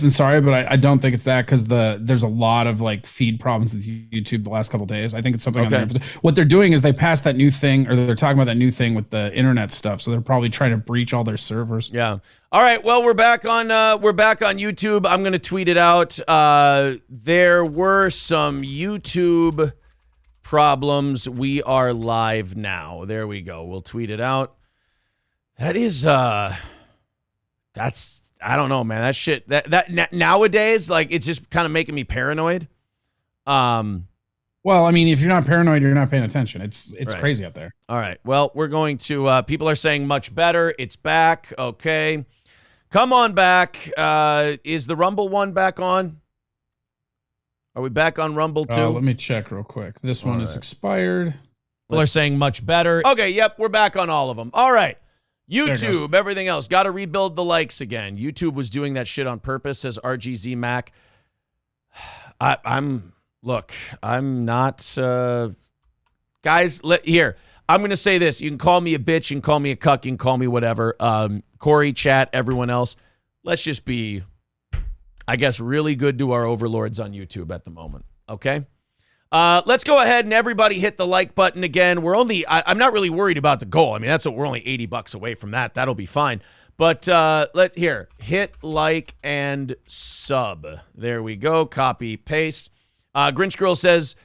and sorry, but I don't think it's that because there's a lot of like feed problems with YouTube the last couple of days. I think it's something on there. What they're doing is they passed that new thing, or they're talking about that new thing with the internet stuff. So they're probably trying to breach all their servers. Yeah. All right. Well, we're back on YouTube. I'm gonna tweet it out. There were some YouTube problems. We are live now. There we go. We'll tweet it out. That is that's, I don't know, man. That shit that nowadays, like, it's just kind of making me paranoid. Well, I mean, if you're not paranoid, you're not paying attention. It's right. Crazy out there. All right. Well, we're going to people are saying much better. It's back. Okay. Come on back. Is the Rumble one back on? Are we back on Rumble too? Let me check real quick. This one is expired. People are saying much better. Okay, yep, we're back on all of them. All right. YouTube, everything else. Got to rebuild the likes again. YouTube was doing that shit on purpose, says RGZ Mac. I'm not, guys, here. I'm going to say this. You can call me a bitch. You can call me a cuck. You can call me whatever. Corey, chat, everyone else. Let's just be, I guess, really good to our overlords on YouTube at the moment. Okay? Let's go ahead and everybody hit the like button again. We're only, I'm not really worried about the goal. I mean, we're only $80 away from that. That'll be fine. But hit like and sub. There we go. Copy, paste. Grinch Girl says,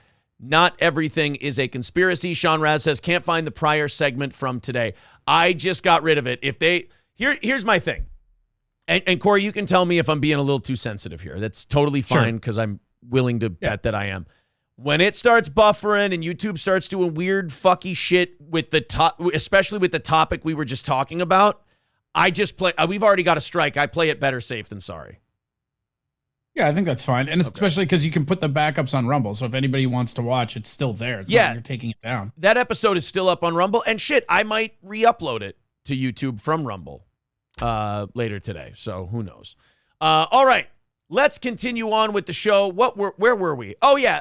not everything is a conspiracy. Sean Raz says, can't find the prior segment from today. I just got rid of it. Here's my thing. And Corey, you can tell me if I'm being a little too sensitive here. That's totally fine because I'm willing to bet that I am. When it starts buffering and YouTube starts doing weird fucky shit with especially with the topic we were just talking about, I just play. We've already got a strike. I play it better safe than sorry. Yeah, I think that's fine. And especially because you can put the backups on Rumble. So if anybody wants to watch, it's still there. It's not like you're taking it down. That episode is still up on Rumble. And shit, I might re-upload it to YouTube from Rumble later today. So who knows? All right. Let's continue on with the show. Where were we? Oh, yeah.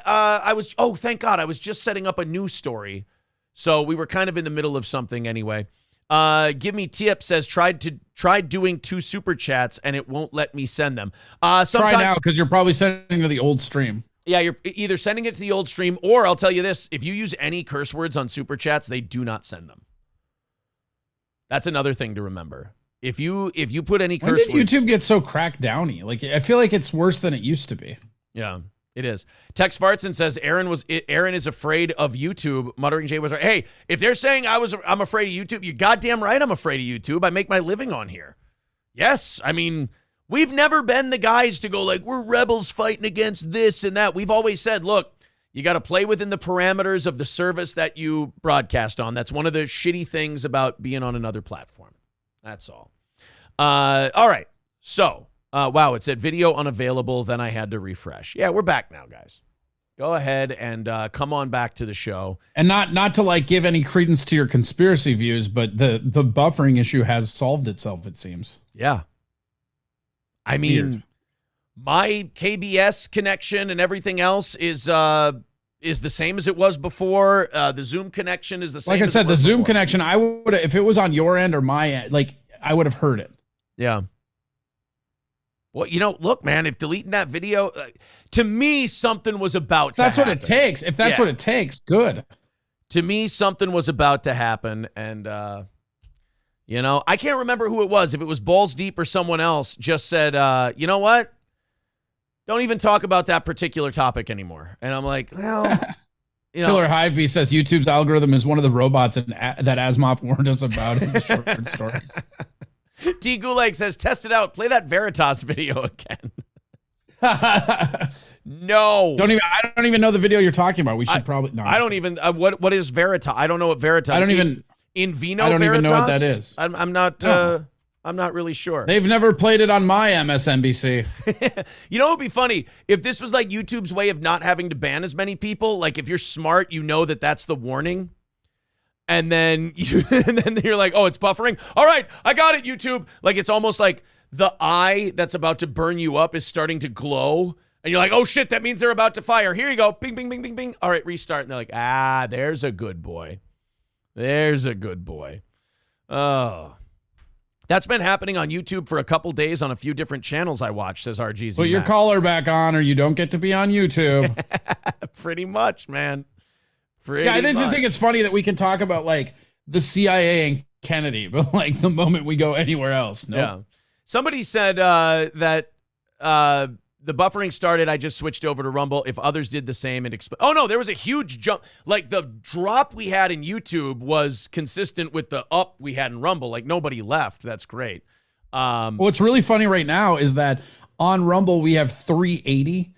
Thank God. I was just setting up a news story. So we were kind of in the middle of something anyway. Give Me Tip says, tried doing 2 super chats and it won't let me send them. Try now because you're probably sending to the old stream. Yeah, you're either sending it to the old stream or I'll tell you this. If you use any curse words on super chats, they do not send them. That's another thing to remember. If you put any curse words, when did YouTube get so cracked downy? Like, I feel like it's worse than it used to be. Yeah, it is. Tex Fartson says Aaron is afraid of YouTube. Muttering Jay was right. Hey, if they're saying I'm afraid of YouTube, you're goddamn right. I'm afraid of YouTube. I make my living on here. Yes, I mean, we've never been the guys to go like we're rebels fighting against this and that. We've always said, look, you got to play within the parameters of the service that you broadcast on. That's one of the shitty things about being on another platform. That's all. All right. So, wow, it said video unavailable. Then I had to refresh. Yeah, we're back now, guys. Go ahead and come on back to the show. And not to like give any credence to your conspiracy views, but the buffering issue has solved itself, it seems. Yeah. I mean, my KBS connection and everything else is the same as it was before. The Zoom connection is the same. Like I said, the Zoom connection, I would, if it was on your end or my end, like I would have heard it. Yeah. Well, look, man, if deleting that video, to me, something was about to happen. That's what it takes. If that's what it takes, good. To me, something was about to happen. And, I can't remember who it was. If it was Balls Deep or someone else just said, you know what? Don't even talk about that particular topic anymore. And I'm like, well, Killer Hive says YouTube's algorithm is one of the robots that Asimov warned us about in the short stories. T. Gulag says, test it out. Play that Veritas video again. No. I don't even know the video you're talking about. We should probably no. I don't even what is Veritas? I don't know what Veritas. I don't even in Vino. I don't Veritas? even know what that is. I'm not I'm not really sure. They've never played it on my MSNBC. You know, it'd be funny if this was like YouTube's way of not having to ban as many people. Like if you're smart, you know that's the warning. And then you're like, oh, it's buffering. All right, I got it, YouTube. Like it's almost like the eye that's about to burn you up is starting to glow. And you're like, oh, shit, that means they're about to fire. Here you go. Bing, bing, bing, bing, bing. All right, restart. And they're like, there's a good boy. There's a good boy. Oh. That's been happening on YouTube for a couple days on a few different channels I watch, says RGZ. Put your collar back on or you don't get to be on YouTube. Pretty much, man. Yeah, I just think it's funny that we can talk about like the CIA and Kennedy, but like the moment we go anywhere else, no. Yeah. Somebody said that the buffering started. I just switched over to Rumble. If others did the same, oh no, there was a huge jump. Like the drop we had in YouTube was consistent with the up we had in Rumble. Like nobody left. That's great. What's really funny right now is that on Rumble we have 380.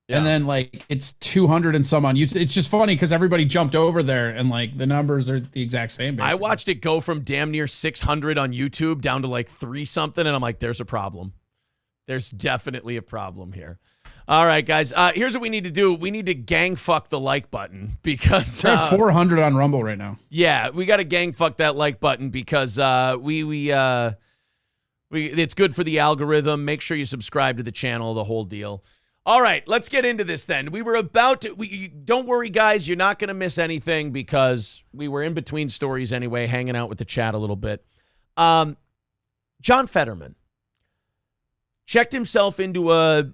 Yeah. And then like it's 200 and some on YouTube. It's just funny because everybody jumped over there and like the numbers are the exact same. Basically. I watched it go from damn near 600 on YouTube down to like 3 something, and I'm like, there's a problem. There's definitely a problem here. All right, guys. Here's what we need to do. We need to gang fuck the like button because we're at 400 on Rumble right now. Yeah, we got to gang fuck that like button because it's good for the algorithm. Make sure you subscribe to the channel, the whole deal. All right, let's get into this then. We were about to, don't worry, guys. You're not going to miss anything because we were in between stories anyway, hanging out with the chat a little bit. John Fetterman checked himself into a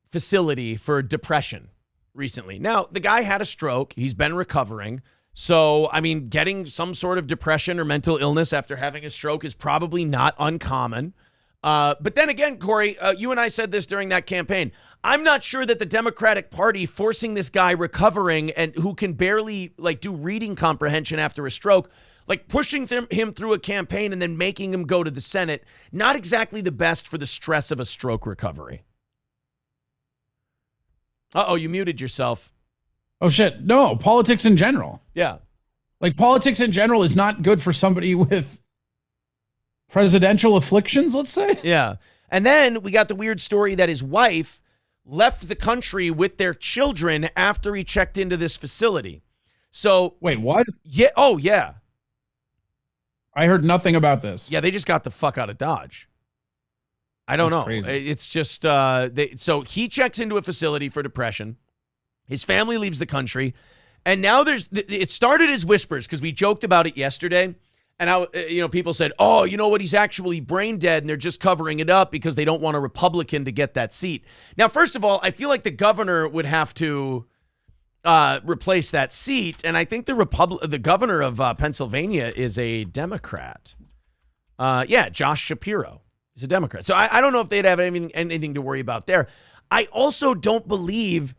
facility for depression recently. Now, the guy had a stroke. He's been recovering. So, I mean, getting some sort of depression or mental illness after having a stroke is probably not uncommon. But then again, Corey, you and I said this during that campaign. I'm not sure that the Democratic Party forcing this guy recovering and who can barely like do reading comprehension after a stroke, like pushing him through a campaign and then making him go to the Senate, not exactly the best for the stress of a stroke recovery. Uh-oh, you muted yourself. Oh, shit. No, politics in general. Yeah. Like politics in general is not good for somebody with presidential afflictions, let's say. Yeah. And then we got the weird story that his wife left the country with their children after he checked into this facility. So wait, what? Yeah. Oh, yeah. I heard nothing about this. Yeah, they just got the fuck out of Dodge. I don't know. Crazy. It's just so he checks into a facility for depression. His family leaves the country. And now it started as whispers because we joked about it yesterday. And how, people said, oh, you know what? He's actually brain dead and they're just covering it up because they don't want a Republican to get that seat. Now, first of all, I feel like the governor would have to replace that seat. And I think the governor of Pennsylvania is a Democrat. Josh Shapiro is a Democrat. So I don't know if they'd have anything to worry about there. I also don't believe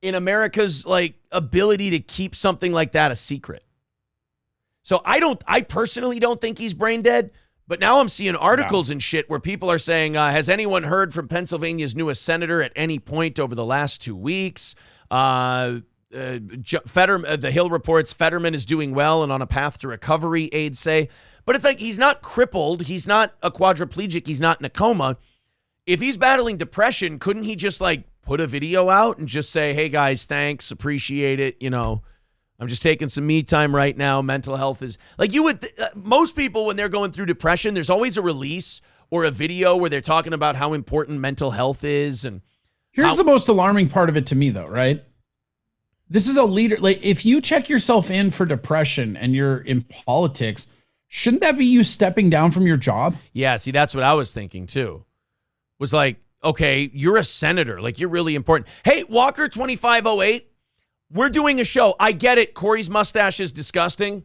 in America's ability to keep something like that a secret. So I personally don't think he's brain dead, but now I'm seeing articles and shit where people are saying, has anyone heard from Pennsylvania's newest senator at any point over the last 2 weeks? Fetterman, the Hill reports Fetterman is doing well and on a path to recovery, aides say. But it's like he's not crippled. He's not a quadriplegic. He's not in a coma. If he's battling depression, couldn't he just put a video out and just say, hey, guys, thanks, appreciate it, I'm just taking some me time right now. Mental health is most people when they're going through depression, there's always a release or a video where they're talking about how important mental health is. And here's the most alarming part of it to me, though, right? This is a leader. If you check yourself in for depression and you're in politics, shouldn't that be you stepping down from your job? Yeah. See, that's what I was thinking too. Was okay, you're a senator. You're really important. Hey, Walker 2508. We're doing a show. I get it. Corey's mustache is disgusting.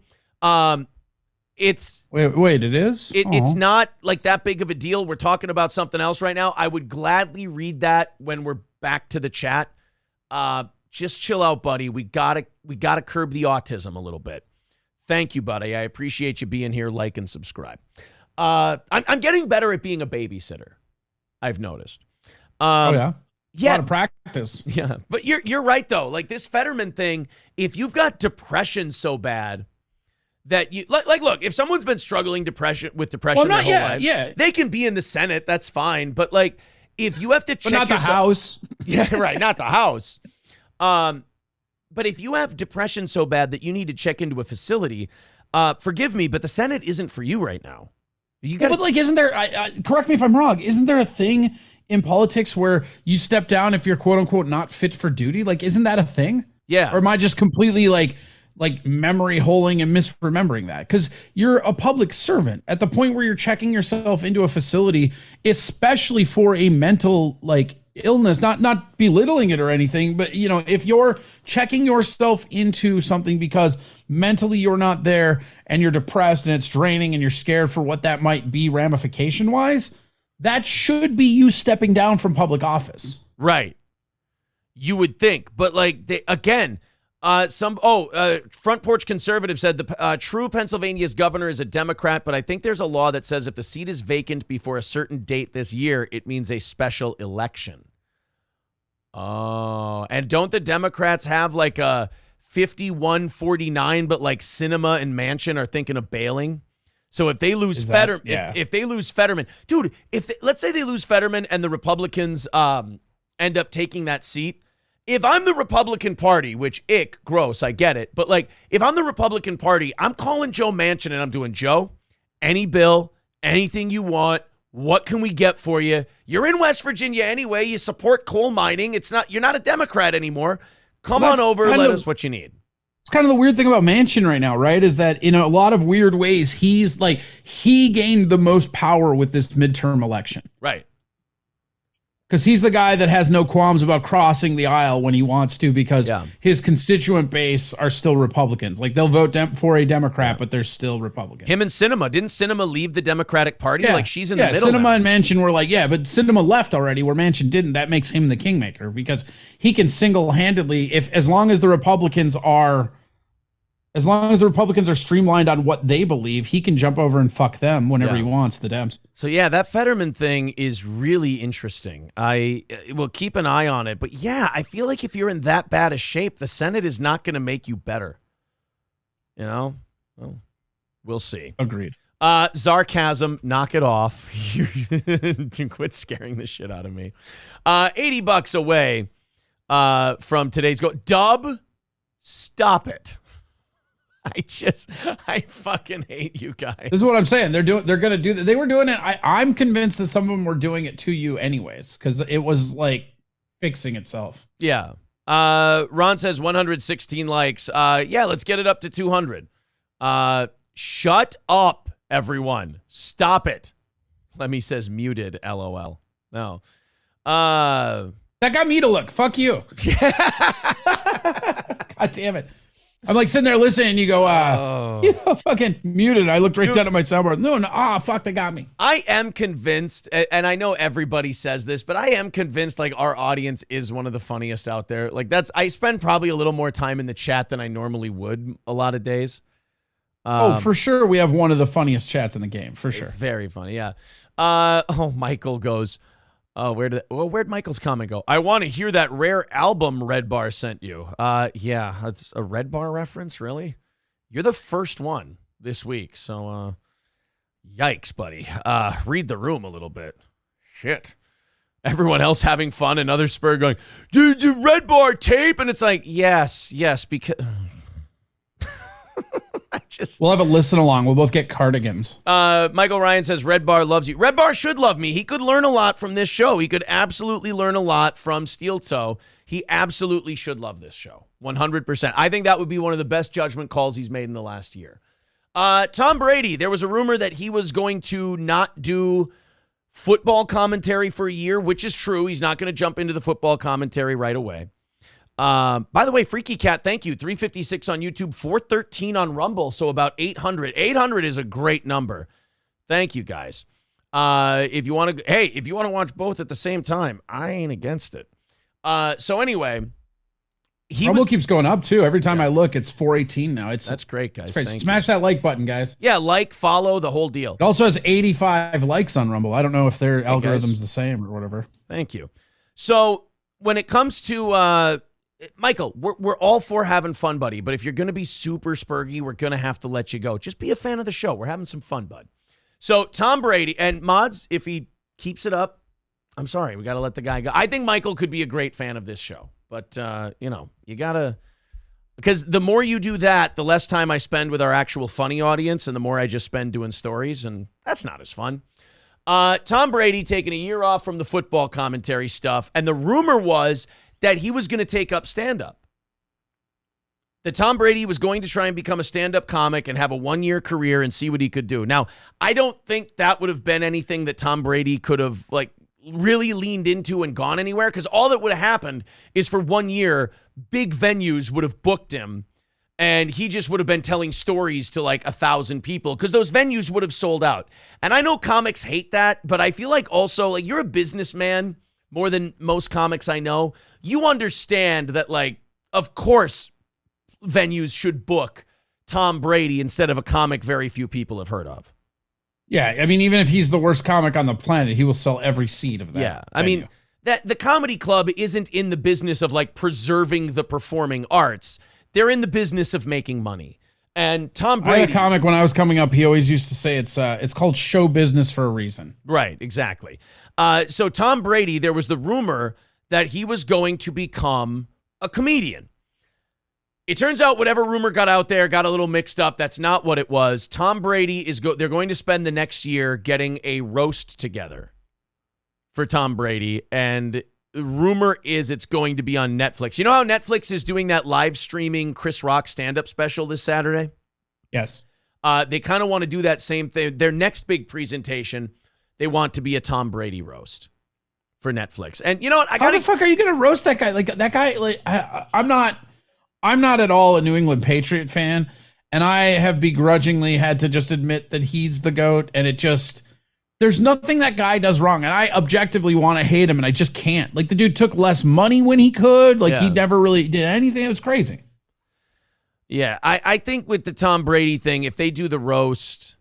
It's wait. It is. It's not that big of a deal. We're talking about something else right now. I would gladly read that when we're back to the chat. Just chill out, buddy. We gotta curb the autism a little bit. Thank you, buddy. I appreciate you being here. Like and subscribe. I'm getting better at being a babysitter. I've noticed. Oh yeah. Yeah, a lot of practice. Yeah, but you're right though. This Fetterman thing, if you've got depression so bad that you look, if someone's been struggling with depression their whole life, they can be in the Senate. That's fine. But if you have to check not the House, yeah, right, not the House. But if you have depression so bad that you need to check into a facility, forgive me, but the Senate isn't for you right now. You got. But isn't there? Correct me if I'm wrong. Isn't there a thing in politics where you step down if you're quote unquote not fit for duty? Isn't that a thing? Yeah. Or am I just completely like memory holing and misremembering that, because you're a public servant at the point where you're checking yourself into a facility, especially for a mental like illness, not belittling it or anything, but you know, if you're checking yourself into something because mentally you're not there and you're depressed and it's draining and you're scared for what that might be ramification wise, that should be you stepping down from public office. Right. You would think, but like Front Porch Conservative said the true Pennsylvania's governor is a Democrat, but I think there's a law that says if the seat is vacant before a certain date this year, it means a special election. Oh, and don't the Democrats have like a 51-49, but like Sinema and Manchin are thinking of bailing? So if they lose Fetterman, if they lose Fetterman, dude, let's say they lose Fetterman and the Republicans end up taking that seat. If I'm the Republican Party, which gross, I get it. But like, if I'm the Republican Party, I'm calling Joe Manchin and I'm doing, Joe, any bill, anything you want. What can we get for you? You're in West Virginia anyway. You support coal mining. You're not a Democrat anymore. Come on over. Let us what you need. It's kind of the weird thing about Manchin right now, right? Is that in a lot of weird ways, he gained the most power with this midterm election. Right. Because he's the guy that has no qualms about crossing the aisle when he wants to, because his constituent base are still Republicans. Like, they'll vote for a Democrat, but they're still Republicans. Him and Sinema. Didn't Sinema leave the Democratic Party? Like, she's in the middle Sinema now. and Manchin were like, but Sinema left already where Manchin didn't. That makes him the kingmaker because he can single-handedly, as long as the Republicans are streamlined on what they believe, he can jump over and fuck them whenever he wants, the Dems. So, that Fetterman thing is really interesting. I will keep an eye on it. But, I feel like if you're in that bad a shape, the Senate is not going to make you better. You know? Well, we'll see. Agreed. Sarcasm, knock it off. Quit scaring the shit out of me. $80 away from today's go. Dub, stop it. I fucking hate you guys. This is what I'm saying. They're going to do that. They were doing it. I'm convinced that some of them were doing it to you anyways, because it was like fixing itself. Yeah. Ron says 116 likes. Let's get it up to 200. Shut up, everyone. Stop it. Lemmy says muted, LOL. No. That got me to look. Fuck you. God damn it. I'm like sitting there listening, and you go, fucking muted. I looked right down at my soundboard. No, fuck, they got me. I am convinced, and I know everybody says this, but I am convinced like our audience is one of the funniest out there. Like I spend probably a little more time in the chat than I normally would a lot of days. For sure. We have one of the funniest chats in the game, for sure. Very funny, yeah. Michael goes, where'd Michael's comment go? I want to hear that rare album Red Bar sent you. That's a Red Bar reference, really? You're the first one this week, so yikes, buddy. Read the room a little bit. Shit. Everyone else having fun, another spur going, dude, Red Bar tape, and it's like, yes, because we'll have a listen along. We'll both get cardigans. Michael Ryan says Red Bar loves you. Red Bar should love me. He could learn a lot from this show. He could absolutely learn a lot from Steel Toe. He absolutely should love this show. 100%. I think that would be one of the best judgment calls he's made in the last year. Tom Brady, there was a rumor that he was going to not do football commentary for a year, which is true. He's not going to jump into the football commentary right away. By the way, Freaky Cat, thank you. 356 on YouTube, 413 on Rumble, so about 800. 800 is a great number. Thank you, guys. If you want to watch both at the same time, I ain't against it. So anyway, Rumble keeps going up too. Every time I look, it's 418 now. That's great, guys. Great. Smash that like button, guys. Yeah, like, follow, the whole deal. It also has 85 likes on Rumble. I don't know if their algorithm's the same or whatever. Thank you. So when it comes to Michael, we're all for having fun, buddy. But if you're going to be super spurgy, we're going to have to let you go. Just be a fan of the show. We're having some fun, bud. So Tom Brady and Mods, if he keeps it up, I'm sorry, we got to let the guy go. I think Michael could be a great fan of this show. But, you got to, because the more you do that, the less time I spend with our actual funny audience and the more I just spend doing stories. And that's not as fun. Tom Brady taking a year off from the football commentary stuff. And the rumor was that he was going to take up stand-up. that Tom Brady was going to try and become a stand-up comic and have a one-year career and see what he could do. Now, I don't think that would have been anything that Tom Brady could have like really leaned into and gone anywhere, because all that would have happened is for 1 year, big venues would have booked him and he just would have been telling stories to like 1,000 people because those venues would have sold out. And I know comics hate that, but I feel like also like you're a businessman more than most comics I know. You understand that, like, of course, venues should book Tom Brady instead of a comic very few people have heard of. Yeah, I mean, even if he's the worst comic on the planet, he will sell every seat of that. Yeah, I mean, that the comedy club isn't in the business of like preserving the performing arts. They're in the business of making money. And Tom Brady, I had a comic when I was coming up, he always used to say it's called show business for a reason. Right, exactly. So Tom Brady, there was the rumor that he was going to become a comedian. It turns out whatever rumor got out there got a little mixed up. That's not what it was. Tom Brady they're going to spend the next year getting a roast together for Tom Brady. And the rumor is it's going to be on Netflix. You know how Netflix is doing that live streaming Chris Rock stand-up special this Saturday? Yes. They kind of want to do that same thing. Their next big presentation, they want to be a Tom Brady roast for Netflix. And you know what? How the fuck are you going to roast that guy? Like that guy, like I'm not at all a New England Patriot fan, and I have begrudgingly had to just admit that he's the GOAT, and there's nothing that guy does wrong, and I objectively want to hate him, and I just can't. Like, the dude took less money when he could. Like, he never really did anything. It was crazy. Yeah, I think with the Tom Brady thing, if they do the roast,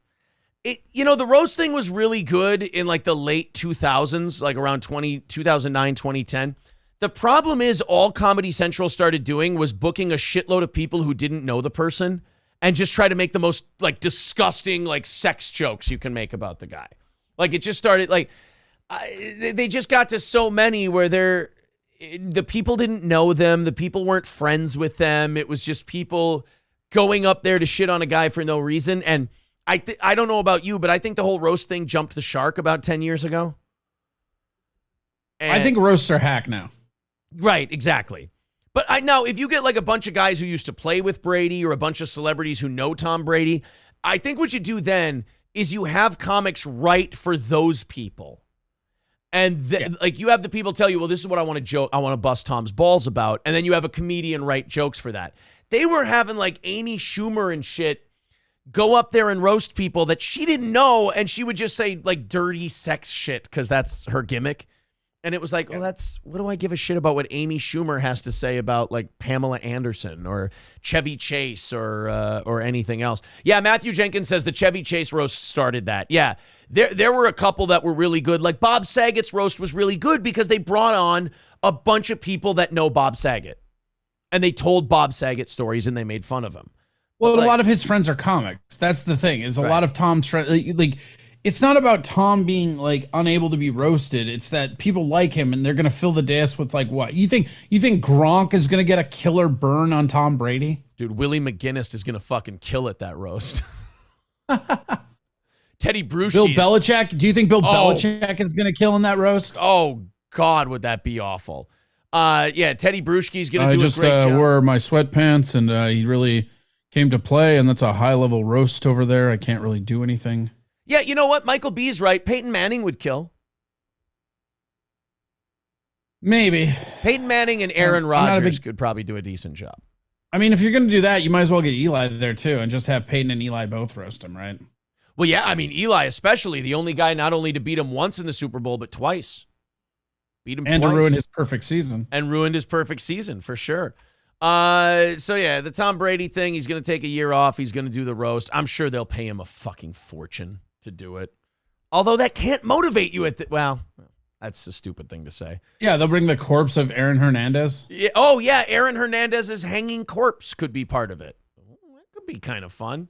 the roast thing was really good in, like, the late 2000s, like around 2009, 2010. The problem is all Comedy Central started doing was booking a shitload of people who didn't know the person and just try to make the most, like, disgusting, like, sex jokes you can make about the guy. Like, it just started, like, they just got to so many where the people didn't know them. The people weren't friends with them. It was just people going up there to shit on a guy for no reason. And I don't know about you, but I think the whole roast thing jumped the shark about 10 years ago. And I think roasts are hack now. Right, exactly. But now, if you get like a bunch of guys who used to play with Brady or a bunch of celebrities who know Tom Brady, I think what you do then is you have comics write for those people. And like you have the people tell you, well, this is what I want to joke. I want to bust Tom's balls about. And then you have a comedian write jokes for that. They were having like Amy Schumer and shit go up there and roast people that she didn't know. And she would just say like dirty sex shit because that's her gimmick. And it was like, well, what do I give a shit about what Amy Schumer has to say about like Pamela Anderson or Chevy Chase or anything else? Yeah, Matthew Jenkins says the Chevy Chase roast started that. Yeah, there were a couple that were really good. Like Bob Saget's roast was really good because they brought on a bunch of people that know Bob Saget. And they told Bob Saget stories and they made fun of him. Well, a lot of his friends are comics. That's the thing, is a lot of Tom's friends, like it's not about Tom being like unable to be roasted. It's that people like him and they're going to fill the dais with like what? You think Gronk is going to get a killer burn on Tom Brady? Dude, Willie McGinnis is going to fucking kill it, that roast. Teddy Bruschi. Bill Belichick? Do you think Bill Belichick is going to kill in that roast? Oh, God, would that be awful. Yeah, Teddy Bruschi's going to do a great job. I just wore my sweatpants and he really came to play, and that's a high-level roast over there. I can't really do anything. Yeah, you know what? Michael B's right. Peyton Manning would kill. Maybe. Peyton Manning and Aaron Rodgers could probably do a decent job. I mean, if you're going to do that, you might as well get Eli there too and just have Peyton and Eli both roast him, right? Well, yeah, I mean, Eli especially, the only guy not only to beat him once in the Super Bowl, but twice. Beat him twice. And to ruin his perfect season. And ruined his perfect season, for sure. So yeah, the Tom Brady thing, he's going to take a year off. He's going to do the roast. I'm sure they'll pay him a fucking fortune to do it. Although that can't motivate you well, that's a stupid thing to say. Yeah, they'll bring the corpse of Aaron Hernandez. Yeah. Oh, yeah, Aaron Hernandez's hanging corpse could be part of it. That could be kind of fun.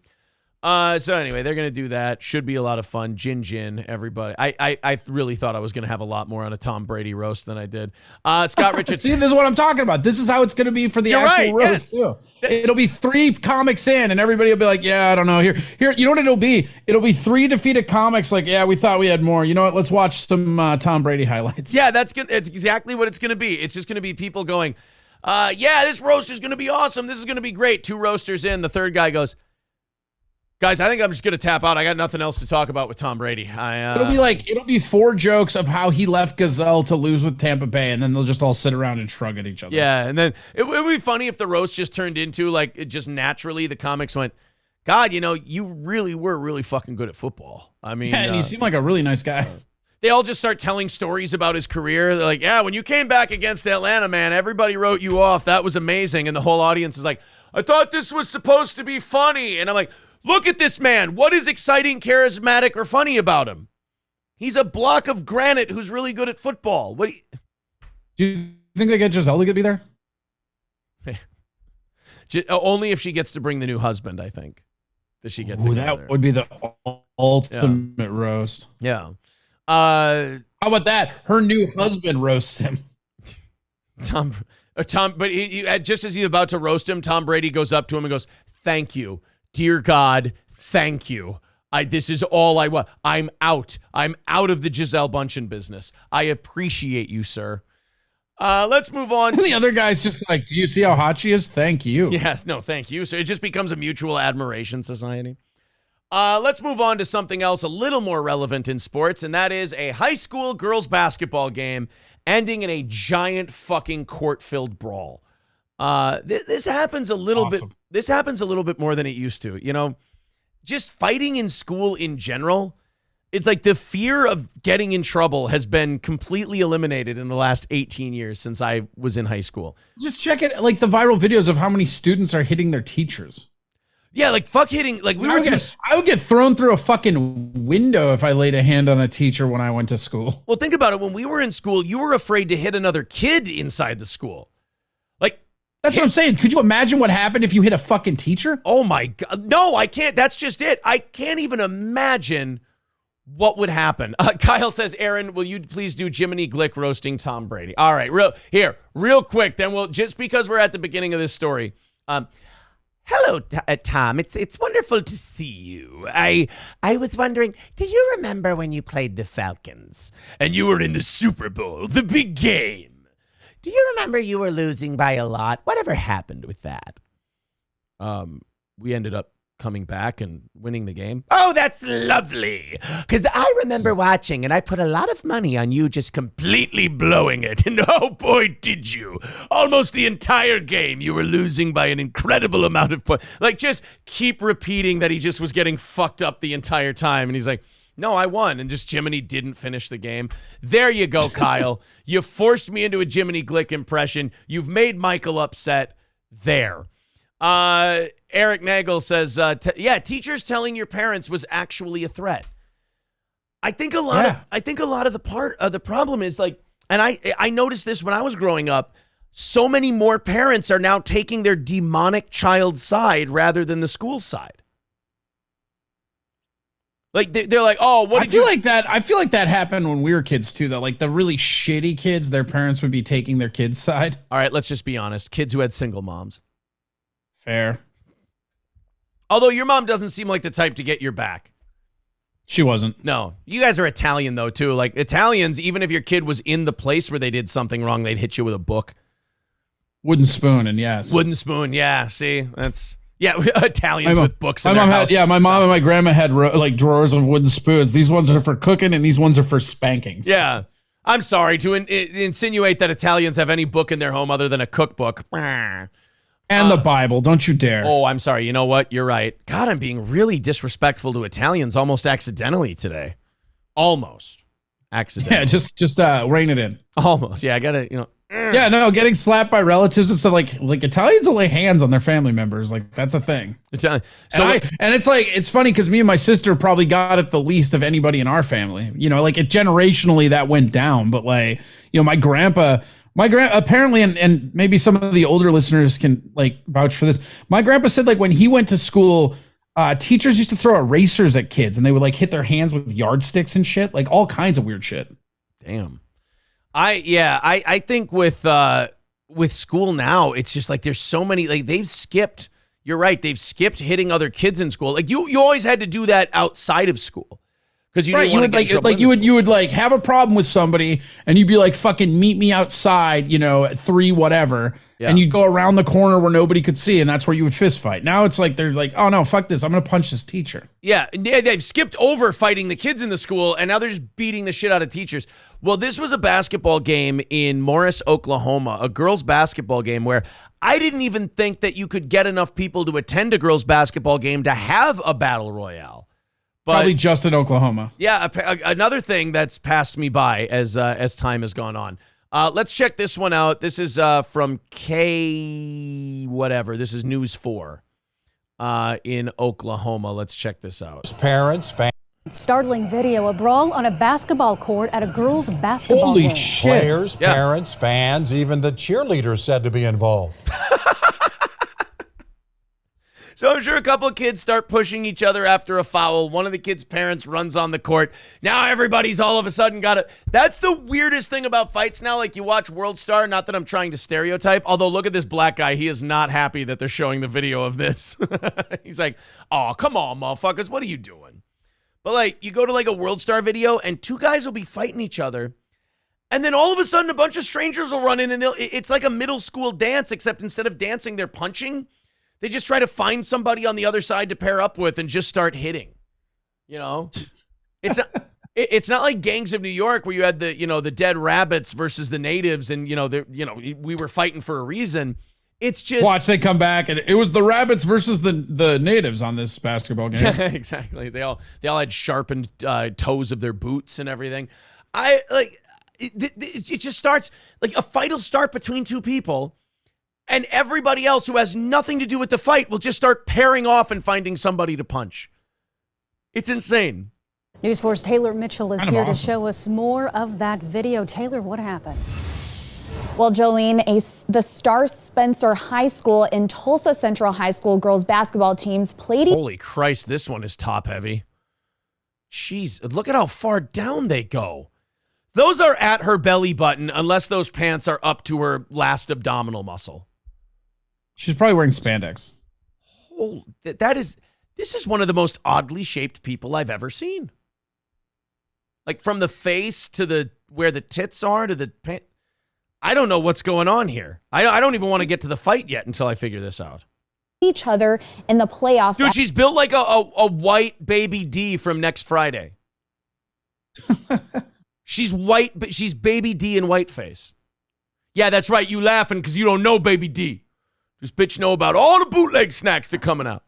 So anyway, they're going to do that. Should be a lot of fun. Gin, everybody. I really thought I was going to have a lot more on a Tom Brady roast than I did. Scott Richards. See, this is what I'm talking about. This is how it's going to be for the actual roast, too. It'll be 3 comics in, and everybody will be like, yeah, I don't know. Here. You know what it'll be? It'll be 3 defeated comics like, yeah, we thought we had more. You know what? Let's watch some Tom Brady highlights. Yeah, it's exactly what it's going to be. It's just going to be people going, Yeah, this roast is going to be awesome. This is going to be great. 2 roasters in. The third guy goes, guys, I think I'm just going to tap out. I got nothing else to talk about with Tom Brady. It'll be 4 jokes of how he left Gazelle to lose with Tampa Bay, and then they'll just all sit around and shrug at each other. Yeah, and then it would be funny if the roast just turned into, like, it just naturally the comics went, God, you really were really fucking good at football. I mean, yeah, and he seemed like a really nice guy. They all just start telling stories about his career. They're like, yeah, when you came back against Atlanta, man, everybody wrote you off. That was amazing. And the whole audience is like, I thought this was supposed to be funny. And I'm like, look at this man. What is exciting, charismatic, or funny about him? He's a block of granite who's really good at football. Do you think they get Giselle to be there? Only if she gets to bring the new husband, I think. Does she get to that would be the ultimate roast. Yeah. How about that? Her new husband roasts him. Tom, but just as he's about to roast him, Tom Brady goes up to him and goes, "Thank you, dear God, thank you. This is all I want. I'm out. I'm out of the Giselle Bundchen business. I appreciate you, sir." Let's move on. The other guy's just like, do you see how hot she is? Thank you. Yes, no, thank you. So it just becomes a mutual admiration society. Let's move on to something else a little more relevant in sports, and that is a high school girls basketball game ending in a giant fucking court-filled brawl. This happens a little bit. This happens a little bit more than it used to. Just fighting in school in general. It's like the fear of getting in trouble has been completely eliminated in the last 18 years since I was in high school. Just check it, like the viral videos of how many students are hitting their teachers. Yeah, like fuck hitting. Like I would get thrown through a fucking window if I laid a hand on a teacher when I went to school. Well, think about it. When we were in school, you were afraid to hit another kid inside the school. That's what I'm saying. Could you imagine what happened if you hit a fucking teacher? Oh my God. No, I can't. That's just it. I can't even imagine what would happen. Kyle says, Aaron, will you please do Jiminy Glick roasting Tom Brady? All right, real quick. Then we'll, just because we're at the beginning of this story. Hello, Tom. It's wonderful to see you. I was wondering, do you remember when you played the Falcons and you were in the Super Bowl, the big game? Do you remember you were losing by a lot? Whatever happened with that? We ended up coming back and winning the game. Oh, that's lovely. Because I remember watching, and I put a lot of money on you just completely blowing it. And oh boy, did you. Almost the entire game, you were losing by an incredible amount of points. Like, just keep repeating that he just was getting fucked up the entire time. And he's like, no, I won. And just Jiminy didn't finish the game. There you go, Kyle. You forced me into a Jiminy Glick impression. You've made Michael upset. There. Eric Nagel says, teachers telling your parents was actually a threat. I think a lot of the problem is like, and I noticed this when I was growing up, so many more parents are now taking their demonic child side rather than the school side. Like they're like, oh, what did you? I feel like that happened when we were kids too, though. Like the really shitty kids, their parents would be taking their kids' side. All right, let's just be honest. Kids who had single moms. Fair. Although your mom doesn't seem like the type to get your back. She wasn't. No. You guys are Italian, though, too. Like, Italians, even if your kid was in the place where they did something wrong, they'd hit you with a book. Wooden spoon, and yes. Wooden spoon, yeah. See, that's... Yeah, Italians with books in their house. My mom and my grandma had like drawers of wooden spoons. These ones are for cooking, and these ones are for spankings. Yeah. I'm sorry to insinuate that Italians have any book in their home other than a cookbook. And the Bible. Don't you dare. Oh, I'm sorry. You know what? You're right. God, I'm being really disrespectful to Italians almost accidentally today. Almost. Accidentally. Yeah, just rein it in. Almost. Yeah, I got to, Yeah, no, getting slapped by relatives and stuff like Italians will lay hands on their family members. Like, that's a thing. Italian. And it's like, it's funny because me and my sister probably got it the least of anybody in our family. Like generationally that went down. But like, my grandpa apparently, and maybe some of the older listeners can like vouch for this. My grandpa said like when he went to school, teachers used to throw erasers at kids and they would like hit their hands with yardsticks and shit, like all kinds of weird shit. Damn. I think with school now, it's just like there's so many, like they've skipped, you're right, they've skipped hitting other kids in school. Like you always had to do that outside of school. Because you didn't want to get in trouble. You would like have a problem with somebody and you'd be like, fucking meet me outside, at 3 whatever. and you'd go around the corner where nobody could see, and that's where you would fist fight. Now it's like they're like, oh no, fuck this, I'm gonna punch this teacher. Yeah, they've skipped over fighting the kids in the school, and now they're just beating the shit out of teachers. Well, this was a basketball game in Morris, Oklahoma, a girls' basketball game where I didn't even think that you could get enough people to attend a girls' basketball game to have a battle royale. But, probably just in Oklahoma. Yeah, another thing that's passed me by as time has gone on. Let's check this one out. This is from K whatever. This is News 4 in Oklahoma. Let's check this out. Parents, fans. Startling video, a brawl on a basketball court at a girls' basketball game. Holy shit. Players, parents, fans, even the cheerleaders said to be involved. So I'm sure a couple of kids start pushing each other after a foul. One of the kids' parents runs on the court. Now everybody's all of a sudden got it. That's the weirdest thing about fights now. Like you watch World Star, not that I'm trying to stereotype, although look at this black guy. He is not happy that they're showing the video of this. He's like, oh, come on, motherfuckers. What are you doing? But like you go to like a World Star video and two guys will be fighting each other. And then all of a sudden a bunch of strangers will run in and it's like a middle school dance, except instead of dancing, they're punching. They just try to find somebody on the other side to pair up with and just start hitting. You know, it's not like Gangs of New York where you had the dead rabbits versus the natives, and we were fighting for a reason. It's just watch they come back, and it was the rabbits versus the natives on this basketball game. Yeah, exactly. They all had sharpened toes of their boots and everything. It just starts like a fight will start between two people. And everybody else who has nothing to do with the fight will just start pairing off and finding somebody to punch. It's insane. News 4's Taylor Mitchell is here to show us more of that video. Taylor, what happened? Well, Jolene, the Star Spencer High School and Tulsa Central High School girls basketball teams played. Holy Christ, this one is top heavy. Jeez, look at how far down they go. Those are at her belly button unless those pants are up to her last abdominal muscle. She's probably wearing spandex. Oh, this is one of the most oddly shaped people I've ever seen. Like from the face to where the tits are to the pants. I don't know what's going on here. I don't even want to get to the fight yet until I figure this out. Each other in the playoffs. Dude, she's built like a white baby D from Next Friday. She's white, but she's baby D in whiteface. Yeah, that's right. You laughing because you don't know baby D. This bitch know about all the bootleg snacks that are coming out.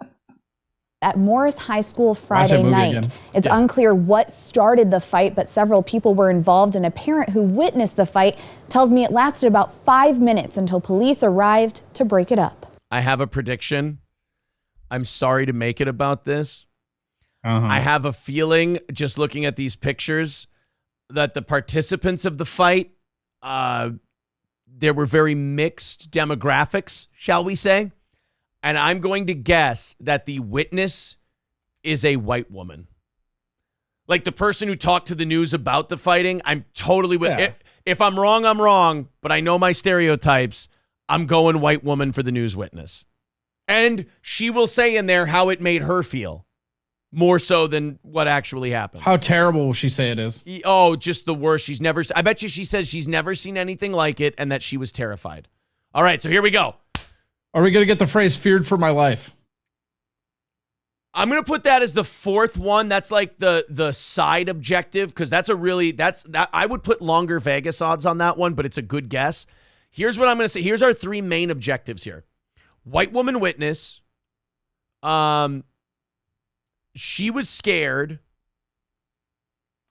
At Morris High School Friday night. It's unclear what started the fight, but several people were involved, and a parent who witnessed the fight tells me it lasted about 5 minutes until police arrived to break it up. I have a prediction. I'm sorry to make it about this. I have a feeling, just looking at these pictures, that the participants of the fight, there were very mixed demographics, shall we say. And I'm going to guess that the witness is a white woman. Like the person who talked to the news about the fighting, I'm totally with it. If I'm wrong, I'm wrong, but I know my stereotypes. I'm going white woman for the news witness. And she will say in there how it made her feel. More so than what actually happened. How terrible will she say it is? Oh, just the worst. I bet you she says she's never seen anything like it and that she was terrified. All right, so here we go. Are we going to get the phrase feared for my life? I'm going to put that as the fourth one. That's like the side objective because that I would put longer Vegas odds on that one, but it's a good guess. Here's what I'm going to say. Here's our three main objectives here. White woman witness. She was scared,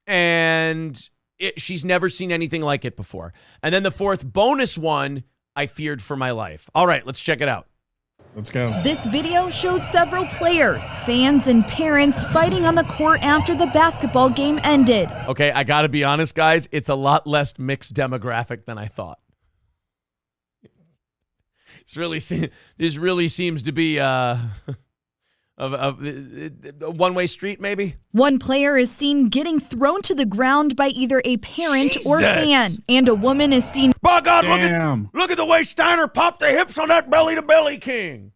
and she's never seen anything like it before. And then the fourth bonus one, I feared for my life. All right, let's check it out. Let's go. This video shows several players, fans, and parents fighting on the court after the basketball game ended. Okay, I got to be honest, guys. It's a lot less mixed demographic than I thought. This really seems to be of a one-way street, maybe? One player is seen getting thrown to the ground by either a parent or fan, and a woman is seen. By God, look at the way Steiner popped the hips on that belly-to-belly king.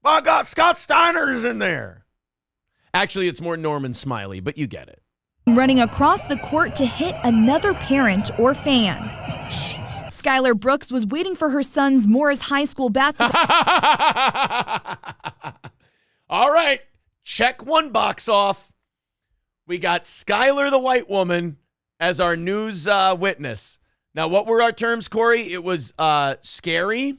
By God, Scott Steiner is in there. Actually, it's more Norman Smiley, but you get it. Running across the court to hit another parent or fan. Jeez. Skylar Brooks was waiting for her son's Morris High School basketball. All right. Check one box off. We got Skylar the white woman as our news witness. Now, what were our terms, Corey? It was scary.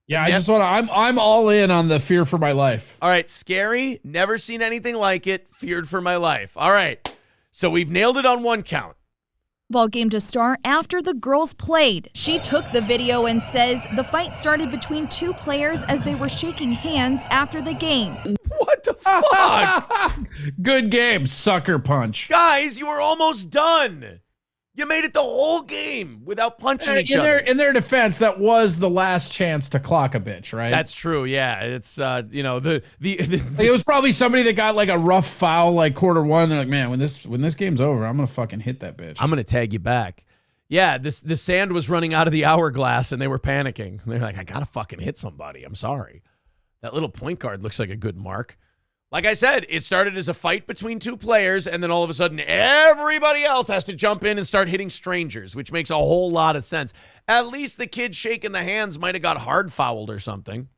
Yeah, I'm all in on the fear for my life. All right, scary. Never seen anything like it. Feared for my life. All right. So we've nailed it on one count. Ball game to start after the girls played. She took the video and says the fight started between two players as they were shaking hands after the game. What the fuck? Good game, sucker punch. Guys, you were almost done. You made it the whole game without punching each other. In their defense, that was the last chance to clock a bitch, right? That's true. Yeah, it's it was probably somebody that got like a rough foul like quarter one. They're like, man, when this game's over, I'm gonna fucking hit that bitch. I'm gonna tag you back. Yeah, the sand was running out of the hourglass, and they were panicking. They're like, I gotta fucking hit somebody. I'm sorry. That little point guard looks like a good mark. Like I said, it started as a fight between two players, and then all of a sudden, everybody else has to jump in and start hitting strangers, which makes a whole lot of sense. At least the kid shaking the hands might have got hard fouled or something.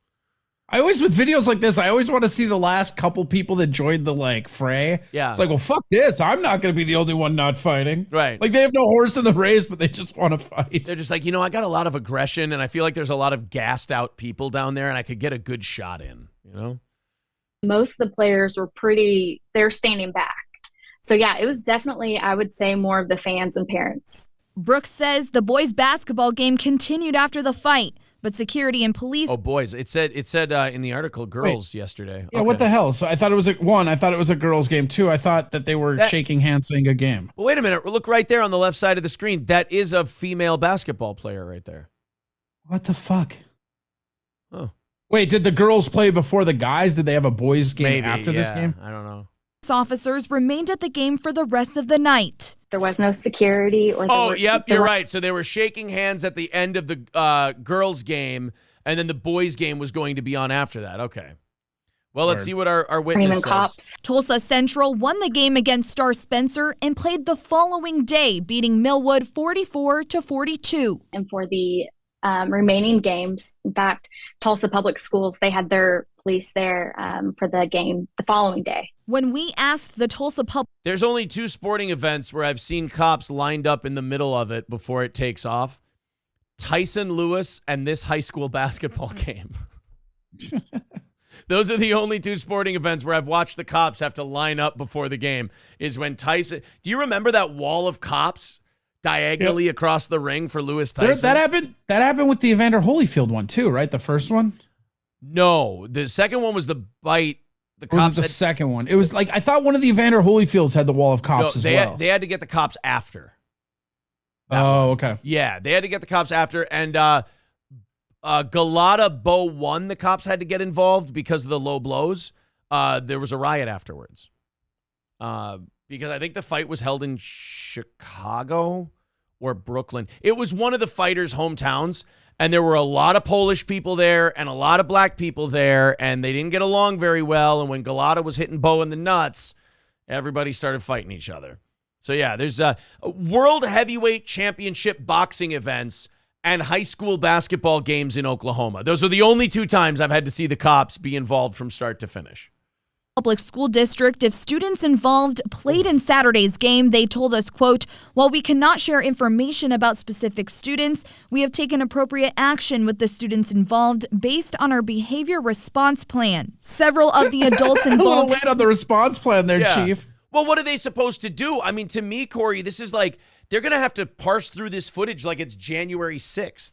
I always, with videos like this, I always want to see the last couple people that joined the like fray. Yeah. It's like, well, fuck this. I'm not going to be the only one not fighting. Right. Like they have no horse in the race, but they just want to fight. They're just like, I got a lot of aggression, and I feel like there's a lot of gassed out people down there, and I could get a good shot in, Most of the players were they're standing back. So yeah, it was definitely, I would say, more of the fans and parents. Brooks says the boys' basketball game continued after the fight, but security and police. Oh, boys. It said in the article, girls yesterday. Yeah, okay. What the hell? So I thought it was I thought it was a girls' game too. I thought that they were shaking hands saying a game. But wait a minute. Look right there on the left side of the screen. That is a female basketball player right there. What the fuck? Oh. Wait, did the girls play before the guys? Did they have a boys' game after this game? I don't know. Officers remained at the game for the rest of the night. There was no security. You're right. So they were shaking hands at the end of the girls' game, and then the boys' game was going to be on after that. Okay. Well, let's see what our witness says. Cops. Tulsa Central won the game against Star Spencer and played the following day, beating Millwood 44-42. And for the remaining games, in fact, Tulsa Public Schools, they had their police there for the game the following day. When we asked the Tulsa Public... There's only two sporting events where I've seen cops lined up in the middle of it before it takes off. Tyson Lewis and this high school basketball game. Those are the only two sporting events where I've watched the cops have to line up before the game, is when Tyson... Do you remember that wall of cops diagonally across the ring for Lewis Tyson? That happened with the Evander Holyfield one too, right? The first one? No, the second one was the bite. The cops. The second one. It was like, I thought one of the Evander Holyfields had the wall of cops as well. They had to get the cops after. Okay. Yeah, they had to get the cops after, and Galata Bow 1, the cops had to get involved because of the low blows. There was a riot afterwards. Because I think the fight was held in Chicago or Brooklyn. It was one of the fighters' hometowns, and there were a lot of Polish people there and a lot of black people there, and they didn't get along very well. And when Galata was hitting Bo in the nuts, everybody started fighting each other. So, yeah, there's World Heavyweight Championship boxing events and high school basketball games in Oklahoma. Those are the only two times I've had to see the cops be involved from start to finish. Public school district, if students involved played in Saturday's game, they told us, quote, while we cannot share information about specific students, we have taken appropriate action with the students involved based on our behavior response plan. Several of the adults involved... A little late on the response plan there, Chief. Well, what are they supposed to do? I mean, to me, Corey, this is like, they're going to have to parse through this footage like it's January 6th.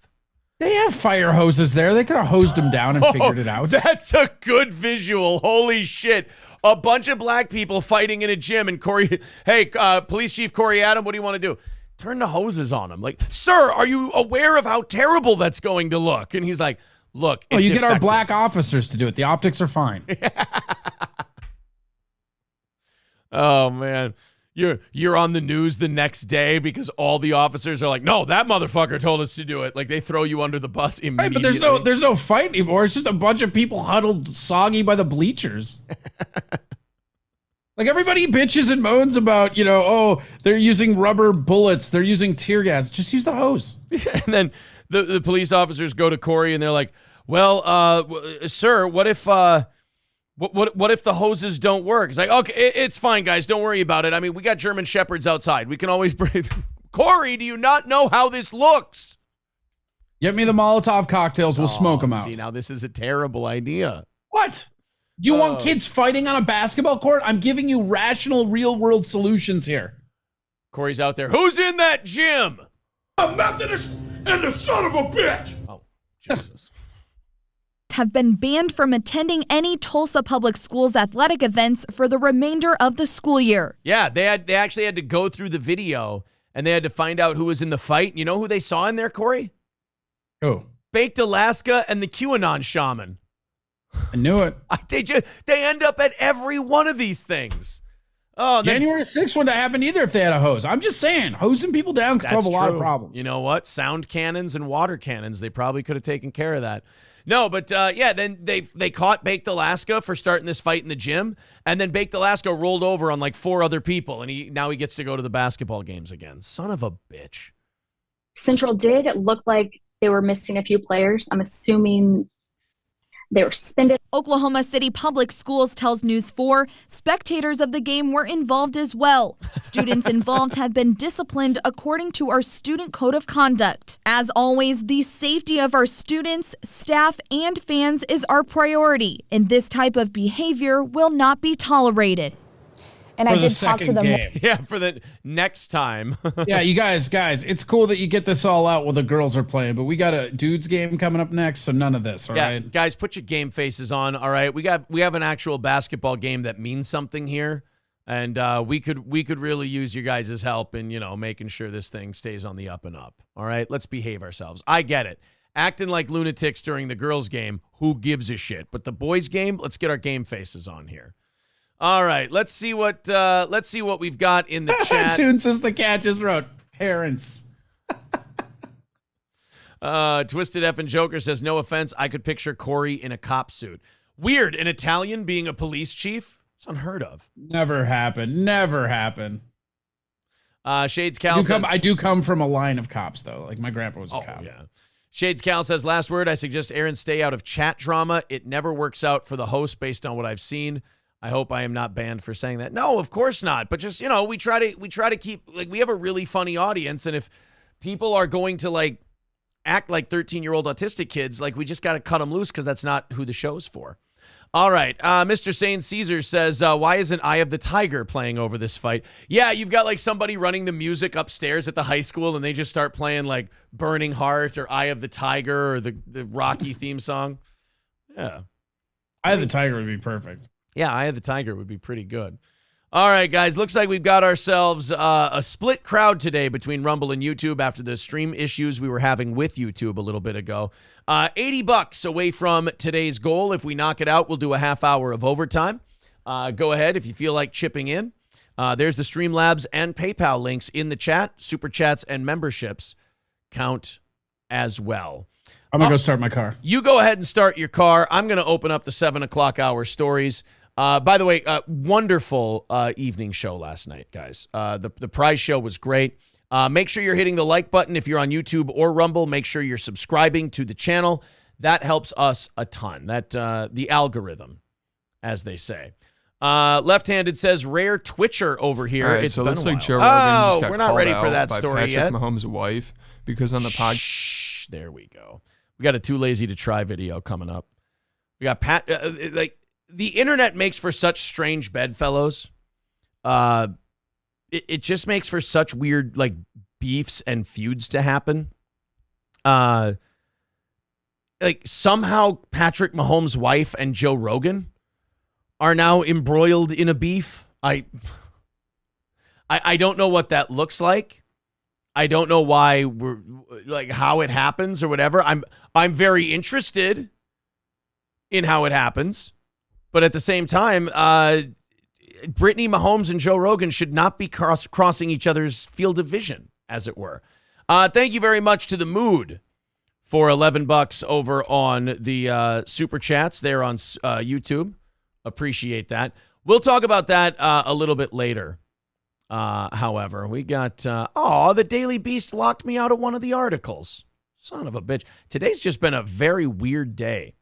They have fire hoses there. They could have hosed them down and figured it out. That's a good visual. Holy shit. A bunch of black people fighting in a gym, and Corey, hey, Police Chief Corey Adam, what do you want to do? Turn the hoses on him. Like, sir, are you aware of how terrible that's going to look? And he's like, look, it's you get our black officers to do it. The optics are fine. Oh, man. You're on the news the next day because all the officers are like, no, that motherfucker told us to do it. Like, they throw you under the bus immediately. Right, but there's no fight anymore. It's just a bunch of people huddled soggy by the bleachers. Like everybody bitches and moans about, oh, they're using rubber bullets. They're using tear gas. Just use the hose. And then the police officers go to Corey and they're like, well, sir, what if the hoses don't work? It's like, okay, it's fine, guys. Don't worry about it. I mean, we got German Shepherds outside. We can always breathe. Corey, do you not know how this looks? Get me the Molotov cocktails. We'll smoke them out. See, now this is a terrible idea. What? You want kids fighting on a basketball court? I'm giving you rational, real-world solutions here. Corey's out there. Who's in that gym? A Methodist and the son of a bitch. Oh, Jesus. Have been banned from attending any Tulsa Public Schools athletic events for the remainder of the school year. Yeah, they actually had to go through the video and they had to find out who was in the fight. You know who they saw in there, Corey? Who? Baked Alaska and the QAnon shaman. I knew it. They end up at every one of these things. Oh, January 6th wouldn't have happened either if they had a hose. I'm just saying, hosing people down could solve a lot of problems. You know what? Sound cannons and water cannons. They probably could have taken care of that. No, but then they caught Baked Alaska for starting this fight in the gym, and then Baked Alaska rolled over on like 4 other people, and now he gets to go to the basketball games again. Son of a bitch. Central did look like they were missing a few players. I'm assuming they were suspended. Oklahoma City Public Schools tells News 4 spectators of the game were involved as well. Students involved have been disciplined according to our student code of conduct. As always, the safety of our students, staff, and fans is our priority, and this type of behavior will not be tolerated. And I did talk to them. Yeah, for the next time. Yeah, you guys, it's cool that you get this all out while the girls are playing, but we got a dudes game coming up next, so none of this, all right? Guys, put your game faces on, all right? We have an actual basketball game that means something here, and we could really use your guys' help in, making sure this thing stays on the up and up, all right? Let's behave ourselves. I get it. Acting like lunatics during the girls' game, who gives a shit? But the boys' game, let's get our game faces on here. All right, let's see what we've got in the chat. Tune says the cat just wrote parents. Twisted F and Joker says, no offense, I could picture Corey in a cop suit. Weird, an Italian being a police chief? It's unheard of. Never happened. Shades Cal says, I do come from a line of cops, though. Like, my grandpa was a cop. Yeah. Shades Cal says, last word, I suggest Aaron stay out of chat drama. It never works out for the host based on what I've seen. I hope I am not banned for saying that. No, of course not. But just, we try to keep, like, we have a really funny audience. And if people are going to, like, act like 13-year-old autistic kids, like, we just got to cut them loose because that's not who the show's for. All right. Mr. Sane Caesar says, why isn't Eye of the Tiger playing over this fight? Yeah, you've got, like, somebody running the music upstairs at the high school and they just start playing, like, Burning Heart or Eye of the Tiger or the Rocky theme song. Yeah. Eye of the Tiger would be perfect. Yeah, Eye of the Tiger would be pretty good. All right, guys, looks like we've got ourselves a split crowd today between Rumble and YouTube after the stream issues we were having with YouTube a little bit ago. $80 away from today's goal. If we knock it out, we'll do a half hour of overtime. Go ahead if you feel like chipping in. There's the Streamlabs and PayPal links in the chat. Super chats and memberships count as well. I'm going to go start my car. You go ahead and start your car. I'm going to open up the 7 o'clock hour stories. By the way, wonderful evening show last night, guys. The prize show was great. Make sure you're hitting the like button if you're on YouTube or Rumble. Make sure you're subscribing to the channel. That helps us a ton. That the algorithm, as they say. Left-handed says rare Twitcher over here. All right, it's so it looks like Joe Rogan just got we're not ready for that by story Patrick yet. Mahomes' wife because on the podcast. Shh, there we go. We got a Too Lazy to Try video coming up. We got Pat. The internet makes for such strange bedfellows. It just makes for such weird like beefs and feuds to happen. Like somehow Patrick Mahomes' wife and Joe Rogan are now embroiled in a beef. I don't know what that looks like. I don't know why we're like how it happens or whatever. I'm very interested in how it happens. But at the same time, Brittany Mahomes and Joe Rogan should not be crossing each other's field of vision, as it were. Thank you very much to The Mood for $11 over on the Super Chats there on YouTube. Appreciate that. We'll talk about that a little bit later. However, we got, the Daily Beast locked me out of one of the articles. Son of a bitch. Today's just been a very weird day,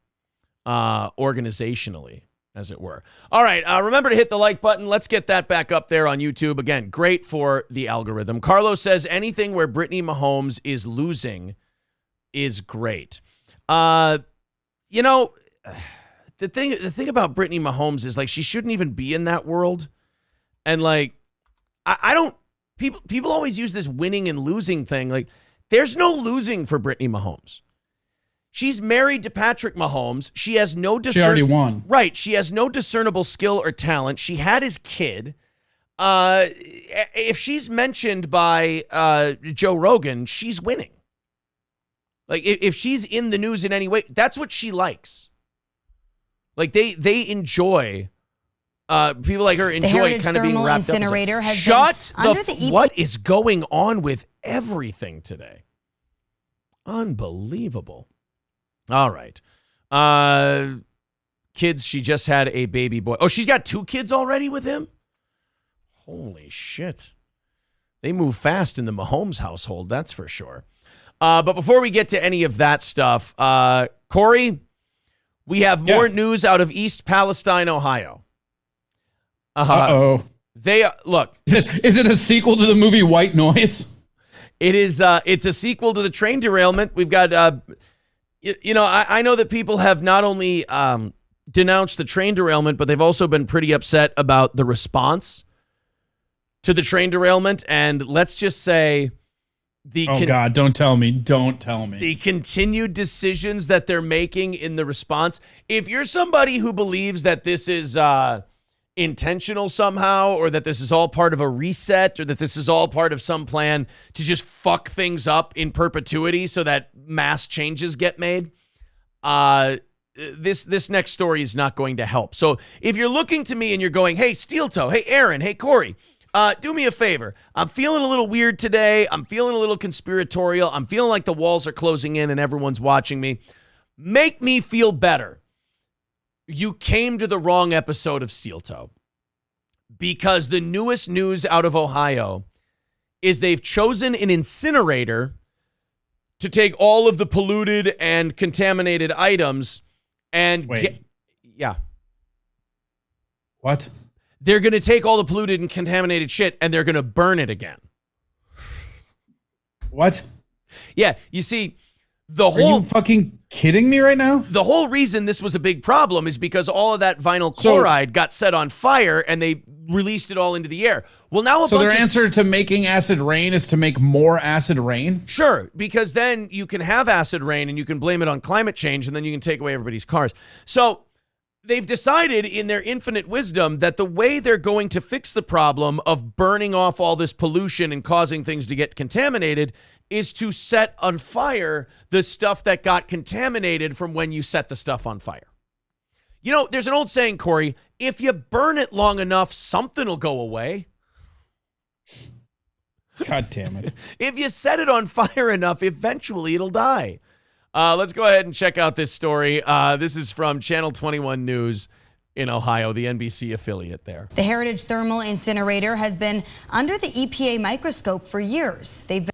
organizationally, as it were. All right, remember to hit the like button. Let's get that back up there on YouTube. Again, great for the algorithm. Carlos says anything where Brittany Mahomes is losing is great. The thing about Brittany Mahomes is, like, she shouldn't even be in that world. And, like, I don't, people always use this winning and losing thing. Like, there's no losing for Brittany Mahomes. She's married to Patrick Mahomes. She has no She already won. Right. She has no discernible skill or talent. She had his kid. If she's mentioned by Joe Rogan, she's winning. Like, if she's in the news in any way, that's what she likes. Like, they enjoy, people like her enjoy kind of being wrapped up. Shut the what is going on with everything today? Unbelievable. All right. Kids, she just had a baby boy. Oh, she's got 2 kids already with him? Holy shit. They move fast in the Mahomes household, that's for sure. But before we get to any of that stuff, Corey, we have more news out of East Palestine, Ohio. Uh-oh. Look. Is it a sequel to the movie White Noise? It is. It's a sequel to the train derailment. We've got, I know that people have not only denounced the train derailment, but they've also been pretty upset about the response to the train derailment. And let's just say God, don't tell me. Don't tell me. The continued decisions that they're making in the response. If you're somebody who believes that this is intentional somehow, or that this is all part of a reset, or that this is all part of some plan to just fuck things up in perpetuity so that mass changes get made, this next story is not going to help. So if you're looking to me and you're going, hey, Steel Toe, hey, Aaron, hey, Corey, do me a favor. I'm feeling a little weird today. I'm feeling a little conspiratorial. I'm feeling like the walls are closing in and everyone's watching me. Make me feel better. You came to the wrong episode of Steel Toe, because the newest news out of Ohio is they've chosen an incinerator to take all of the polluted and contaminated items and What? They're going to take all the polluted and contaminated shit and they're going to burn it again. What? Yeah, you see, Are you fucking kidding me right now? The whole reason this was a big problem is because all of that vinyl chloride got set on fire and they released it all into the air. Well, now their answer to making acid rain is to make more acid rain? Sure, because then you can have acid rain and you can blame it on climate change and then you can take away everybody's cars. So they've decided in their infinite wisdom that the way they're going to fix the problem of burning off all this pollution and causing things to get contaminated is to set on fire the stuff that got contaminated from when you set the stuff on fire. You know, there's an old saying, Corey, if you burn it long enough, something will go away. God damn it. If you set it on fire enough, eventually it'll die. Let's go ahead and check out this story. This is from Channel 21 News in Ohio, the NBC affiliate there. The Heritage Thermal Incinerator has been under the EPA microscope for years. They've been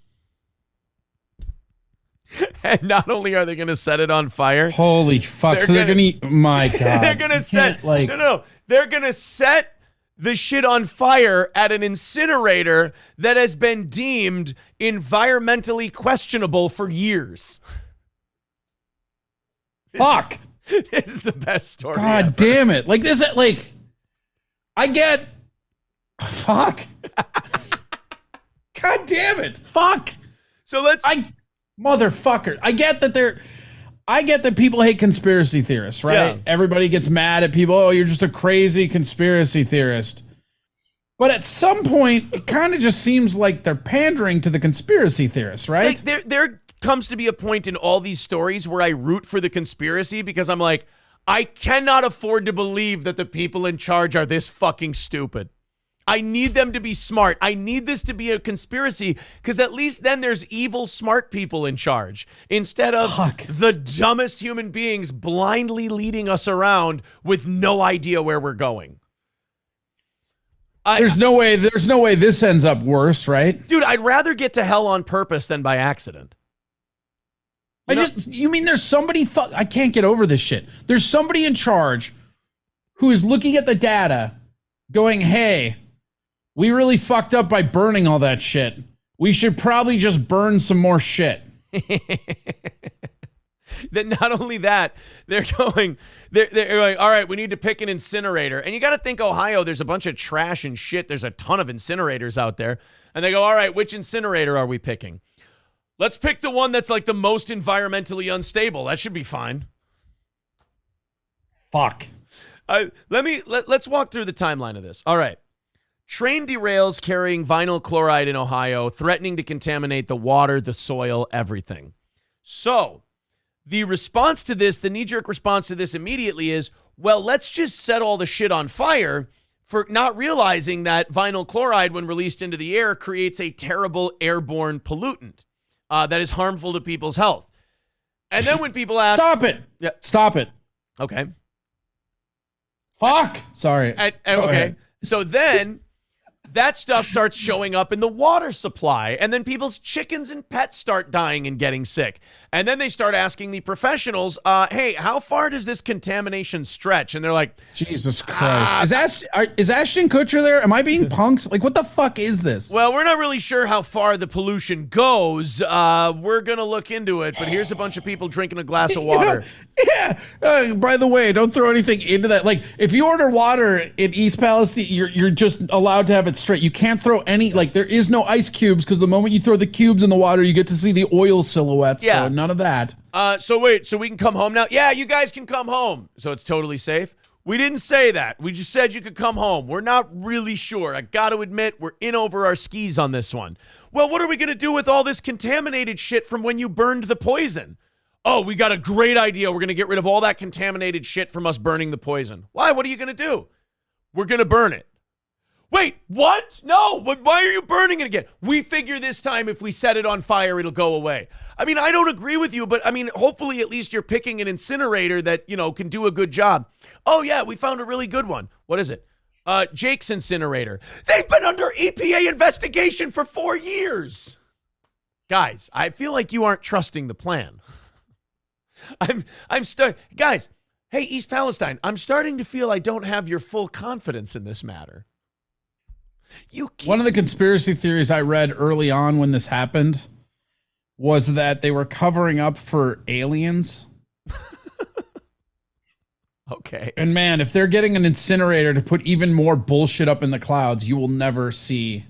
and not only are they going to set it on fire. Holy fuck. They're going to my God. They're going to set they're going to set the shit on fire at an incinerator that has been deemed environmentally questionable for years. Fuck. This is the best story God ever. damn it. Like this, like, I get, fuck. God damn it. Fuck. So motherfucker. I get that people hate conspiracy theorists, right? Yeah. Everybody gets mad at people. Oh, you're just a crazy conspiracy theorist. But at some point, it kind of just seems like they're pandering to the conspiracy theorists, right? Like there comes to be a point in all these stories where I root for the conspiracy because I'm like, I cannot afford to believe that the people in charge are this fucking stupid. I need them to be smart. I need this to be a conspiracy because at least then there's evil, smart people in charge instead of the dumbest human beings blindly leading us around with no idea where we're going. There's no way this ends up worse, right? Dude, I'd rather get to hell on purpose than by accident. You mean there's somebody, I can't get over this shit. There's somebody in charge who is looking at the data going, hey, we really fucked up by burning all that shit. We should probably just burn some more shit. That not only that, they're like, all right, we need to pick an incinerator. And you got to think Ohio, there's a bunch of trash and shit. There's a ton of incinerators out there. And they go, all right, which incinerator are we picking? Let's pick the one that's like the most environmentally unstable. That should be fine. Fuck. Let's walk through the timeline of this. All right. Train derails carrying vinyl chloride in Ohio, threatening to contaminate the water, the soil, everything. So the response to this, the knee-jerk response to this immediately is, well, let's just set all the shit on fire, for not realizing that vinyl chloride, when released into the air, creates a terrible airborne pollutant that is harmful to people's health. And then when people ask... Stop it. Yeah. Stop it. Okay. Fuck. Sorry. Okay. So then that stuff starts showing up in the water supply, and then people's chickens and pets start dying and getting sick. And then they start asking the professionals, hey, how far does this contamination stretch? And they're like, Jesus Christ. Is Ashton Kutcher there? Am I being punked? Like, what the fuck is this? Well, we're not really sure how far the pollution goes. We're going to look into it, but here's a bunch of people drinking a glass of water. By the way, don't throw anything into that. Like, if you order water in East Palestine, you're just allowed to have it straight. You can't throw any, like, there is no ice cubes, because the moment you throw the cubes in the water, you get to see the oil silhouettes. Yeah. So none of that. So wait, so we can come home now? Yeah, you guys can come home. So it's totally safe? We didn't say that. We just said you could come home. We're not really sure. I got to admit, we're in over our skis on this one. Well, what are we going to do with all this contaminated shit from when you burned the poison? Oh, we got a great idea. We're going to get rid of all that contaminated shit from us burning the poison. Why? What are you going to do? We're going to burn it. Wait, what? No, but why are you burning it again? We figure this time if we set it on fire, it'll go away. I mean, I don't agree with you, but I mean, hopefully at least you're picking an incinerator that, you know, can do a good job. Oh, yeah, we found a really good one. What is it? Jake's incinerator. They've been under EPA investigation for 4 years. Guys, I feel like you aren't trusting the plan. Guys, hey, East Palestine, I'm starting to feel I don't have your full confidence in this matter. One of the conspiracy theories I read early on when this happened was that they were covering up for aliens. Okay. And man, if they're getting an incinerator to put even more bullshit up in the clouds, you will never see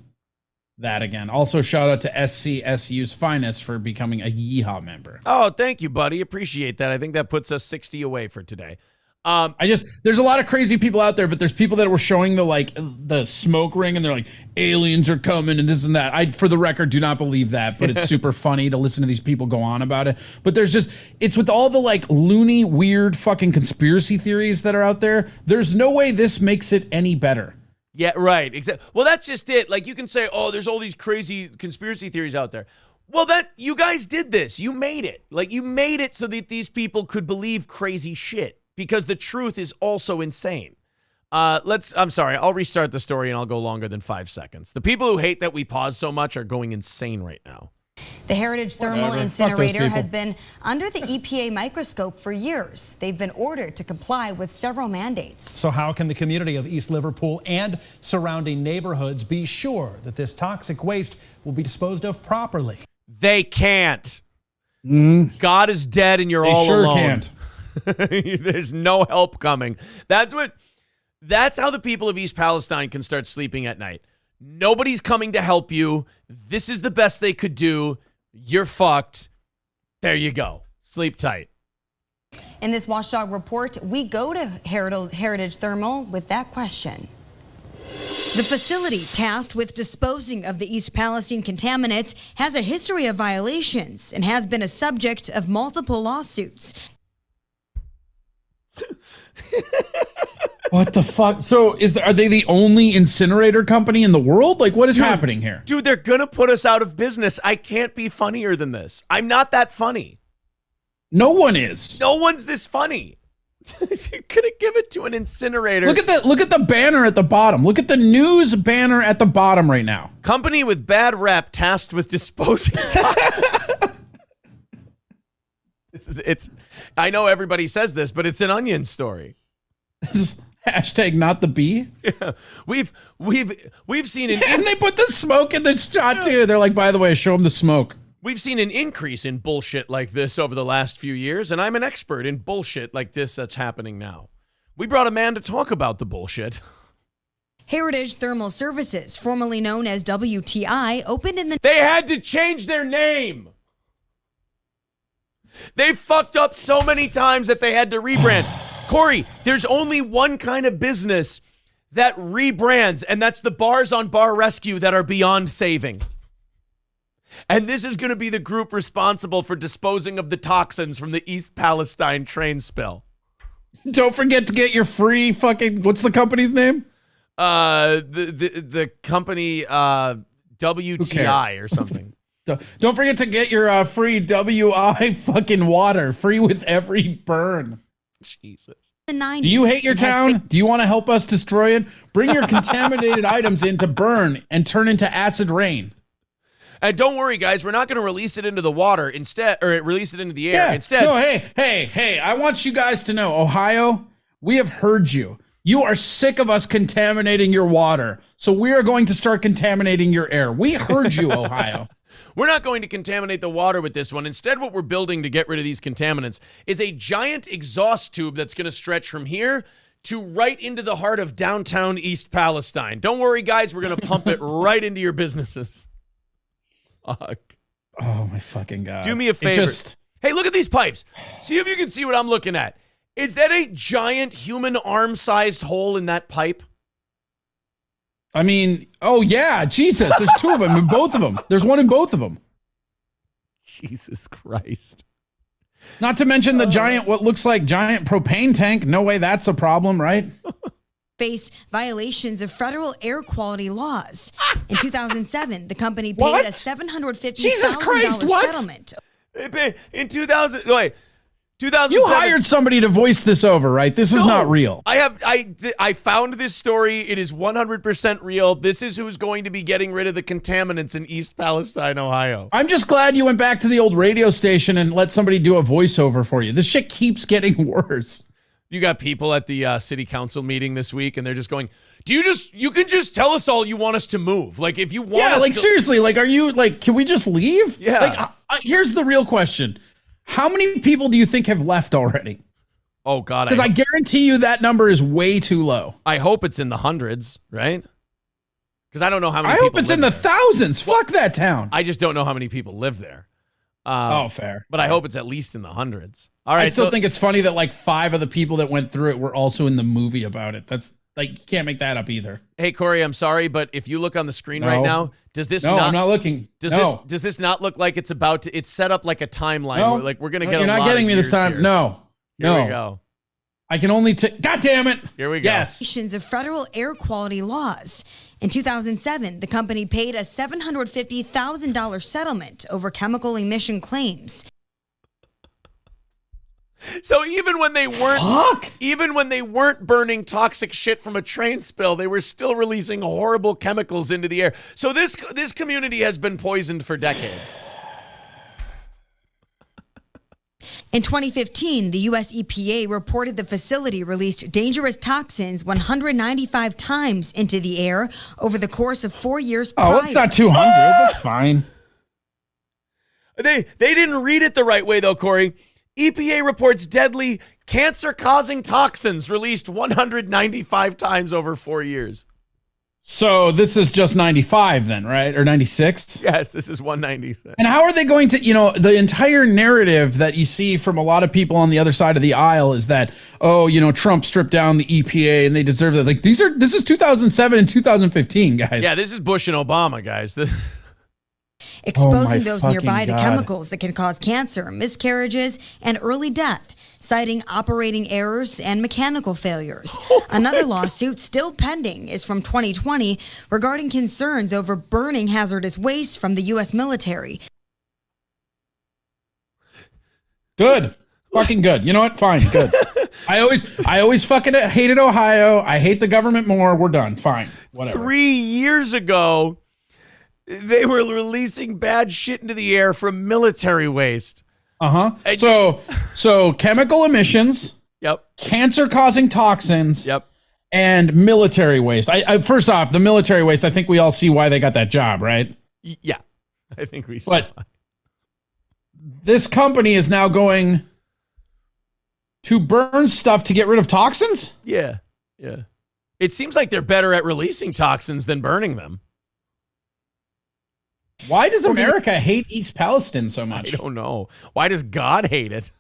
that again. Also, shout out to SCSU's Finest for becoming a Yeehaw member. Oh, thank you, buddy. Appreciate that. I think that puts us 60 away for today. There's a lot of crazy people out there, but there's people that were showing the smoke ring and they're like, aliens are coming and this and that. I, for the record, do not believe that, but it's super funny to listen to these people go on about it. But it's with all the like loony, weird fucking conspiracy theories that are out there. There's no way this makes it any better. Yeah, right. Exactly. Well, that's just it. Like you can say, oh, there's all these crazy conspiracy theories out there. Well, you guys did this. You made it. Like you made it so that these people could believe crazy shit. Because the truth is also insane. I'm sorry, I'll restart the story and I'll go longer than 5 seconds. The people who hate that we pause so much are going insane right now. The Heritage Thermal Incinerator has been under the EPA microscope for years. They've been ordered to comply with several mandates. So how can the community of East Liverpool and surrounding neighborhoods be sure that this toxic waste will be disposed of properly? They can't. God is dead and you're all alone. Can't. There's no help coming. That's how the people of East Palestine can start sleeping at night. Nobody's coming to help you. This is the best they could do. You're fucked. There you go. Sleep tight. In this Watchdog report, we go to Heritage Thermal with that question. The facility tasked with disposing of the East Palestine contaminants has a history of violations and has been a subject of multiple lawsuits. What the fuck? So are they the only incinerator company in the world? Like, what is happening here? Dude, they're going to put us out of business. I can't be funnier than this. I'm not that funny. No one is. No one's this funny. You're gonna give it to an incinerator. Look at the banner at the bottom. Look at the news banner at the bottom right now. Company with bad rep tasked with disposing toxins. It's. I know everybody says this, but it's an Onion story. This is hashtag not the bee. Yeah. We've seen an and they put the smoke in the shot too. They're like, by the way, show them the smoke. We've seen an increase in bullshit like this over the last few years, and I'm an expert in bullshit like this that's happening now. We brought a man to talk about the bullshit. Heritage Thermal Services, formerly known as WTI, opened in the... They had to change their name. They fucked up so many times that they had to rebrand. Corey, there's only one kind of business that rebrands, and that's the bars on Bar Rescue that are beyond saving. And this is going to be the group responsible for disposing of the toxins from the East Palestine train spill. Don't forget to get your free fucking, what's the company's name? The company WTI or something. Don't forget to get your free WI fucking water, free with every burn. Jesus. The 90s. Do you hate your town? Do you want to help us destroy it? Bring your contaminated items in to burn and turn into acid rain. And don't worry, guys, we're not going to release it into the water instead, or release it into the air. Instead, no, hey, I want you guys to know, Ohio, we have heard you. You are sick of us contaminating your water, so we are going to start contaminating your air. We heard you, Ohio. We're not going to contaminate the water with this one. Instead, what we're building to get rid of these contaminants is a giant exhaust tube that's going to stretch from here to right into the heart of downtown East Palestine. Don't worry, guys, we're going to pump it right into your businesses. Fuck. Oh, my fucking God. Do me a favor. Hey, look at these pipes. See if you can see what I'm looking at. Is that a giant human arm-sized hole in that pipe? I mean, oh, yeah, Jesus. There's two of them in both of them. There's one in both of them. Jesus Christ. Not to mention the giant, what looks like giant propane tank. No way that's a problem, right? Faced violations of federal air quality laws. In 2007, the company paid a $750,000 settlement. In 2007. You hired somebody to voice this over, right? This is not real. I found this story. It is 100% real. This is who's going to be getting rid of the contaminants in East Palestine, Ohio. I'm just glad you went back to the old radio station and let somebody do a voiceover for you. This shit keeps getting worse. You got people at the city council meeting this week, and they're just going, you can just tell us all you want us to move. Like, if you want us to... seriously, like, are you, like, can we just leave? Yeah. Like, here's the real question. How many people do you think have left already? Oh, God. Because I guarantee you that number is way too low. I hope it's in the hundreds, right? Because I don't know how many people I hope it's in the thousands. Fuck that town. I just don't know how many people live there. Fair. But I hope it's at least in the hundreds. All right. I still think it's funny that like 5 of the people that went through it were also in the movie about it. That's like, you can't make that up either. Hey, Corey, I'm sorry, but if you look on the screen right now, does this I'm not looking. Does this not look like it's about to, it's set up like a timeline where like we're going to get you're a lot not getting me this time. Here. No. Here we go. I can only God damn it. Here we go. Yes. Of federal air quality laws. In 2007, the company paid a $750,000 settlement over chemical emission claims. So even when they weren't burning toxic shit from a train spill, they were still releasing horrible chemicals into the air. So this community has been poisoned for decades. In 2015, the U.S. EPA reported the facility released dangerous toxins 195 times into the air over the course of 4 years prior. Oh, it's not 200. That's fine. They didn't read it the right way, though, Corey. EPA reports deadly cancer-causing toxins released 195 times over 4 years. So this is just 95 then, right? Or 96? Yes, this is 196. And how are they going to, the entire narrative that you see from a lot of people on the other side of the aisle is that, Trump stripped down the EPA and they deserve that. Like this is 2007 and 2015, guys. Yeah, this is Bush and Obama, guys. Exposing those nearby to chemicals that can cause cancer, miscarriages, and early death, citing operating errors and mechanical failures. Another lawsuit still pending is from 2020 regarding concerns over burning hazardous waste from the U.S. military. Good. Fucking good. You know what? Fine. Good. I always fucking hated Ohio. I hate the government more. We're done. Fine. Whatever. 3 years ago, they were releasing bad shit into the air from military waste. So chemical emissions. Yep. Cancer-causing toxins. Yep. And military waste. I first off, the military waste, I think we all see why they got that job, right? Yeah. I think we see. But this company is now going to burn stuff to get rid of toxins? Yeah. Yeah. It seems like they're better at releasing toxins than burning them. Why does America hate East Palestine so much? I don't know. Why does God hate it?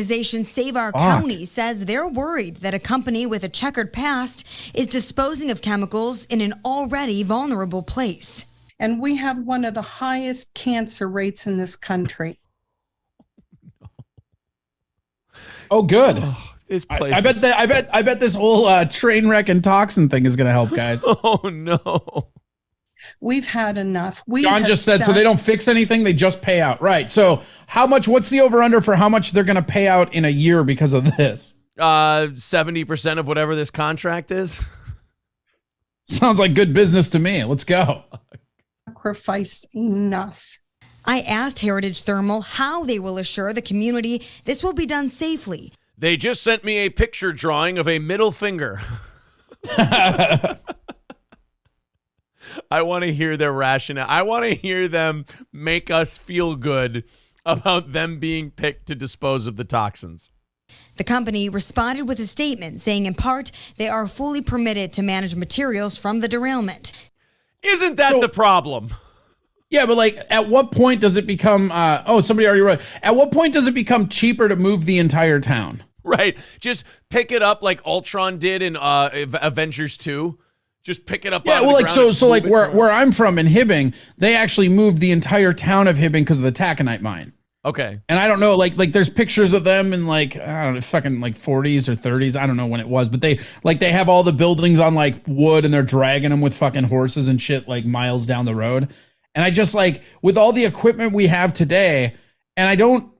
Organization Save Our County says they're worried that a company with a checkered past is disposing of chemicals in an already vulnerable place. And we have one of the highest cancer rates in this country. Oh, good. This place I bet this whole train wreck and toxin thing is going to help, guys. Oh no. We've had enough. John just said so they don't fix anything, they just pay out. Right. So what's the over under for how much they're going to pay out in a year because of this? 70% of whatever this contract is. Sounds like good business to me. Let's go. Sacrificed enough. I asked Heritage Thermal how they will assure the community this will be done safely. They just sent me a picture drawing of a middle finger. I want to hear their rationale. I want to hear them make us feel good about them being picked to dispose of the toxins. The company responded with a statement saying, in part, they are fully permitted to manage materials from the derailment. Isn't that the problem? Yeah, but like, at what point does it become, somebody already wrote, at what point does it become cheaper to move the entire town? Right. Just pick it up like Ultron did in Avengers 2. Just pick it up. Yeah, well, like so like where I'm from in Hibbing, they actually moved the entire town of Hibbing because of the taconite mine. Okay. And I don't know, like there's pictures of them in like, I don't know, fucking like 40s or 30s. I don't know when it was, but they have all the buildings on like wood and they're dragging them with fucking horses and shit like miles down the road. And I just like, with all the equipment we have today, and I don't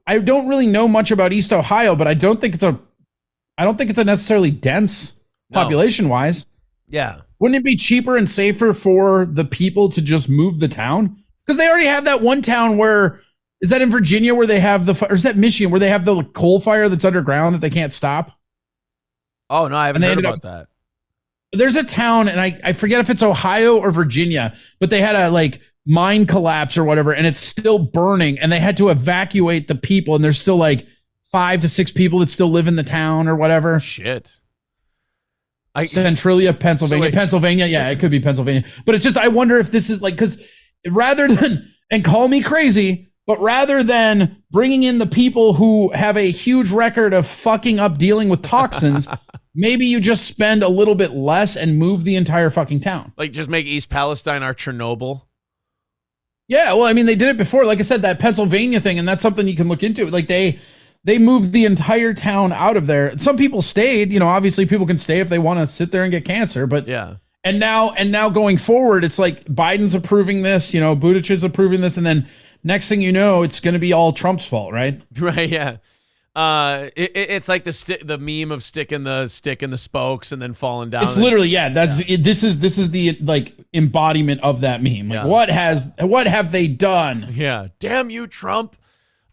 really know much about East Ohio, but I don't think it's a necessarily dense population wise. Yeah. Wouldn't it be cheaper and safer for the people to just move the town? Because they already have that one town where, is that in Virginia where they have or is that Michigan where they have the coal fire that's underground that they can't stop? Oh, no, I haven't heard about that. There's a town, and I forget if it's Ohio or Virginia, but they had a like mine collapse or whatever, and it's still burning, and they had to evacuate the people, and there's still like 5 to 6 people that still live in the town or whatever. Shit. Centralia, Pennsylvania. Pennsylvania, yeah, it could be Pennsylvania. But it's just, I wonder if this is like, because rather than, and call me crazy, but rather than bringing in the people who have a huge record of fucking up dealing with toxins, maybe you just spend a little bit less and move the entire fucking town. Like just make East Palestine our Chernobyl. Yeah, well, I mean, they did it before. Like I said, that Pennsylvania thing, and that's something you can look into. Like they moved the entire town out of there. Some people stayed, obviously people can stay if they want to sit there and get cancer, but yeah. And now going forward, it's like Biden's approving this, Buttigieg is approving this. And then next thing you know, it's going to be all Trump's fault, right? Right. Yeah. It's like the meme of sticking the stick in the spokes and then falling down. It's literally, this is the like embodiment of that meme. Like what have they done? Yeah. Damn you, Trump.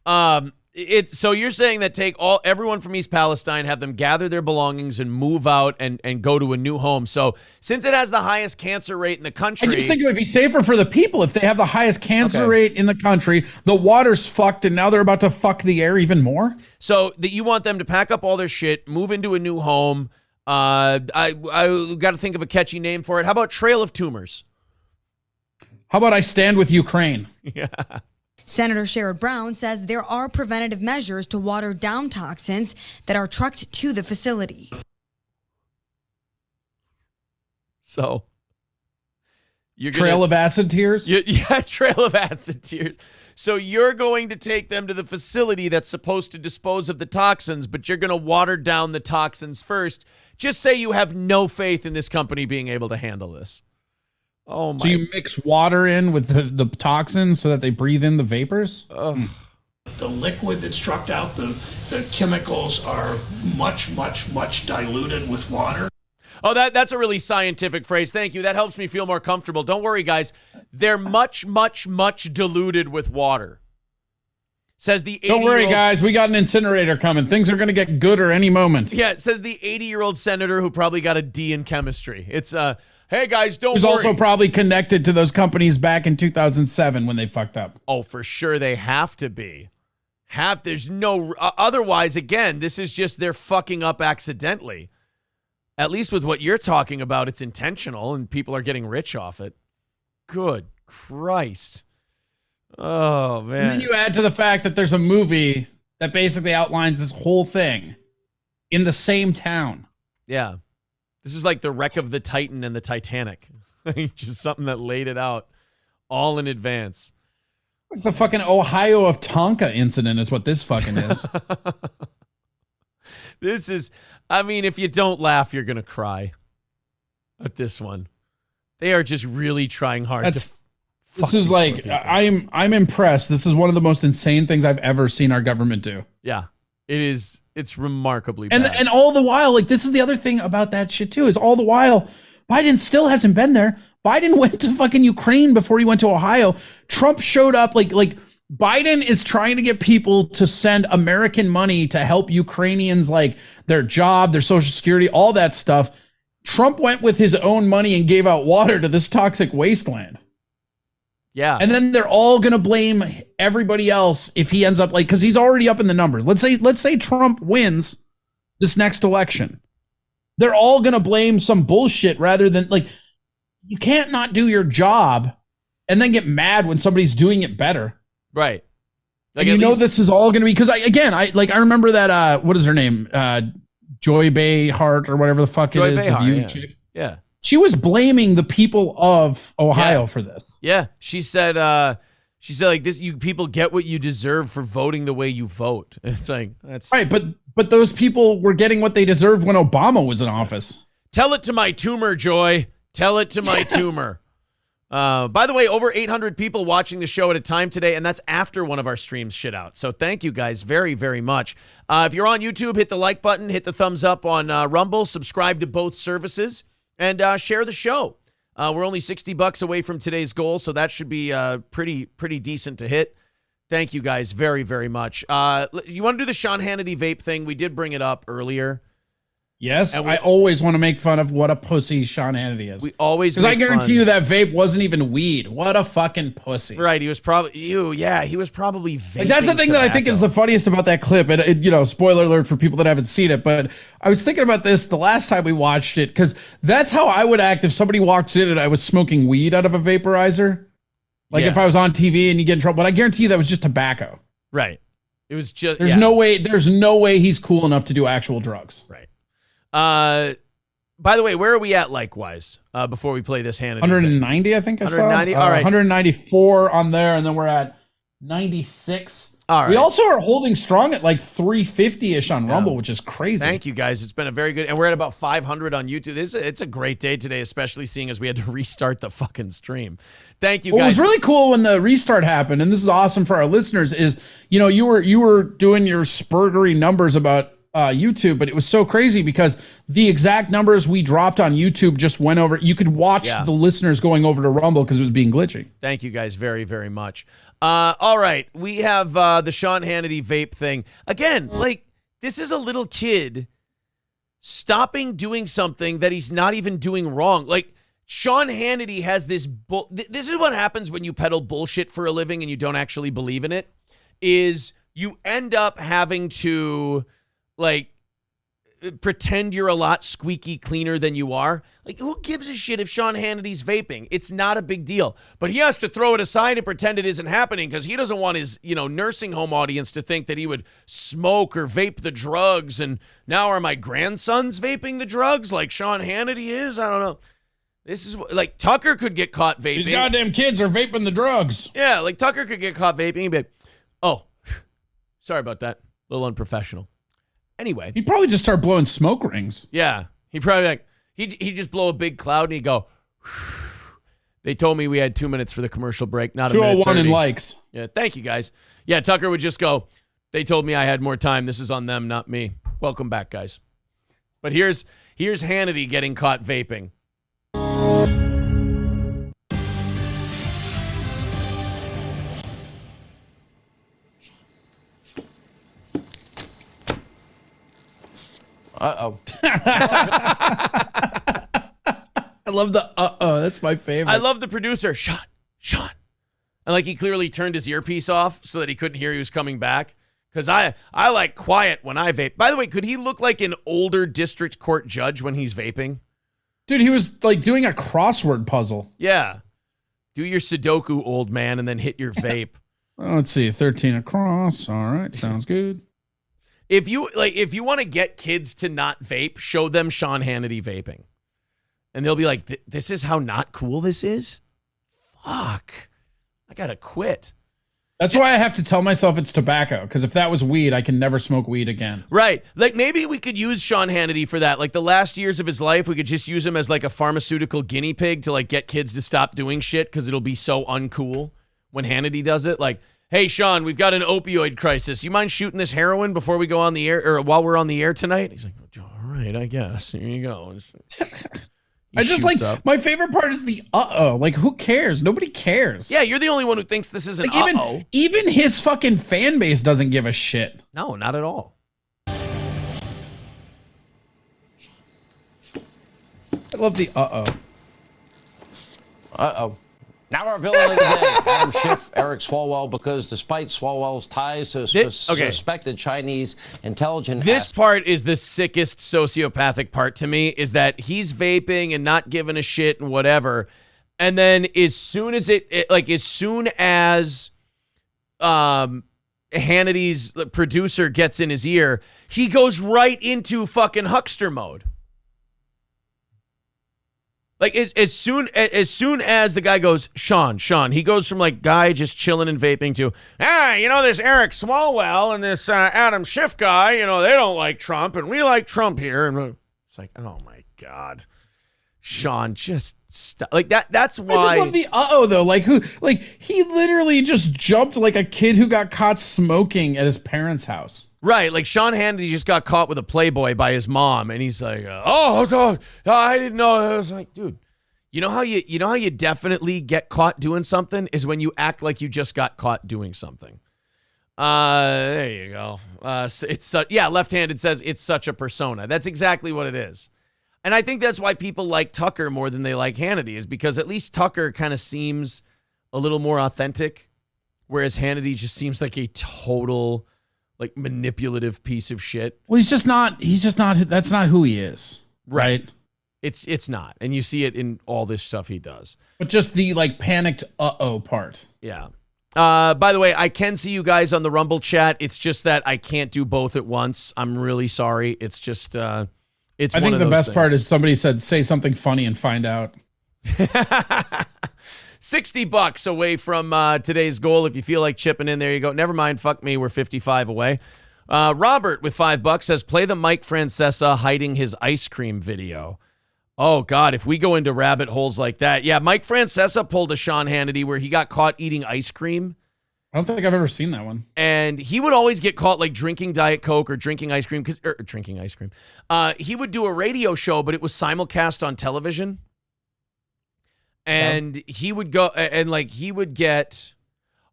So you're saying that take everyone from East Palestine, have them gather their belongings and move out and go to a new home. So since it has the highest cancer rate in the country, I just think it would be safer for the people if they have the highest cancer rate in the country. The water's fucked, and now they're about to fuck the air even more. So that you want them to pack up all their shit, move into a new home. I got to think of a catchy name for it. How about Trail of Tumors? How about I Stand with Ukraine? Yeah. Senator Sherrod Brown says there are preventative measures to water down toxins that are trucked to the facility. So, Trail of acid tears? Yeah, trail of acid tears. So you're going to take them to the facility that's supposed to dispose of the toxins, but you're going to water down the toxins first. Just say you have no faith in this company being able to handle this. Oh my. So you mix water in with the toxins so that they breathe in the vapors? the liquid that's struck out, the chemicals are much, much, much diluted with water. Oh, that's a really scientific phrase. Thank you. That helps me feel more comfortable. Don't worry, guys. They're much, much, much diluted with water. Says the 80-year-old... Don't worry, guys. We got an incinerator coming. Things are going to get gooder any moment. Yeah, it says the 80-year-old senator who probably got a D in chemistry. It's, hey, guys, don't Who's worry. also probably connected to those companies back in 2007 when they fucked up. Oh, for sure they have to be. There's no... otherwise, again, this is just they're fucking up accidentally. At least with what you're talking about, it's intentional and people are getting rich off it. Good Christ. Oh, man. And then you add to the fact that there's a movie that basically outlines this whole thing in the same town. Yeah. This is like the wreck of the Titan and the Titanic. Just something that laid it out all in advance. Like the fucking Ohio of Tonka incident is what this fucking is. This is... I mean, if you don't laugh, you're going to cry at this one. They are just really trying hard This is like, I'm impressed. This is one of the most insane things I've ever seen our government do. Yeah, it is. It's remarkably bad. And all the while, like, this is the other thing about that shit too, is all the while, Biden still hasn't been there. Biden went to fucking Ukraine before he went to Ohio. Trump showed up like Biden is trying to get people to send American money to help Ukrainians, like their job, their social security, all that stuff. Trump went with his own money and gave out water to this toxic wasteland. Yeah. And then they're all going to blame everybody else if he ends up like, because he's already up in the numbers. Let's say Trump wins this next election. They're all going to blame some bullshit rather than like, you can't not do your job and then get mad when somebody's doing it better. Right. Like, you know, this is all going to be, because I remember that, what is her name? Joy Behar or whatever the fuck Joy it is. Behar, the View yeah. chick. Yeah. She was blaming the people of Ohio for this. Yeah. She said like this, you people get what you deserve for voting the way you vote. And it's like, that's right. But those people were getting what they deserved when Obama was in office. Tell it to my tumor, Joy. Tell it to my tumor. By the way, over 800 people watching the show at a time today, and that's after one of our streams shit out. So thank you guys very, very much. If you're on YouTube, hit the like button, hit the thumbs up on Rumble, subscribe to both services, and share the show. We're only $60 away from today's goal, so that should be pretty decent to hit. Thank you guys very, very much. You want to do the Sean Hannity vape thing? We did bring it up earlier. Yes, I always want to make fun of what a pussy Sean Hannity is. We always, because I guarantee you that vape wasn't even weed. What a fucking pussy! Right? He was probably he was probably vaping. Like, that's the thing that I think is the funniest about that clip. And you know, spoiler alert for people that haven't seen it. But I was thinking about this the last time we watched it, because that's how I would act if somebody walks in and I was smoking weed out of a vaporizer. Like if I was on TV and you get in trouble. But I guarantee you that was just tobacco. Right. It was just. There's no way. There's no way he's cool enough to do actual drugs. Right. By the way, where are we at likewise before we play this Hannity? 190, I think I 190? saw. All right. 194 on there, and then we're at 96. All right. We also are holding strong at like 350-ish on Rumble, which is crazy. Thank you, guys. It's been a very good, and we're at about 500 on YouTube. It's a great day today, especially seeing as we had to restart the fucking stream. Thank you, guys. What was really cool when the restart happened, and this is awesome for our listeners, is, you know, you were doing your spurgery numbers about YouTube, but it was so crazy because the exact numbers we dropped on YouTube just went over. You could watch the listeners going over to Rumble because it was being glitchy. Thank you guys very, very much. All right. We have the Sean Hannity vape thing. Again, like, this is a little kid stopping doing something that he's not even doing wrong. Like, Sean Hannity has this this is what happens when you peddle bullshit for a living and you don't actually believe in it, is you end up having to, like, pretend you're a lot squeaky cleaner than you are. Like, who gives a shit if Sean Hannity's vaping? It's not a big deal. But he has to throw it aside and pretend it isn't happening because he doesn't want his, nursing home audience to think that he would smoke or vape the drugs. And now are my grandsons vaping the drugs like Sean Hannity is? I don't know. This is like Tucker could get caught vaping. These goddamn kids are vaping the drugs. Yeah, like Tucker could get caught vaping and be like, oh, sorry about that. A little unprofessional. Anyway, he'd probably just start blowing smoke rings. Yeah, he'd probably he'd just blow a big cloud and he'd go. They told me we had 2 minutes for the commercial break, not a 201 minute 30. in likes. Yeah, thank you, guys. Yeah, Tucker would just go, they told me I had more time. This is on them, not me. Welcome back, guys. But here's Hannity getting caught vaping. Uh-oh. I love the That's my favorite. I love the producer. Sean. And like he clearly turned his earpiece off so that he couldn't hear he was coming back. Because I like quiet when I vape. By the way, could he look like an older district court judge when he's vaping? Dude, he was like doing a crossword puzzle. Yeah. Do your Sudoku, old man, and then hit your vape. Let's see, 13 across. All right, sounds good. If you want to get kids to not vape, show them Sean Hannity vaping. And they'll be like, this is how not cool this is? Fuck. I got to quit. That's why I have to tell myself it's tobacco, because if that was weed, I can never smoke weed again. Right. Like maybe we could use Sean Hannity for that. Like the last years of his life, we could just use him as like a pharmaceutical guinea pig to like get kids to stop doing shit because it'll be so uncool when Hannity does it. Like, hey, Sean, we've got an opioid crisis. You mind shooting this heroin before we go on the air or while we're on the air tonight? He's like, all right, I guess. Here you go. I just like up. My favorite part is the like who cares? Nobody cares. Yeah, you're the only one who thinks this is an like, even his fucking fan base doesn't give a shit. No, not at all. I love the Now our villain of the day, Adam Schiff, Eric Swalwell, because despite Swalwell's ties to suspected Chinese intelligence... This part is the sickest sociopathic part to me, is that he's vaping and not giving a shit and whatever, and then as soon as Hannity's producer gets in his ear, he goes right into fucking huckster mode. Like as soon as the guy goes, Sean, he goes from like guy just chilling and vaping to, this Eric Swalwell and this Adam Schiff guy, they don't like Trump and we like Trump here. And it's like, oh my God, Sean, just stop. Like that's why. I just love the though. Like he literally just jumped like a kid who got caught smoking at his parents' house. Right, like Sean Hannity just got caught with a Playboy by his mom, and he's like, "Oh, I didn't know." I was like, "Dude, you know how you definitely get caught doing something is when you act like you just got caught doing something." There you go. Left-handed says it's such a persona. That's exactly what it is, and I think that's why people like Tucker more than they like Hannity, is because at least Tucker kind of seems a little more authentic, whereas Hannity just seems like a total, like, manipulative piece of shit. Well, he's just not, that's not who he is. Right? It's not. And you see it in all this stuff he does. But just the like panicked part. Yeah. By the way, I can see you guys on the Rumble chat. It's just that I can't do both at once. I'm really sorry. It's just, I think the best part is somebody said, say something funny and find out. $60 away from today's goal. If you feel like chipping in, there you go. Never mind. Fuck me. We're 55 away. Robert with $5 says, play the Mike Francesa hiding his ice cream video. Oh, God, if we go into rabbit holes like that. Yeah, Mike Francesa pulled a Sean Hannity where he got caught eating ice cream. I don't think I've ever seen that one. And he would always get caught like drinking Diet Coke or drinking ice cream. Drinking ice cream. He would do a radio show, but it was simulcast on television. And he would go and like he would get,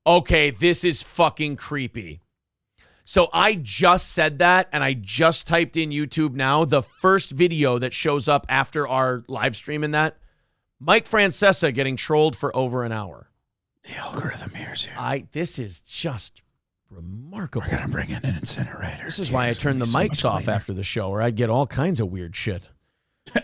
okay, this is fucking creepy. So I just said that and I just typed in YouTube now. The first video that shows up after our live stream in that, Mike Francesa getting trolled for over an hour. The algorithm hears you. This is just remarkable. We're going to bring in an incinerator. This is why I turned the mics off after the show, or I'd get all kinds of weird shit.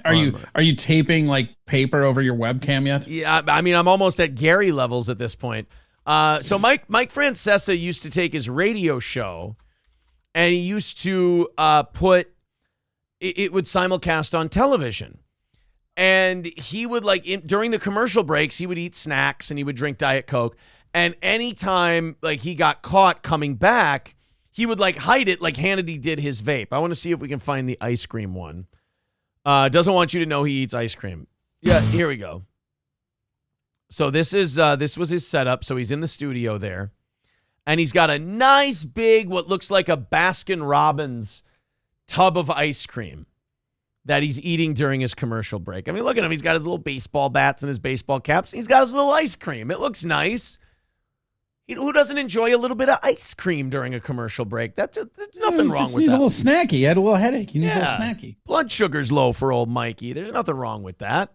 Are you taping like paper over your webcam yet? Yeah, I mean, I'm almost at Gary levels at this point. So Mike Francesa used to take his radio show, and he used to put it would simulcast on television, and he would during the commercial breaks he would eat snacks and he would drink Diet Coke, and anytime like he got caught coming back, he would like hide it like Hannity did his vape. I want to see if we can find the ice cream one. Doesn't want you to know he eats ice cream. Yeah, here we go. So this was his setup. So he's in the studio there, and he's got a nice big, what looks like a Baskin Robbins tub of ice cream that he's eating during his commercial break. I mean, look at him. He's got his little baseball bats and his baseball caps. He's got his little ice cream. It looks nice. Who doesn't enjoy a little bit of ice cream during a commercial break? There's nothing wrong with that. He needs a little snacky. He had a little headache. He needs a little snacky. Blood sugar's low for old Mikey. There's nothing wrong with that.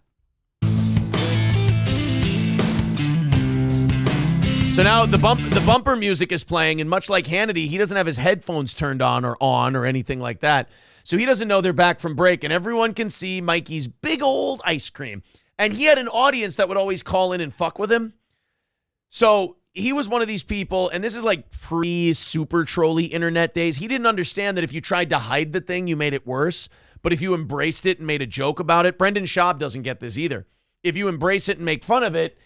So now the bumper music is playing, and much like Hannity, he doesn't have his headphones turned on or anything like that. So he doesn't know they're back from break, and everyone can see Mikey's big old ice cream. And he had an audience that would always call in and fuck with him. So he was one of these people, and this is like pre-super trolly internet days. He didn't understand that if you tried to hide the thing, you made it worse. But if you embraced it and made a joke about it, Brendan Schaub doesn't get this either. If you embrace it and make fun of it,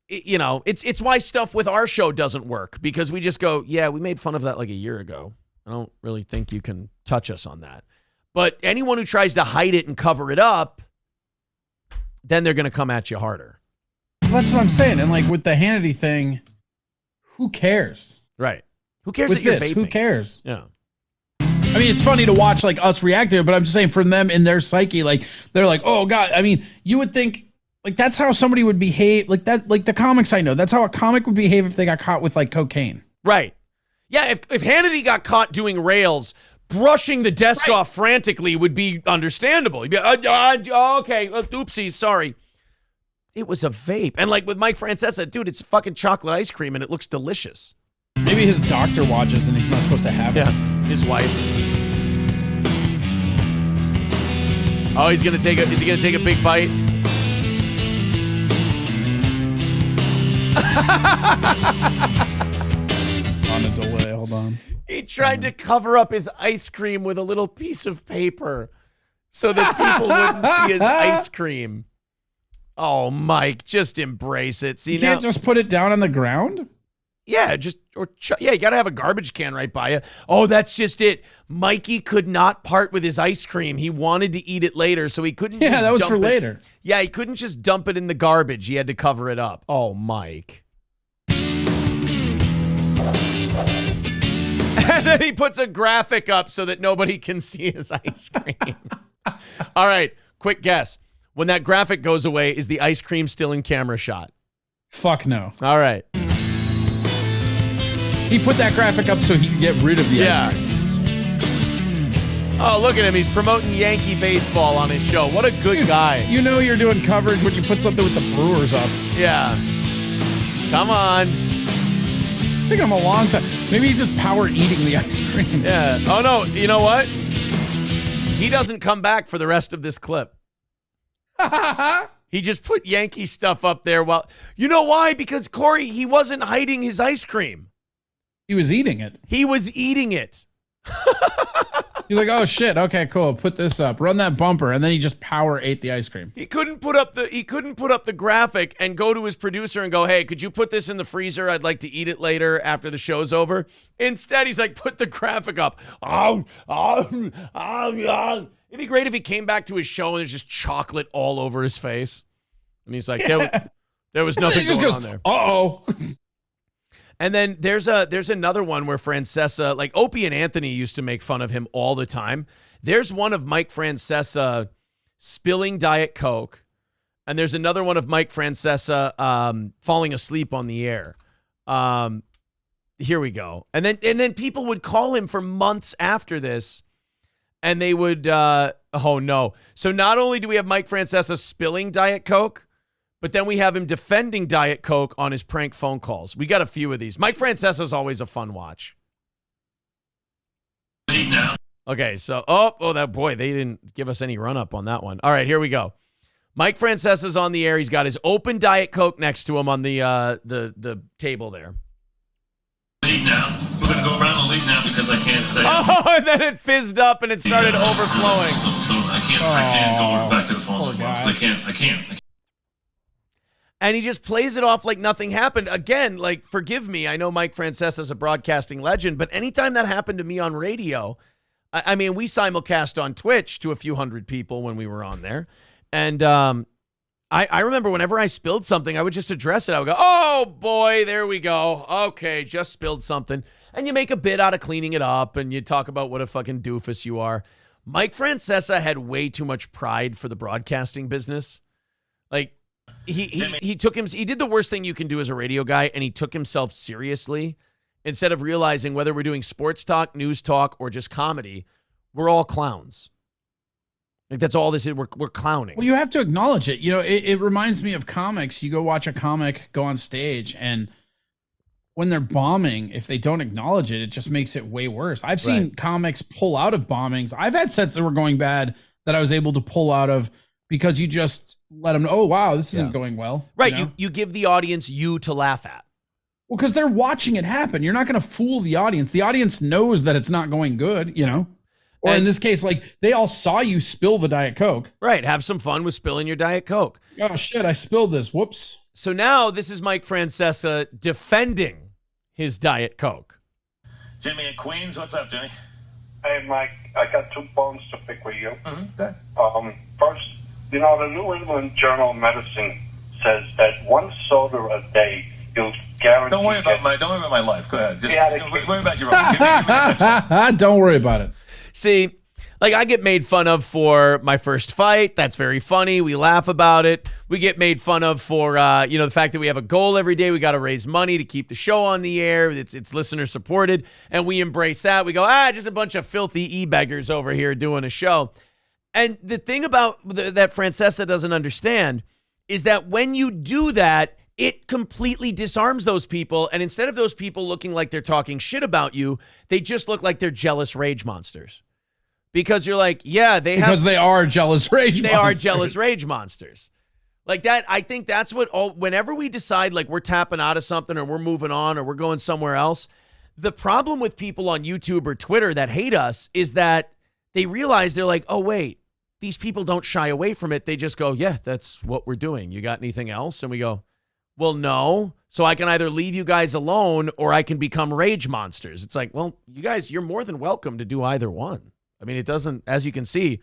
it's why stuff with our show doesn't work, because we just go, yeah, we made fun of that like a year ago. I don't really think you can touch us on that. But anyone who tries to hide it and cover it up, then they're going to come at you harder. That's what I'm saying. And like with the Hannity thing, who cares? Right. Who cares with that you're this? vaping? Who cares? Yeah. I mean, it's funny to watch like us react to it, but I'm just saying from them in their psyche, like they're like, oh God. I mean, you would think like that's how somebody would behave, like that, like the comics I know. That's how a comic would behave if they got caught with like cocaine. Right. Yeah, if Hannity got caught doing rails, brushing the desk off frantically would be understandable. He'd be, okay, oopsies, sorry. It was a vape. And like with Mike Francesa, dude, it's fucking chocolate ice cream and it looks delicious. Maybe his doctor watches and he's not supposed to have it. Yeah, his wife. Oh, is he gonna take a big bite? On a delay, hold on. He tried to cover up his ice cream with a little piece of paper so that people wouldn't see his ice cream. Oh, Mike, just embrace it. See, you can't just put it down on the ground? Yeah, you got to have a garbage can right by you. Oh, that's just it. Mikey could not part with his ice cream. He wanted to eat it later, so he couldn't just that was dump for it. later. Yeah, he couldn't just dump it in the garbage. He had to cover it up. Oh, Mike. And then he puts a graphic up so that nobody can see his ice cream. All right, quick guess. When that graphic goes away, is the ice cream still in camera shot? Fuck no. All right. He put that graphic up so he could get rid of the ice cream. Oh, look at him. He's promoting Yankee baseball on his show. What a good guy. You know you're doing coverage when you put something with the Brewers up. Yeah. Come on. It's taking him a long time. Maybe he's just power eating the ice cream. Yeah. Oh, no. You know what? He doesn't come back for the rest of this clip. He just put Yankee stuff up there. Well, you know why? Because, Corey, he wasn't hiding his ice cream. He was eating it. He was eating it. He's like, oh shit, okay, cool. Put this up. Run that bumper, and then he just power ate the ice cream. He couldn't put up the graphic and go to his producer and go, hey, could you put this in the freezer? I'd like to eat it later after the show's over. Instead, he's like, put the graphic up. It'd be great if he came back to his show and there's just chocolate all over his face. And he's like, there was nothing going on there. Uh-oh. And then there's another one where Francesa, like Opie and Anthony used to make fun of him all the time. There's one of Mike Francesa spilling Diet Coke, and there's another one of Mike Francesa falling asleep on the air. Here we go. And then people would call him for months after this, and they would oh no. So not only do we have Mike Francesa spilling Diet Coke, but then we have him defending Diet Coke on his prank phone calls. We got a few of these. Mike Francesa is always a fun watch. Okay, so, that boy, they didn't give us any run-up on that one. All right, here we go. Mike Francesa's on the air. He's got his open Diet Coke next to him on the table there. Leave now. We're going to go around the league now because I can't stay. Oh, and then it fizzed up and it started overflowing. So I can't go back to the phone. I can't. And he just plays it off like nothing happened. Again, like, forgive me, I know Mike Francesa is a broadcasting legend, but anytime that happened to me on radio, I mean, we simulcast on Twitch to a few hundred people when we were on there. And I remember whenever I spilled something, I would just address it. I would go, oh, boy, there we go. Okay, just spilled something. And you make a bit out of cleaning it up, and you talk about what a fucking doofus you are. Mike Francesa had way too much pride for the broadcasting business. Like, he did the worst thing you can do as a radio guy, and he took himself seriously. Instead of realizing whether we're doing sports talk, news talk, or just comedy, we're all clowns. Like, that's all this is. We're clowning. Well, you have to acknowledge it. You know, it reminds me of comics. You go watch a comic go on stage, and when they're bombing, if they don't acknowledge it, it just makes it way worse. I've seen comics pull out of bombings. I've had sets that were going bad that I was able to pull out of because you just let them know, oh, wow, this isn't going well. Right. You know? You give the audience you to laugh at. Well, because they're watching it happen. You're not going to fool the audience. The audience knows that it's not going good, you know? Or in this case, like, they all saw you spill the Diet Coke. Right. Have some fun with spilling your Diet Coke. Oh, shit, I spilled this. Whoops. So now this is Mike Francesa defending his Diet Coke. Jimmy in Queens, what's up, Jimmy? Hey, Mike, I got 2 bones to pick with you. Okay. First, you know, the New England Journal of Medicine says that 1 soda a day, you'll guarantee. Don't worry about my life. Go ahead. Just worry about your own. Give me Don't worry about it. See, like, I get made fun of for my first fight. That's very funny. We laugh about it. We get made fun of for, the fact that we have a goal every day. We got to raise money to keep the show on the air. It's listener supported, and we embrace that. We go, just a bunch of filthy e-beggars over here doing a show. And the thing about that Francesa doesn't understand is that when you do that, it completely disarms those people. And instead of those people looking like they're talking shit about you, they just look like they're jealous rage monsters. Because you're like, they are jealous rage monsters. They are jealous rage monsters. Like that, I think that's whenever we decide like we're tapping out of something or we're moving on or we're going somewhere else, the problem with people on YouTube or Twitter that hate us is that they realize they're like, oh, wait, these people don't shy away from it. They just go, yeah, that's what we're doing. You got anything else? And we go, well, no. So I can either leave you guys alone or I can become rage monsters. It's like, well, you guys, you're more than welcome to do either one. I mean, it doesn't, as you can see,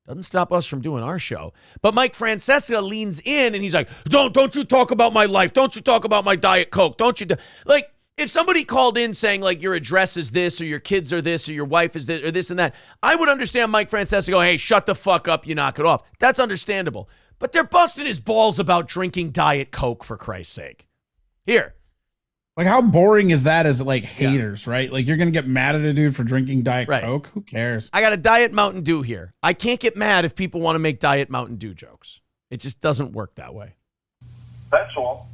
doesn't stop us from doing our show. But Mike Francesa leans in and he's like, don't you talk about my life. Don't you talk about my Diet Coke. Don't you like, if somebody called in saying like your address is this or your kids are this or your wife is this or this and that, I would understand Mike Francesa go, hey, shut the fuck up. You knock it off. That's understandable. But they're busting his balls about drinking Diet Coke, for Christ's sake. Here. Like, how boring is that as, like, haters, right? Like, you're going to get mad at a dude for drinking Diet Coke? Who cares? I got a Diet Mountain Dew here. I can't get mad if people want to make Diet Mountain Dew jokes. It just doesn't work that way. That's all.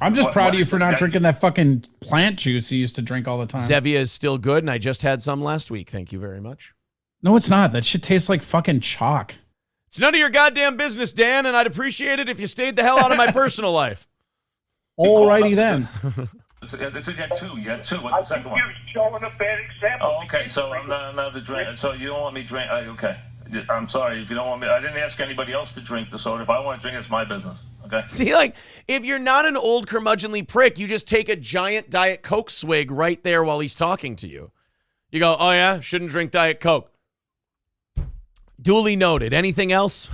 I'm just proud of you for not drinking that fucking plant juice you used to drink all the time. Zevia is still good, and I just had some last week. Thank you very much. No, it's not. That shit tastes like fucking chalk. It's none of your goddamn business, Dan, and I'd appreciate it if you stayed the hell out of my personal life. Alrighty then. It's a Gen 2. You had 2. What's the second one? You're showing a bad example. Oh, okay. So I'm not the drink. So you don't want me to drink? Okay. I'm sorry if you don't want me. I didn't ask anybody else to drink the soda. If I want to drink, it's my business. Okay. See, like, if you're not an old curmudgeonly prick, you just take a giant Diet Coke swig right there while he's talking to you. You go, oh yeah, shouldn't drink Diet Coke. Duly noted. Anything else?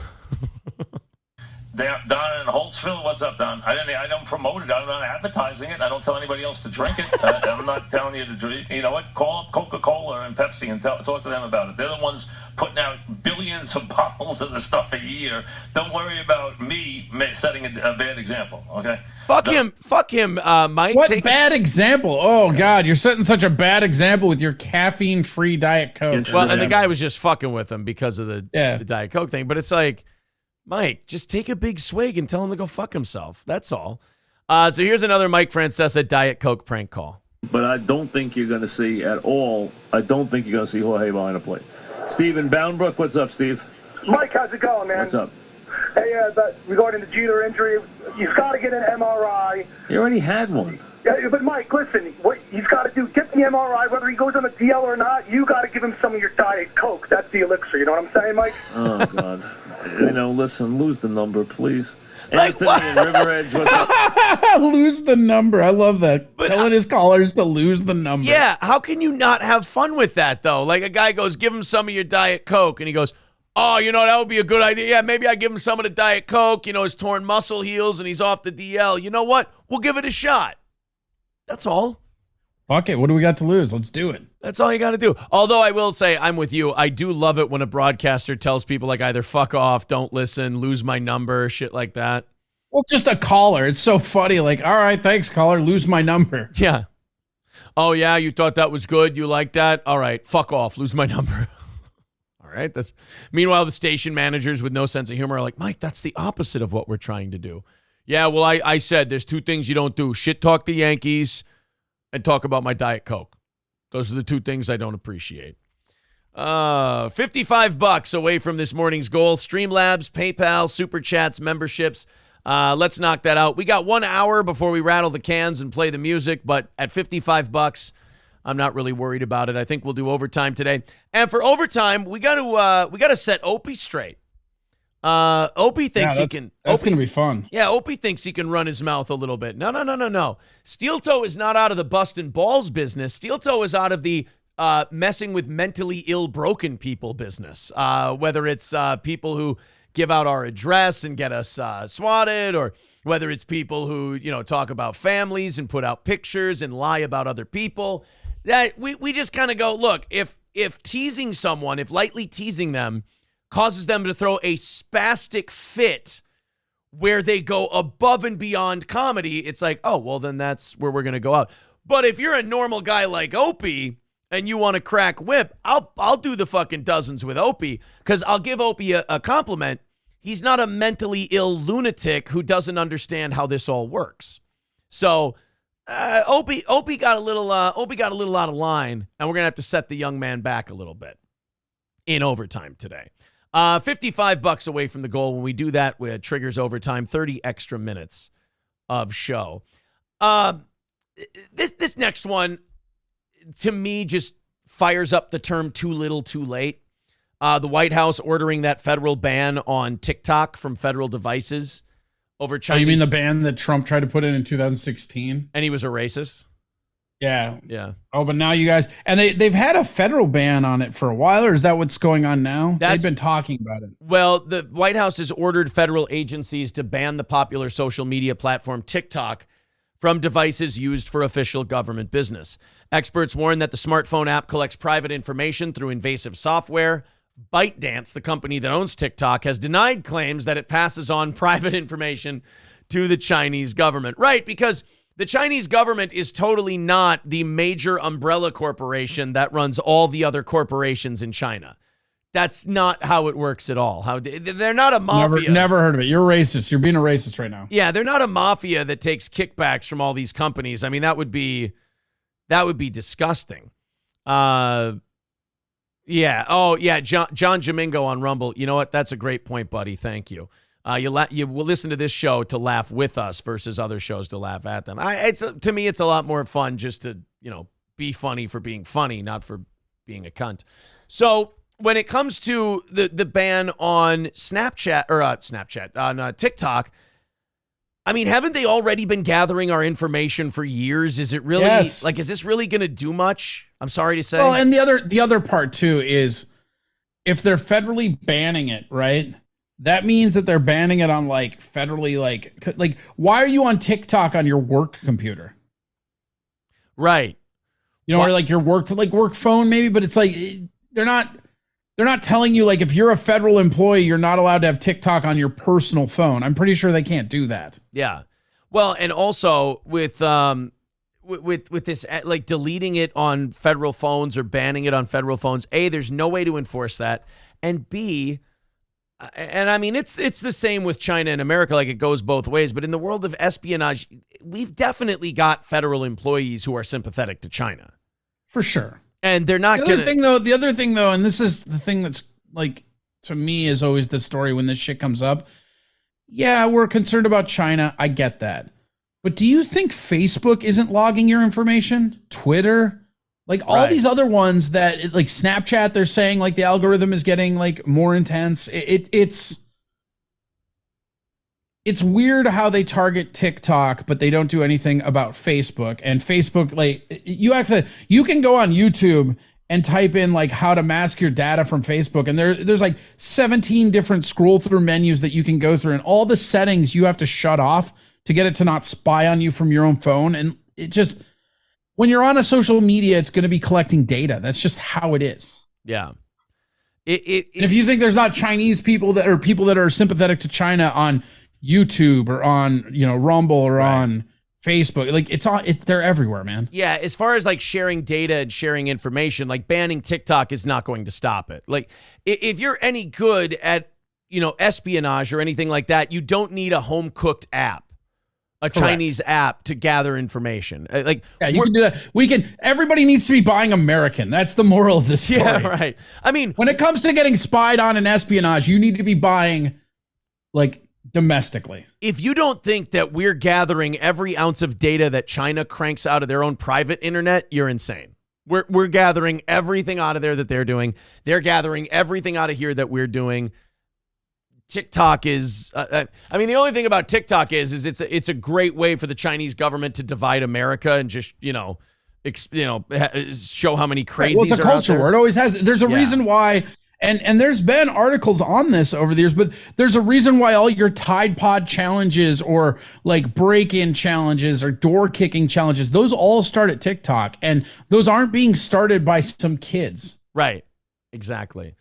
Don in Holtzville, what's up, Don? I don't promote it. I'm not advertising it. I don't tell anybody else to drink it. I'm not telling you to drink. You know what? Call up Coca-Cola and Pepsi and talk to them about it. They're the ones putting out billions of bottles of the stuff a year. Don't worry about me setting a bad example, okay? Fuck him, Mike. What bad example? Oh, God, you're setting such a bad example with your caffeine-free Diet Coke. Well, and the guy was just fucking with him because of the Diet Coke thing. But it's like, Mike, just take a big swig and tell him to go fuck himself. That's all. So here's another Mike Francesa Diet Coke prank call. But I don't think you're going to see at all. I don't think you're going to see Jorge behind a plate. Steve in Boundbrook, what's up, Steve? Mike, how's it going, man? What's up? Hey, regarding the Jeter injury, you've got to get an MRI. He already had one. Yeah, but Mike, listen, what he's got to do, get the MRI, whether he goes on the DL or not, you got to give him some of your Diet Coke. That's the elixir, you know what I'm saying, Mike? Oh, God. Listen, lose the number, please. Anthony in River Edge, what's up? Lose the number. I love that. Telling his callers to lose the number. Yeah, how can you not have fun with that, though? Like, a guy goes, give him some of your Diet Coke, and he goes, Oh, that would be a good idea. Yeah, maybe I give him some of the Diet Coke. His torn muscle heals and he's off the DL. You know what? We'll give it a shot. That's all. Fuck it. What do we got to lose? Let's do it. That's all you got to do. Although I will say, I'm with you. I do love it when a broadcaster tells people like either fuck off, don't listen, lose my number, shit like that. Well, just a caller. It's so funny. Like, all right, thanks, caller. Lose my number. Yeah. Oh, yeah, you thought that was good? You like that? All right, fuck off. Lose my number. All right. Meanwhile, the station managers with no sense of humor are like, Mike, that's the opposite of what we're trying to do. Yeah, well, I said there's two things you don't do. Shit talk the Yankees and talk about my Diet Coke. Those are the two things I don't appreciate. $55 away from this morning's goal. Streamlabs, PayPal, Super Chats, memberships. Let's knock that out. We got 1 hour before we rattle the cans and play the music, but at $55, I'm not really worried about it. I think we'll do overtime today. And for overtime, we got to set Opie straight. Opie thinks he can. That's going to be fun. Yeah, Opie thinks he can run his mouth a little bit. No. Steel Toe is not out of the busting balls business. Steel Toe is out of the messing with mentally ill, broken people business. Whether it's people who give out our address and get us swatted, or whether it's people who talk about families and put out pictures and lie about other people. That we just kind of go, look, if teasing someone, if lightly teasing them causes them to throw a spastic fit where they go above and beyond comedy, it's like, oh, well, then that's where we're going to go out. But if you're a normal guy like Opie and you want to crack whip, I'll do the fucking dozens with Opie, because I'll give Opie a compliment. He's not a mentally ill lunatic who doesn't understand how this all works. So Opie got a little out of line, and we're gonna have to set the young man back a little bit in overtime today. $55 away from the goal. When we do that, it triggers overtime, 30 extra minutes of show. This next one, to me, just fires up the term too little, too late. The White House ordering that federal ban on TikTok from federal devices over Chinese. Oh, you mean the ban that Trump tried to put in 2016? And he was a racist? Yeah. Yeah. Oh, but now you guys, and they've had a federal ban on it for a while, or is that what's going on now? They've been talking about it. Well, the White House has ordered federal agencies to ban the popular social media platform TikTok from devices used for official government business. Experts warn that the smartphone app collects private information through invasive software. ByteDance, the company that owns TikTok, has denied claims that it passes on private information to the Chinese government. Right, because the Chinese government is totally not the major umbrella corporation that runs all the other corporations in China. That's not how it works at all. They're not a mafia. Never heard of it. You're racist. You're being a racist right now. Yeah, they're not a mafia that takes kickbacks from all these companies. I mean, that would be disgusting. Yeah. Oh, yeah. John Jamingo on Rumble. You know what? That's a great point, buddy. Thank you. You will listen to this show to laugh with us versus other shows to laugh at them. To me, it's a lot more fun just to be funny for being funny, not for being a cunt. So when it comes to the ban on on TikTok, I mean, haven't they already been gathering our information for years? Is it really is this really going to do much? I'm sorry to say. Well, and the other part too is if they're federally banning it, right? That means that they're banning it on federally, like why are you on TikTok on your work computer? Right. Or your work phone maybe, but it's like they're not telling you if you're a federal employee, you're not allowed to have TikTok on your personal phone. I'm pretty sure they can't do that. Yeah. Well, and also with this, deleting it on federal phones or banning it on federal phones, A, there's no way to enforce that. And B, and I mean, it's the same with China and America, it goes both ways. But in the world of espionage, we've definitely got federal employees who are sympathetic to China. For sure. And they're not the other thing though, and this is the thing that's to me is always the story when this shit comes up. Yeah, we're concerned about China. I get that. But do you think Facebook isn't logging your information? Twitter? All these other ones that Snapchat, they're saying the algorithm is getting more intense. It's weird how they target TikTok, but they don't do anything about Facebook. And Facebook, you can go on YouTube and type in like how to mask your data from Facebook. And there's like 17 different scroll through menus that you can go through, and all the settings you have to shut off to get it to not spy on you from your own phone. And it just, when you're on a social media, it's going to be collecting data. That's just how it is. Yeah. If you think there's not Chinese people that are people that are sympathetic to China on YouTube or on, you know, Rumble or on Facebook, like they're everywhere, man. Yeah, as far as like sharing data and sharing information, like banning TikTok is not going to stop it. Like if you're any good at, you know, espionage or anything like that, you don't need a home cooked app, a Chinese app to gather information. Like, yeah, you can do that. Everybody needs to be buying American. That's the moral of this story. Yeah, right. I mean, when it comes to getting spied on and espionage, you need to be buying like domestically. If you don't think that we're gathering every ounce of data that China cranks out of their own private internet, you're insane. We're gathering everything out of there that they're doing. They're gathering everything out of here that we're doing. TikTok is, I mean, the only thing about TikTok is it's a great way for the Chinese government to divide America and just, show how many crazies. Well, it's a culture war. It always has. There's a reason why, and there's been articles on this over the years, but there's a reason why all your Tide Pod challenges or like break-in challenges or door kicking challenges, those all start at TikTok, and those aren't being started by some kids. Right. Exactly.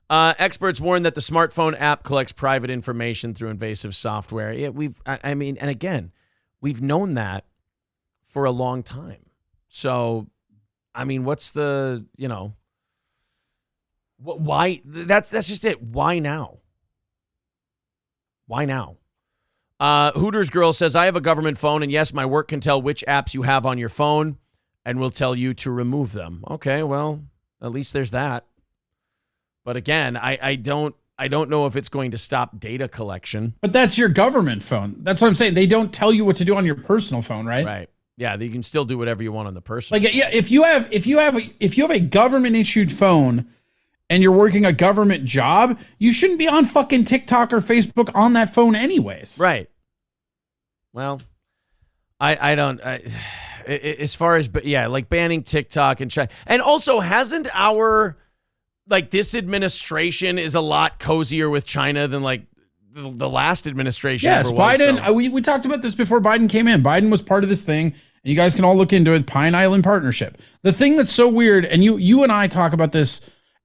Experts warn that the smartphone app collects private information through invasive software. Yeah, and again, we've known that for a long time. So, I mean, what's the, why? That's just it. Why now? Why now? Hooters Girl says, I have a government phone, and yes, my work can tell which apps you have on your phone and will tell you to remove them. Okay, well, at least there's that. But again, I don't know if it's going to stop data collection. But that's your government phone. That's what I'm saying. They don't tell you what to do on your personal phone, right? Right. Yeah, you can still do whatever you want on the personal. Like, yeah, if you have a government issued phone and you're working a government job, you shouldn't be on fucking TikTok or Facebook on that phone anyways. Right. Well, as far as, but yeah, like banning TikTok and China. And also, hasn't this administration is a lot cozier with China than like the last administration. Yes, ever was, Biden. So. We talked about this before Biden came in. Biden was part of this thing, and you guys can all look into it. Pine Island Partnership. The thing that's so weird, and you and I talk about this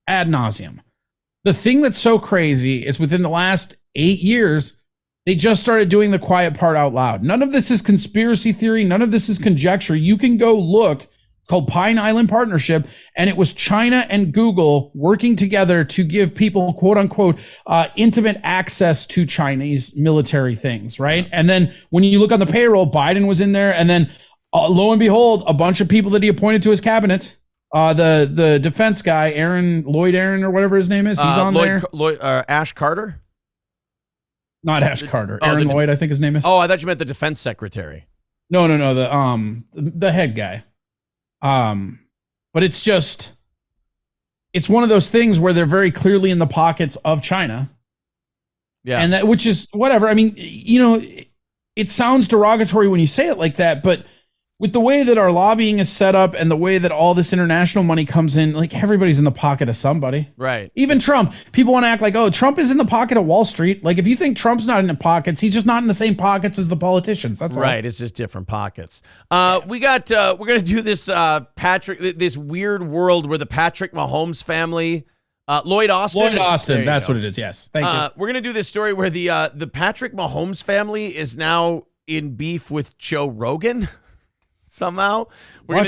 ad nauseum. The thing that's so crazy is within the last 8 years, they just started doing the quiet part out loud. None of this is conspiracy theory. None of this is conjecture. You can go look. Called Pine Island Partnership, and it was China and Google working together to give people, quote unquote, intimate access to Chinese military things, right? And then when you look on the payroll, Biden was in there, and then lo and behold, a bunch of people that he appointed to his cabinet, the defense guy, Lloyd Aaron or whatever his name is, he's on there. Ash Carter? Not Ash Carter. Aaron Lloyd, I think his name is. Oh, I thought you meant the defense secretary. No, the head guy. But it's one of those things where they're very clearly in the pockets of China. Yeah. And that, which is whatever. I mean, it sounds derogatory when you say it like that, but with the way that our lobbying is set up and the way that all this international money comes in, like everybody's in the pocket of somebody. Right. Even Trump. People want to act like, oh, Trump is in the pocket of Wall Street. Like if you think Trump's not in the pockets, he's just not in the same pockets as the politicians. That's right. all. It's just different pockets. We're going to do this this weird world where the Patrick Mahomes family, Lloyd Austin. That's what it is. Yes. Thank you. We're going to do this story where the Patrick Mahomes family is now in beef with Joe Rogan. Somehow we're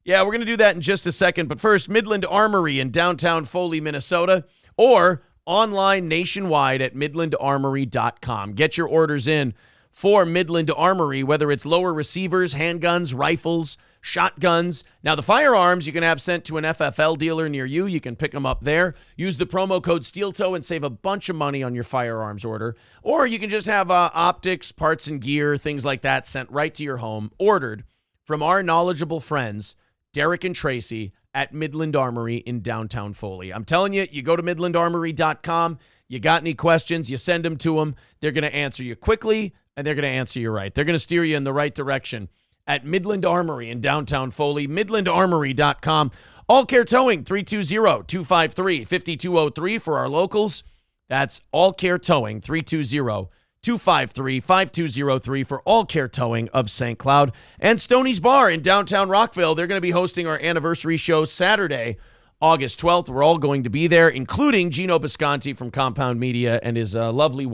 going to do that in just a second. But first, Midland Armory in downtown Foley, Minnesota, or online nationwide at midlandarmory.com. Get your orders in for Midland Armory, whether it's lower receivers, handguns, rifles, shotguns. Now, the firearms you can have sent to an FFL dealer near you. You can pick them up there. Use the promo code SteelToe and save a bunch of money on your firearms order. Or you can just have optics, parts and gear, things like that sent right to your home, ordered from our knowledgeable friends, Derek and Tracy at Midland Armory in downtown Foley. I'm telling you, you go to midlandarmory.com, you got any questions, you send them to them. They're going to answer you quickly, and they're going to answer you right. They're going to steer you in the right direction at Midland Armory in downtown Foley, midlandarmory.com. All Care Towing, 320-253-5203 for our locals. That's All Care Towing, 320-253-5203 for All Care Towing of St. Cloud. And Stoney's Bar in downtown Rockville. They're going to be hosting our anniversary show Saturday, August 12th. We're all going to be there, including Gino Bisconti from Compound Media and his lovely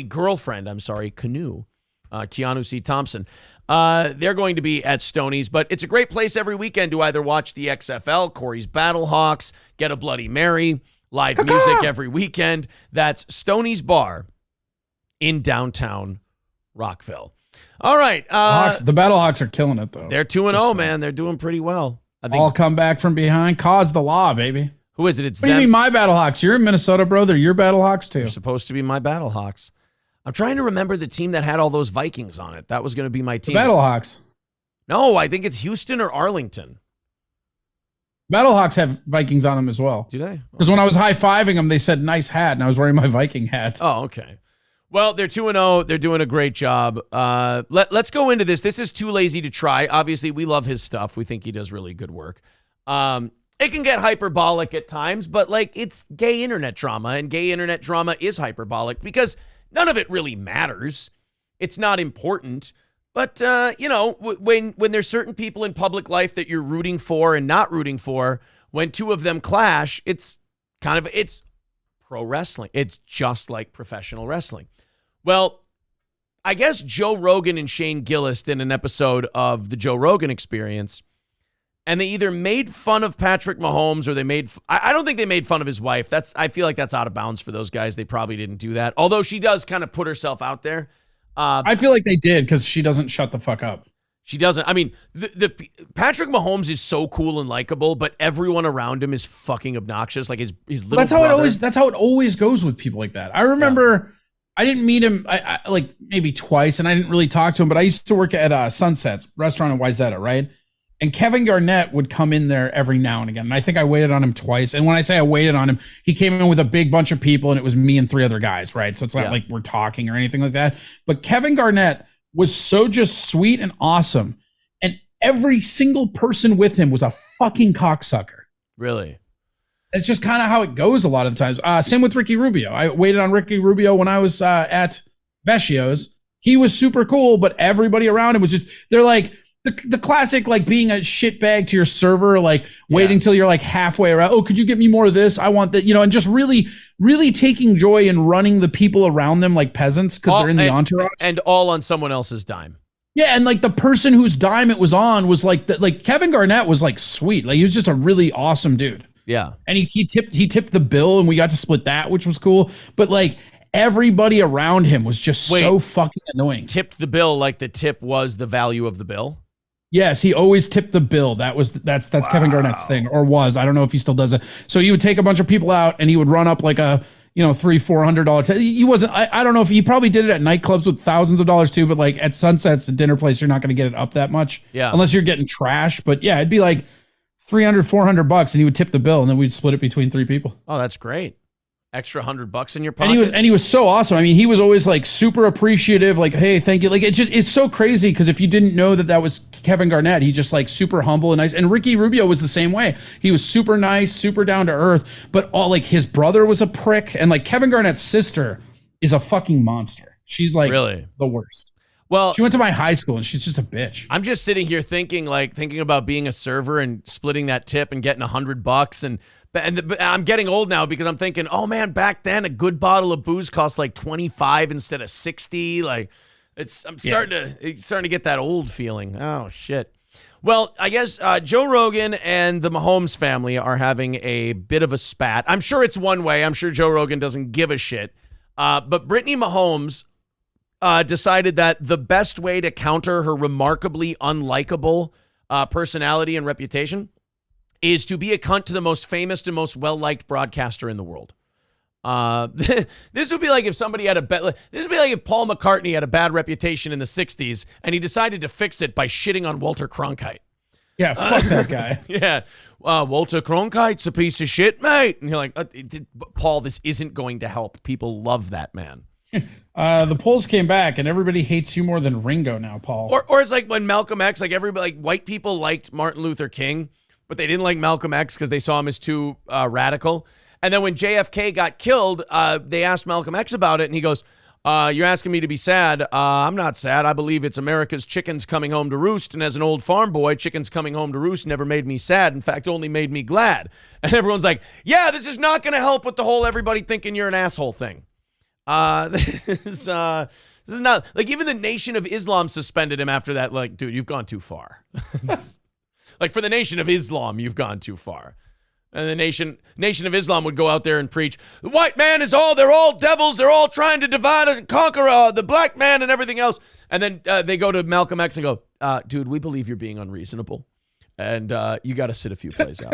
girlfriend, Canoe, Keanu C. Thompson. They're going to be at Stoney's, but it's a great place every weekend to either watch the XFL, Corey's Battlehawks, get a Bloody Mary, live music every weekend. That's Stoney's Bar in downtown Rockville. All right. The Battlehawks are killing it, though. They're 2-0, man. They're doing pretty well. I think all come back from behind. Cause the law, baby. Who is it? It's what do you mean my Battlehawks? You're in Minnesota, bro. They're your Battlehawks, too. They're supposed to be my Battlehawks. I'm trying to remember the team that had all those Vikings on it. That was going to be my team. The Battlehawks. No, I think it's Houston or Arlington. Battlehawks have Vikings on them as well. Do they? Because when I was high-fiving them, they said, nice hat, and I was wearing my Viking hat. Oh, okay. Well, they're 2-0. They're doing a great job. Let's go into this. This is Too Lazy to Try. Obviously, we love his stuff. We think he does really good work. It can get hyperbolic at times, but like it's gay internet drama, and gay internet drama is hyperbolic because none of it really matters. It's not important. But, when there's certain people in public life that you're rooting for and not rooting for, when two of them clash, it's pro wrestling. It's just like professional wrestling. Well, I guess Joe Rogan and Shane Gillis did an episode of the Joe Rogan Experience, and they either made fun of Patrick Mahomes or I don't think they made fun of his wife. I feel like that's out of bounds for those guys. They probably didn't do that. Although she does kind of put herself out there. I feel like they did because she doesn't shut the fuck up. She doesn't. I mean, the Patrick Mahomes is so cool and likable, but everyone around him is fucking obnoxious. Like his little brother. That's how it always goes with people like that. I remember I didn't meet him I like maybe twice, and I didn't really talk to him. But I used to work at Sunset's restaurant in Wayzata, right? And Kevin Garnett would come in there every now and again. And I think I waited on him twice. And when I say I waited on him, he came in with a big bunch of people, and it was me and three other guys, right? So it's not like we're talking or anything like that. But Kevin Garnett was so just sweet and awesome. And every single person with him was a fucking cocksucker. Really? It's just kind of how it goes a lot of the times. Same with Ricky Rubio. I waited on Ricky Rubio when I was at Vecchio's. He was super cool, but everybody around him was just, they're like, the classic, like being a shitbag to your server, like waiting till you're like halfway around. Oh, could you get me more of this? I want that, and just really, really taking joy in running the people around them like peasants because they're in the entourage. And all on someone else's dime. Yeah, and like the person whose dime it was on was like, Kevin Garnett was like sweet. Like he was just a really awesome dude. Yeah. And he tipped the bill, and we got to split that, which was cool. But like everybody around him was just so fucking annoying. Tipped the bill like the tip was the value of the bill? Yes, he always tipped the bill. That's wow. Kevin Garnett's thing, or was. I don't know if he still does it. So he would take a bunch of people out, and he would run up like a $300-$400. He wasn't. I don't know if he probably did it at nightclubs with thousands of dollars too, but like at Sunset's, a dinner place, you're not going to get it up that much, unless you're getting trash. But yeah, it'd be like $300-$400, and he would tip the bill, and then we'd split it between three people. Oh, that's great. Extra $100 in your pocket. And he was so awesome. I mean, he was always like super appreciative. Like, hey, thank you. Like, it's so crazy because if you didn't know that was Kevin Garnett, he just like super humble and nice. And Ricky Rubio was the same way. He was super nice, super down to earth. But all like his brother was a prick, and like Kevin Garnett's sister is a fucking monster. She's like really the worst. Well, she went to my high school, and she's just a bitch. I'm just sitting here thinking about being a server and splitting that tip and getting $100 and I'm getting old now because I'm thinking, oh man, back then a good bottle of booze cost like 25 instead of 60. Like I'm starting to get that old feeling. Oh shit. Well, I guess Joe Rogan and the Mahomes family are having a bit of a spat. I'm sure it's one way. I'm sure Joe Rogan doesn't give a shit. But Brittany Mahomes decided that the best way to counter her remarkably unlikable personality and reputation is to be a cunt to the most famous and most well-liked broadcaster in the world. This would be like if somebody had this would be like if Paul McCartney had a bad reputation in the 60s and he decided to fix it by shitting on Walter Cronkite. Yeah, fuck that guy. Yeah. Walter Cronkite's a piece of shit, mate. And you're like, Paul, this isn't going to help. People love that man. The polls came back, and everybody hates you more than Ringo now, Paul. Or it's like when Malcolm X, like everybody, like white people liked Martin Luther King, but they didn't like Malcolm X because they saw him as too radical. And then when JFK got killed, they asked Malcolm X about it, and he goes, you're asking me to be sad. I'm not sad. I believe it's America's chickens coming home to roost, and as an old farm boy, chickens coming home to roost never made me sad. In fact, only made me glad. And everyone's like, yeah, this is not going to help with the whole everybody thinking you're an asshole thing. This is not, like, even the Nation of Islam suspended him after that. Like, dude, you've gone too far. Like, for the Nation of Islam, you've gone too far. And the Nation of Islam would go out there and preach, the white man is they're all devils. They're all trying to divide and conquer the black man and everything else. And then they go to Malcolm X and go, dude, we believe you're being unreasonable. And you got to sit a few plays out.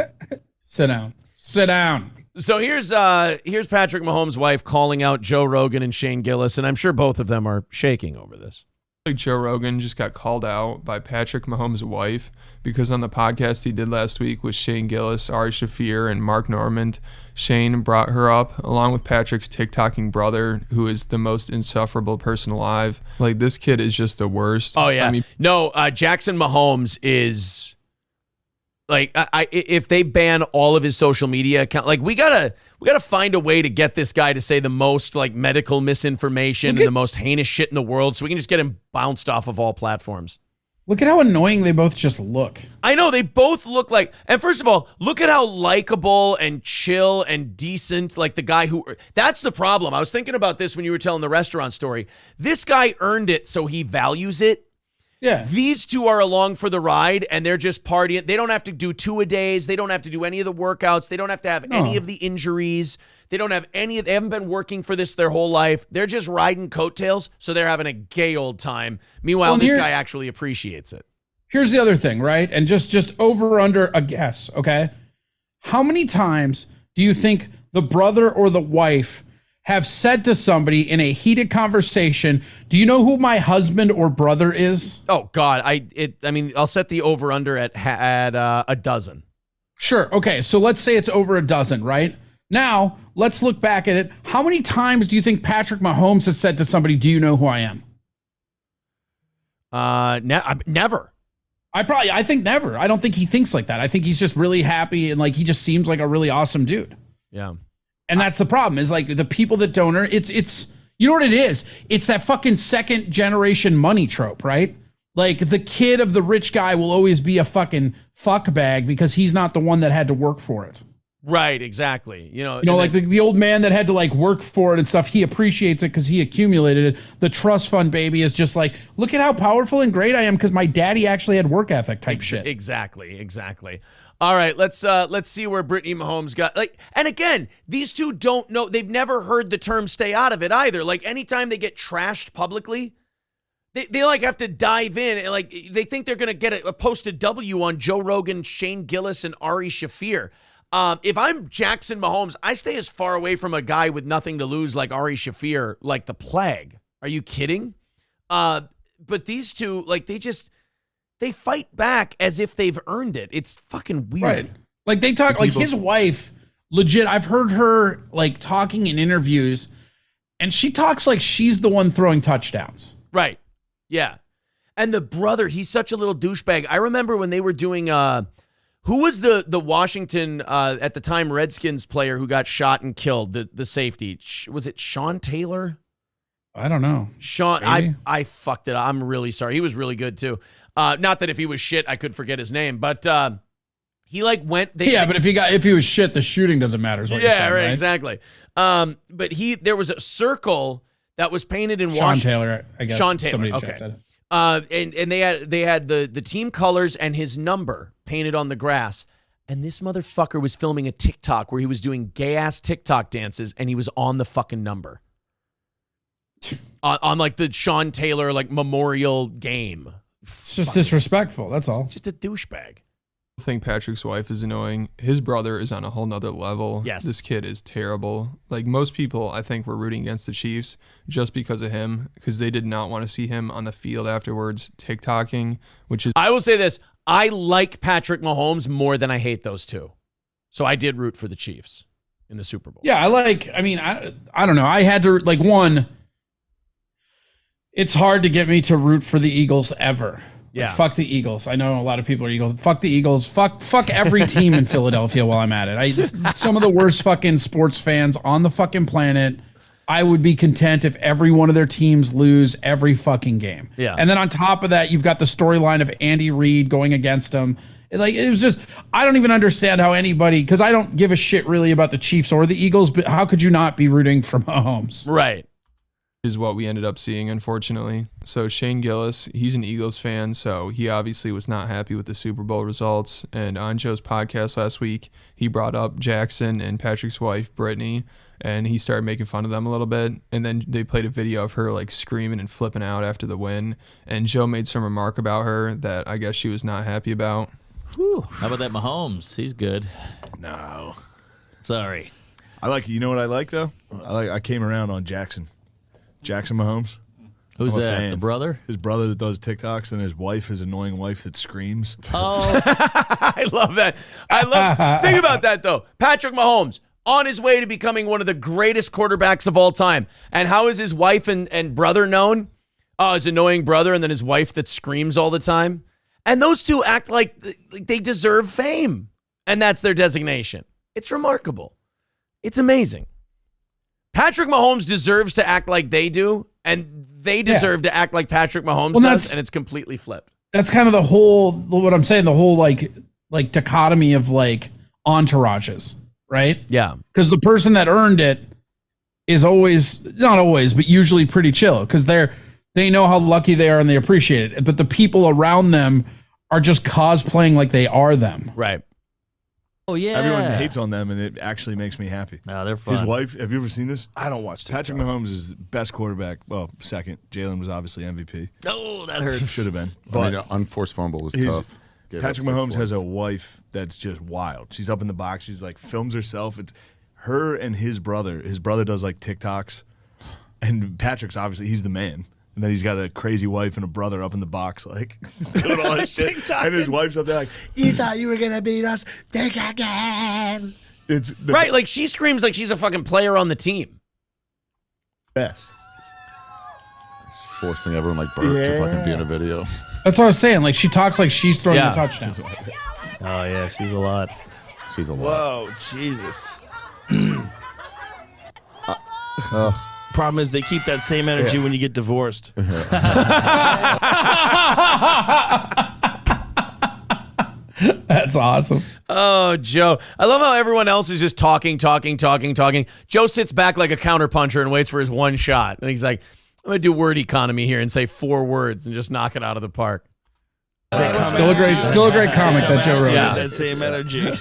Sit down. Sit down. So here's Patrick Mahomes' wife calling out Joe Rogan and Shane Gillis. And I'm sure both of them are shaking over this. Like Joe Rogan just got called out by Patrick Mahomes' wife because on the podcast he did last week with Shane Gillis, Ari Shaffir, and Mark Normand, Shane brought her up along with Patrick's TikToking brother, who is the most insufferable person alive. Like, this kid is just the worst. Oh, yeah. I mean, no, Jackson Mahomes is... Like, if they ban all of his social media account, like, we gotta find a way to get this guy to say the most, like, medical misinformation and the most heinous shit in the world, so we can just get him bounced off of all platforms. Look at how annoying they both just look. I know, they both look like, and first of all, look at how likable and chill and decent, like the guy who, that's the problem. I was thinking about this when you were telling the restaurant story. This guy earned it, so he values it. Yeah. These two are along for the ride, and they're just partying. They don't have to do 2-a-days. They don't have to do any of the workouts. They don't have to have any of the injuries. They don't have they haven't been working for this their whole life. They're just riding coattails, so they're having a gay old time. Meanwhile, this guy actually appreciates it. Here's the other thing, right? And just over under a guess, okay? How many times do you think the brother or the wife have said to somebody in a heated conversation, do you know who my husband or brother is? Oh, God. I mean, I'll set the over-under at a dozen. Sure. Okay, so let's say it's over a dozen, right? Now, let's look back at it. How many times do you think Patrick Mahomes has said to somebody, do you know who I am? Never. I think never. I don't think he thinks like that. I think he's just really happy and like he just seems like a really awesome dude. Yeah. And that's the problem is like the people that don't earn it's you know what it is? It's that fucking second generation money trope, right? Like the kid of the rich guy will always be a fucking fuck bag because he's not the one that had to work for it. Right, exactly. You know, like the old man that had to like work for it and stuff, he appreciates it because he accumulated it. The trust fund baby is just like, look at how powerful and great I am because my daddy actually had work ethic type shit. Exactly. All right, let's see where Brittany Mahomes got like. And again, these two don't know. They've never heard the term "stay out of it" either. Like anytime they get trashed publicly, they like have to dive in and like they think they're gonna get a posted W on Joe Rogan, Shane Gillis, and Ari Shaffir. If I'm Jackson Mahomes, I stay as far away from a guy with nothing to lose like Ari Shaffir like the plague. Are you kidding? But these two, like they fight back as if they've earned it. It's fucking weird. Right. Like they talk like his wife, legit. I've heard her like talking in interviews and she talks like she's the one throwing touchdowns. Right. Yeah. And the brother, he's such a little douchebag. I remember when they were doing, who was the Washington, at the time, Redskins player who got shot and killed, the safety? Was it Sean Taylor? I don't know. Sean, I fucked it up. I'm really sorry. He was really good too. Not that if he was shit, I could forget his name, but he like went. But if he was shit, the shooting doesn't matter. Is what you're saying, right? Exactly. But there was a circle that was painted in Washington. Sean Taylor, I guess. Sean Taylor. Somebody okay. said it. And they had the team colors and his number painted on the grass. And this motherfucker was filming a TikTok where he was doing gay ass TikTok dances, and he was on the fucking number. on like the Sean Taylor like memorial game. It's just disrespectful. That's all. Just a douchebag. I think Patrick's wife is annoying. His brother is on a whole nother level. Yes. This kid is terrible. Like most people, I think, were rooting against the Chiefs just because of him, because they did not want to see him on the field afterwards TikToking, which is... I will say this. I like Patrick Mahomes more than I hate those two. So I did root for the Chiefs in the Super Bowl. Yeah, I don't know. I had to, like, one, it's hard to get me to root for the Eagles ever. Yeah. Like, fuck the Eagles. I know a lot of people are Eagles. Fuck the Eagles. Fuck every team in Philadelphia while I'm at it. Some of the worst fucking sports fans on the fucking planet. I would be content if every one of their teams lose every fucking game. Yeah. And then on top of that, you've got the storyline of Andy Reid going against them. It was just, I don't even understand how anybody, because I don't give a shit really about the Chiefs or the Eagles, but how could you not be rooting for Mahomes? Right. Is what we ended up seeing, unfortunately. So Shane Gillis, he's an Eagles fan, so he obviously was not happy with the Super Bowl results. And on Joe's podcast last week, he brought up Jackson and Patrick's wife, Brittany, and he started making fun of them a little bit. And then they played a video of her like screaming and flipping out after the win. And Joe made some remark about her that I guess she was not happy about. Whew. How about that Mahomes? He's good. No. Sorry. I like, you know what I like though? I came around on Jackson Mahomes. Who's that? The brother? His brother that does TikToks, and his wife, his annoying wife that screams. Oh. I love that. Think about that, though. Patrick Mahomes, on his way to becoming one of the greatest quarterbacks of all time. And how is his wife and brother known? Oh, his annoying brother and then his wife that screams all the time. And those two act like they deserve fame. And that's their designation. It's remarkable. It's amazing. Patrick Mahomes deserves to act like they do, and they deserve to act like Patrick Mahomes does, and it's completely flipped. That's kind of the whole, what I'm saying, the whole like dichotomy of like entourages, right? Yeah. Because the person that earned it is always, not always, but usually pretty chill because they know how lucky they are and they appreciate it. But the people around them are just cosplaying like they are them. Right. Oh, yeah. Everyone hates on them, and it actually makes me happy. No, they're fun. His wife, have you ever seen this? I don't watch TikTok. Patrick Mahomes is the best quarterback. Well, second. Jalen was obviously MVP. Oh, that hurts. Should have been. But unforced fumble was tough. Patrick Mahomes has a wife that's just wild. She's up in the box. She's like, films herself. It's her and his brother. His brother does like TikToks. And Patrick's obviously, he's the man. And then he's got a crazy wife and a brother up in the box, like, doing all this shit. And his wife's up there like, you thought you were going to beat us? Think again. Right, like she screams like she's a fucking player on the team. Best. Forcing everyone like Bert to fucking be in a video. That's what I was saying. Like, she talks like she's throwing the touchdown. Oh, yeah, she's a lot. She's a lot. Whoa, Jesus. Problem is they keep that same energy when you get divorced. That's awesome. Oh, Joe. I love how everyone else is just talking. Joe sits back like a counterpuncher and waits for his one shot. And he's like, I'm going to do word economy here and say 4 words and just knock it out of the park. Still a great comic that Joe Rogan. Yeah, that same energy.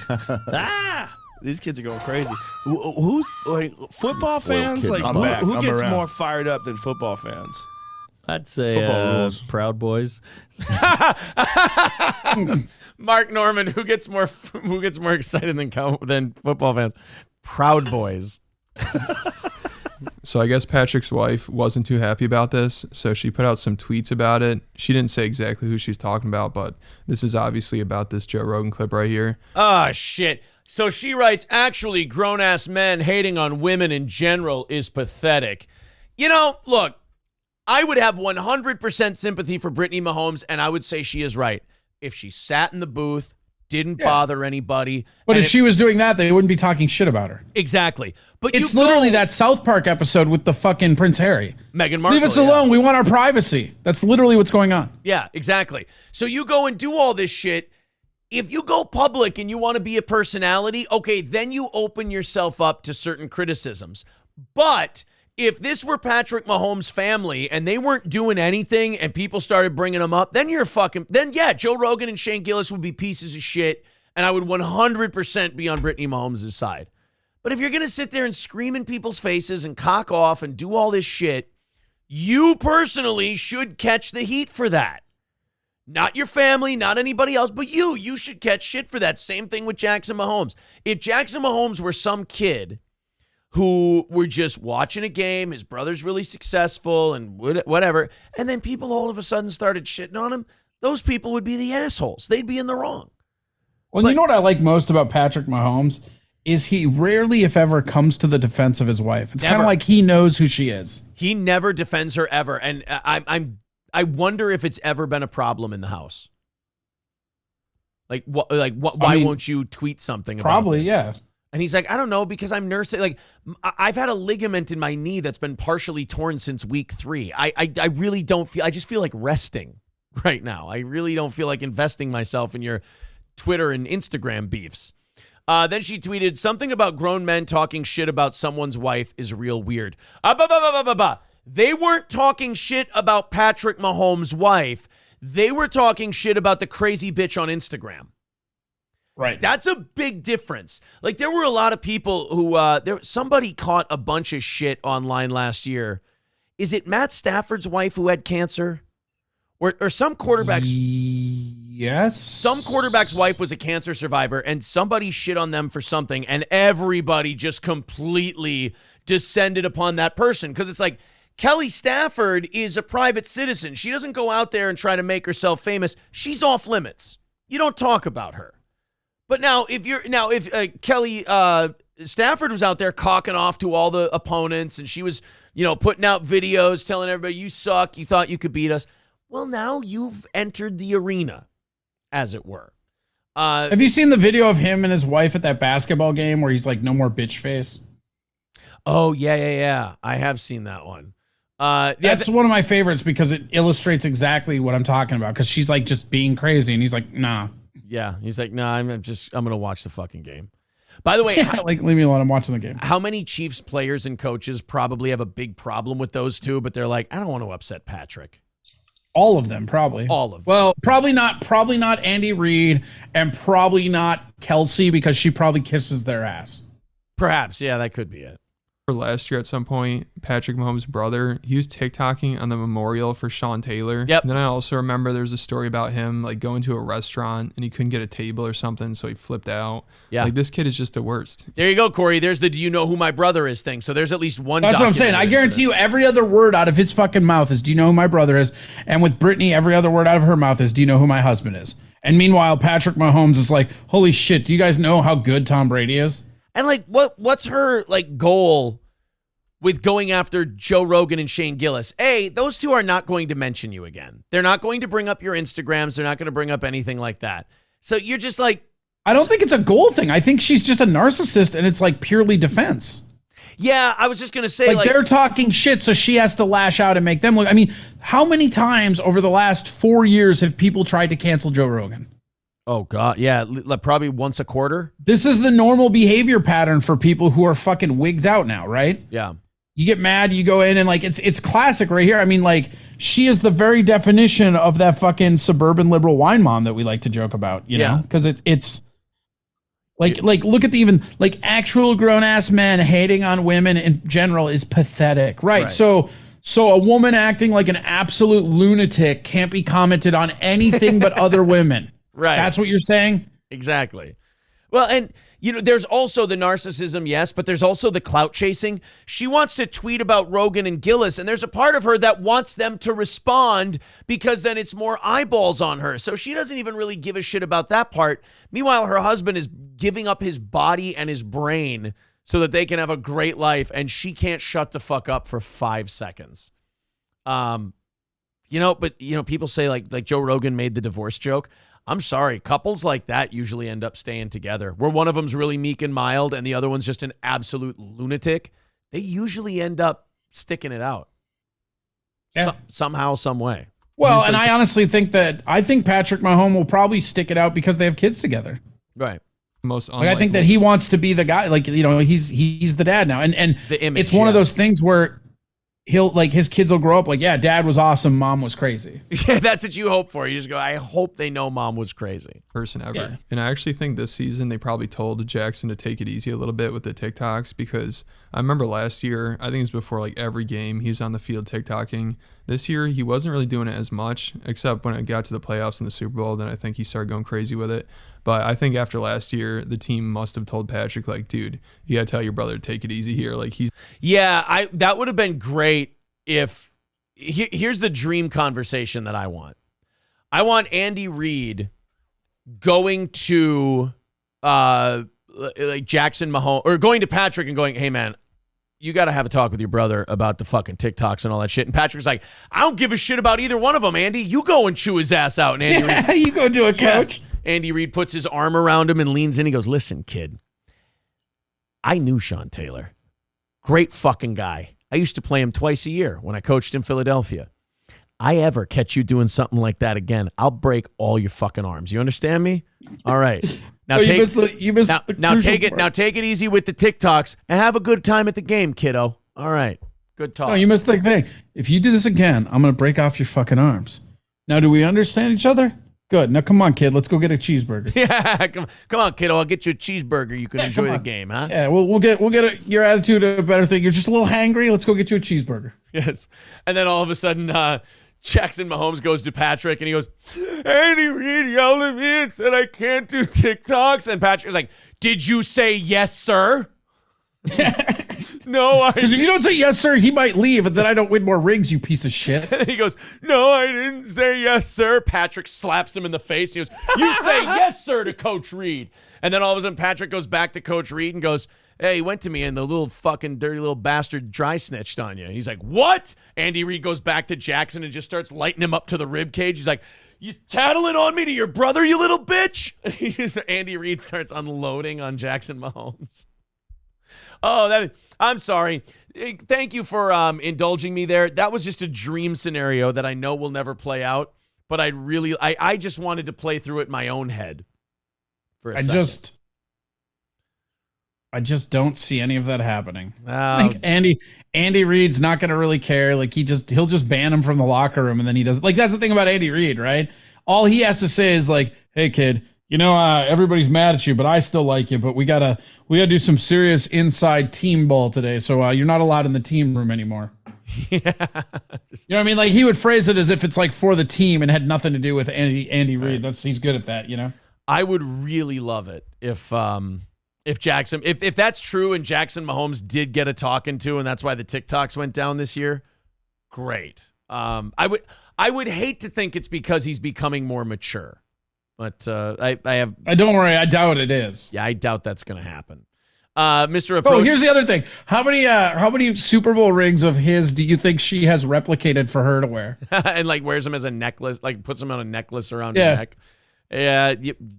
These kids are going crazy. Who's like football fans? Like who gets more fired up than football fans? I'd say Proud Boys. Mark Norman, who gets more excited than football fans? Proud Boys. So I guess Patrick's wife wasn't too happy about this, so she put out some tweets about it. She didn't say exactly who she's talking about, but this is obviously about this Joe Rogan clip right here. Ah, shit. So she writes, actually, grown-ass men hating on women in general is pathetic. You know, look, I would have 100% sympathy for Brittany Mahomes, and I would say she is right. If she sat in the booth, didn't bother anybody. But if she was doing that, they wouldn't be talking shit about her. Exactly. But it's literally that South Park episode with the fucking Prince Harry. Meghan Markle. Leave us alone. We want our privacy. That's literally what's going on. Yeah, exactly. So you go and do all this shit. If you go public and you want to be a personality, okay, then you open yourself up to certain criticisms. But if this were Patrick Mahomes' family and they weren't doing anything and people started bringing them up, then yeah, Joe Rogan and Shane Gillis would be pieces of shit, and I would 100% be on Brittany Mahomes' side. But if you're going to sit there and scream in people's faces and cock off and do all this shit, you personally should catch the heat for that. Not your family, not anybody else, but you should catch shit for that. Same thing with Jackson Mahomes. If Jackson Mahomes were some kid who were just watching a game, his brother's really successful and whatever, and then people all of a sudden started shitting on him, those people would be the assholes. They'd be in the wrong. Well, you know what I like most about Patrick Mahomes is he rarely, if ever, comes to the defense of his wife. It's kind of like he knows who she is. He never defends her ever, and I wonder if it's ever been a problem in the house. Why won't you tweet something about Probably, this? yeah. And he's like, I don't know, because I'm nursing. Like, I've had a ligament in my knee that's been partially torn since week 3. I really don't feel, I just feel like resting right now. I really don't feel like investing myself in your Twitter and Instagram beefs. Then she tweeted, something about grown men talking shit about someone's wife is real weird. They weren't talking shit about Patrick Mahomes' wife. They were talking shit about the crazy bitch on Instagram. Right. That's a big difference. Like, there were a lot of people who, somebody caught a bunch of shit online last year. Is it Matt Stafford's wife who had cancer? Or some quarterbacks? Yes. Some quarterback's wife was a cancer survivor, and somebody shit on them for something, and everybody just completely descended upon that person. Because it's like, Kelly Stafford is a private citizen. She doesn't go out there and try to make herself famous. She's off limits. You don't talk about her. But now, if Kelly Stafford was out there cocking off to all the opponents, and she was, putting out videos telling everybody, you suck, you thought you could beat us. Well, now you've entered the arena, as it were. Have you seen the video of him and his wife at that basketball game where he's like, no more bitch face? Oh, yeah. I have seen that one. That's one of my favorites because it illustrates exactly what I'm talking about. Because she's like just being crazy, and he's like, nah. Yeah, he's like, nah, I'm gonna watch the fucking game. By the way, leave me alone. I'm watching the game. How many Chiefs players and coaches probably have a big problem with those two, but they're like, I don't want to upset Patrick. All of them, probably. All of them. Well, probably not Andy Reid, and probably not Kelsey, because she probably kisses their ass. Perhaps, yeah, that could be it. Last year at some point, Patrick Mahomes' brother, he was TikToking on the memorial for Sean Taylor. Yep. And then I also remember there's a story about him like going to a restaurant and he couldn't get a table or something, so he flipped out. Yeah. Like, this kid is just the worst. There you go, Corey. There's the do you know who my brother is thing. So there's at least one. That's what I'm saying. I guarantee you every other word out of his fucking mouth is do you know who my brother is? And with Brittany, every other word out of her mouth is do you know who my husband is? And meanwhile, Patrick Mahomes is like, holy shit, do you guys know how good Tom Brady is? And like, what's her like goal with going after Joe Rogan and Shane Gillis? Those two are not going to mention you again. They're not going to bring up your Instagrams. They're not going to bring up anything like that. So you're just like, I don't think it's a goal thing. I think she's just a narcissist, and it's like purely defense. Yeah, I was just going to say, like they're talking shit, so she has to lash out and make them look. I mean, how many times over the last 4 years have people tried to cancel Joe Rogan? Oh, God. Yeah, probably once a quarter. This is the normal behavior pattern for people who are fucking wigged out now, right? Yeah. You get mad, you go in, and like it's classic right here. I mean, like, she is the very definition of that fucking suburban liberal wine mom that we like to joke about, you know? Because it's like look at the even like actual grown ass men hating on women in general is pathetic, right? So a woman acting like an absolute lunatic can't be commented on anything but other women. Right. That's what you're saying? Exactly. Well, and there's also the narcissism, yes, but there's also the clout chasing. She wants to tweet about Rogan and Gillis, and there's a part of her that wants them to respond because then it's more eyeballs on her. So she doesn't even really give a shit about that part. Meanwhile, her husband is giving up his body and his brain so that they can have a great life, and she can't shut the fuck up for 5 seconds. But people say like Joe Rogan made the divorce joke. I'm sorry, couples like that usually end up staying together. Where one of them's really meek and mild and the other one's just an absolute lunatic, they usually end up sticking it out. Yeah. Somehow, some way. Well, and I honestly think Patrick Mahomes will probably stick it out because they have kids together. Right. I think that he wants to be the guy, he's the dad now. And the image, it's one of those things where his kids will grow up like, yeah, dad was awesome, mom was crazy. Yeah, that's what you hope for. You just go, I hope they know mom was crazy. Person ever. Yeah. And I actually think this season they probably told Jackson to take it easy a little bit with the TikToks, because I remember last year, I think it was before like every game, he was on the field TikToking. This year, he wasn't really doing it as much, except when it got to the playoffs and the Super Bowl, then I think he started going crazy with it. But I think after last year, the team must have told Patrick, like, dude, you got to tell your brother to take it easy here. Like, that would have been great if, here's the dream conversation that I want. I want Andy Reid going to like Jackson Mahomes, or going to Patrick and going, hey man, you got to have a talk with your brother about the fucking TikToks and all that shit. And Patrick's like, I don't give a shit about either one of them, Andy. You go and chew his ass out. And Andy Reid, you go do it, coach. Yes. Andy Reid puts his arm around him and leans in. He goes, listen, kid, I knew Sean Taylor. Great fucking guy. I used to play him twice a year when I coached in Philadelphia. I ever catch you doing something like that again, I'll break all your fucking arms. You understand me? All right. Now take it easy with the TikToks and have a good time at the game, kiddo. All right. Good talk. No, you missed the thing. If you do this again, I'm going to break off your fucking arms. Now, do we understand each other? Good. Now, come on, kid. Let's go get a cheeseburger. Yeah, come on, kiddo. I'll get you a cheeseburger. You can enjoy the game, huh? Yeah, we'll get your attitude a better thing. You're just a little hangry. Let's go get you a cheeseburger. Yes. And then all of a sudden, Jackson Mahomes goes to Patrick and he goes, Andy Reid yelled at me and said I can't do TikToks. And Patrick's like, did you say yes, sir? No, because if you don't say yes, sir, he might leave, and then I don't win more rings, you piece of shit. He goes, no, I didn't say yes, sir. Patrick slaps him in the face. He goes, you say yes, sir, to Coach Reid. And then all of a sudden, Patrick goes back to Coach Reid and goes, hey, he went to me and the little fucking dirty little bastard dry snitched on you. He's like, what? Andy Reid goes back to Jackson and just starts lighting him up to the rib cage. He's like, you tattling on me to your brother, you little bitch? Andy Reid starts unloading on Jackson Mahomes. Oh, I'm sorry. Thank you for indulging me there. That was just a dream scenario that I know will never play out, but I just wanted to play through it in my own head for a second. I just don't see any of that happening. Like Andy Reid's not going to really care. Like he'll just ban him from the locker room, and then he does. Like that's the thing about Andy Reid, right? All he has to say is like, "Hey kid, you know everybody's mad at you, but I still like you. But we gotta do some serious inside team ball today. So you're not allowed in the team room anymore." Yeah, you know what I mean? Like he would phrase it as if it's like for the team and had nothing to do with Andy Reid. He's good at that, you know. I would really love it if Jackson, if that's true and Jackson Mahomes did get a talking to, and that's why the TikToks went down this year. Great. I would hate to think it's because he's becoming more mature, but I don't worry. I doubt it is. Yeah, I doubt that's going to happen. Mr. Approach. Oh, here's the other thing. How many Super Bowl rings of his do you think she has replicated for her to wear? And like wears them as a necklace, like puts them on a necklace around her neck. Yeah,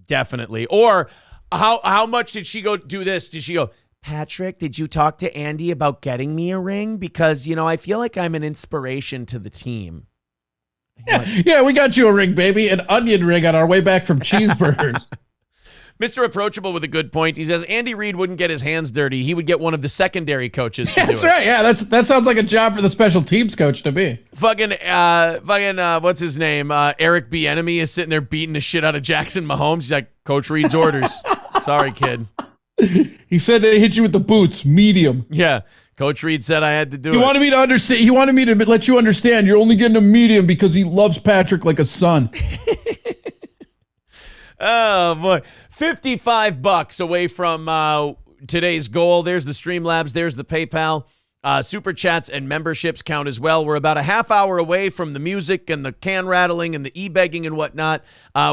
definitely. Or how much did she go do this? Did she go, Patrick, did you talk to Andy about getting me a ring? Because, I feel like I'm an inspiration to the team. Yeah, we got you a ring, baby. An onion ring on our way back from cheeseburgers. Mr. Approachable with a good point. He says Andy Reid wouldn't get his hands dirty. He would get one of the secondary coaches to do it. That's right. Yeah, that sounds like a job for the special teams coach to be. Fucking, what's his name? Eric Bieniemy is sitting there beating the shit out of Jackson Mahomes. He's like, Coach Reid's orders. Sorry, kid. He said they hit you with the boots, medium. Yeah. Coach Reid said I had to do it. He wanted me to understand. He wanted me to let you understand you're only getting a medium because he loves Patrick like a son. Oh, boy. $55 away from today's goal. There's the Streamlabs. There's the PayPal. Super chats and memberships count as well. We're about a half hour away from the music and the can rattling and the e-begging and whatnot.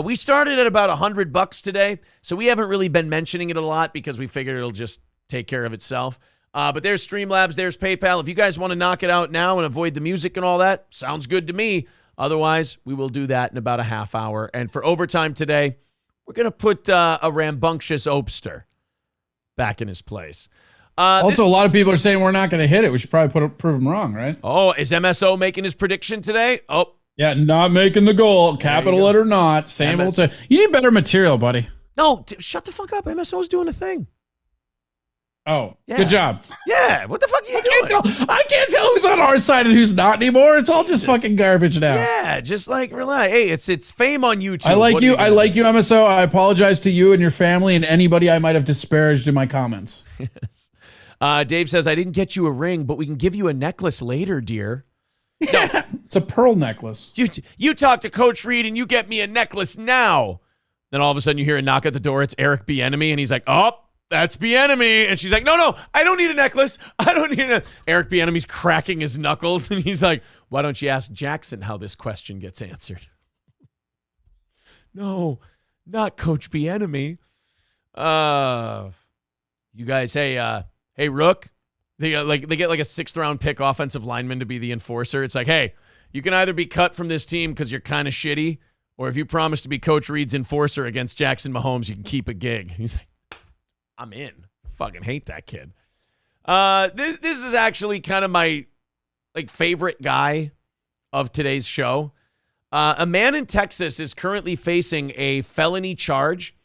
We started at about $100 today, so we haven't really been mentioning it a lot because we figured it'll just take care of itself. But there's Streamlabs. There's PayPal. If you guys want to knock it out now and avoid the music and all that, sounds good to me. Otherwise, we will do that in about a half hour. And for overtime today, we're going to put a rambunctious Opster back in his place. Also, a lot of people are saying we're not going to hit it. We should probably prove them wrong, right? Oh, is MSO making his prediction today? Oh. Yeah, not making the goal. Capital letter not. Same old. You need better material, buddy. No, shut the fuck up. MSO's doing a thing. Oh, yeah. Good job. Yeah, what the fuck are you doing? I can't tell who's on our side and who's not anymore. It's all just fucking garbage now. Yeah, just like relax. Hey, it's fame on YouTube. I like you. I like you, MSO. I apologize to you and your family and anybody I might have disparaged in my comments. Yes. Dave says I didn't get you a ring, but we can give you a necklace later, dear. No, it's a pearl necklace. You talk to Coach Reid and you get me a necklace now. Then all of a sudden you hear a knock at the door. It's Eric Bieniemy, and he's like, "Oh, that's Bieniemy." And she's like, no, I don't need a necklace. I don't need a... Eric Bieniemy's cracking his knuckles, and he's like, why don't you ask Jackson how this question gets answered? No, not Coach Bieniemy. You guys, hey, Rook, They get like a 6th round pick offensive lineman to be the enforcer. It's like, hey, you can either be cut from this team because you're kind of shitty, or if you promise to be Coach Reed's enforcer against Jackson Mahomes, you can keep a gig. He's like, I'm in. Fucking hate that kid. This is actually kind of my favorite guy of today's show. A man in Texas is currently facing a felony charge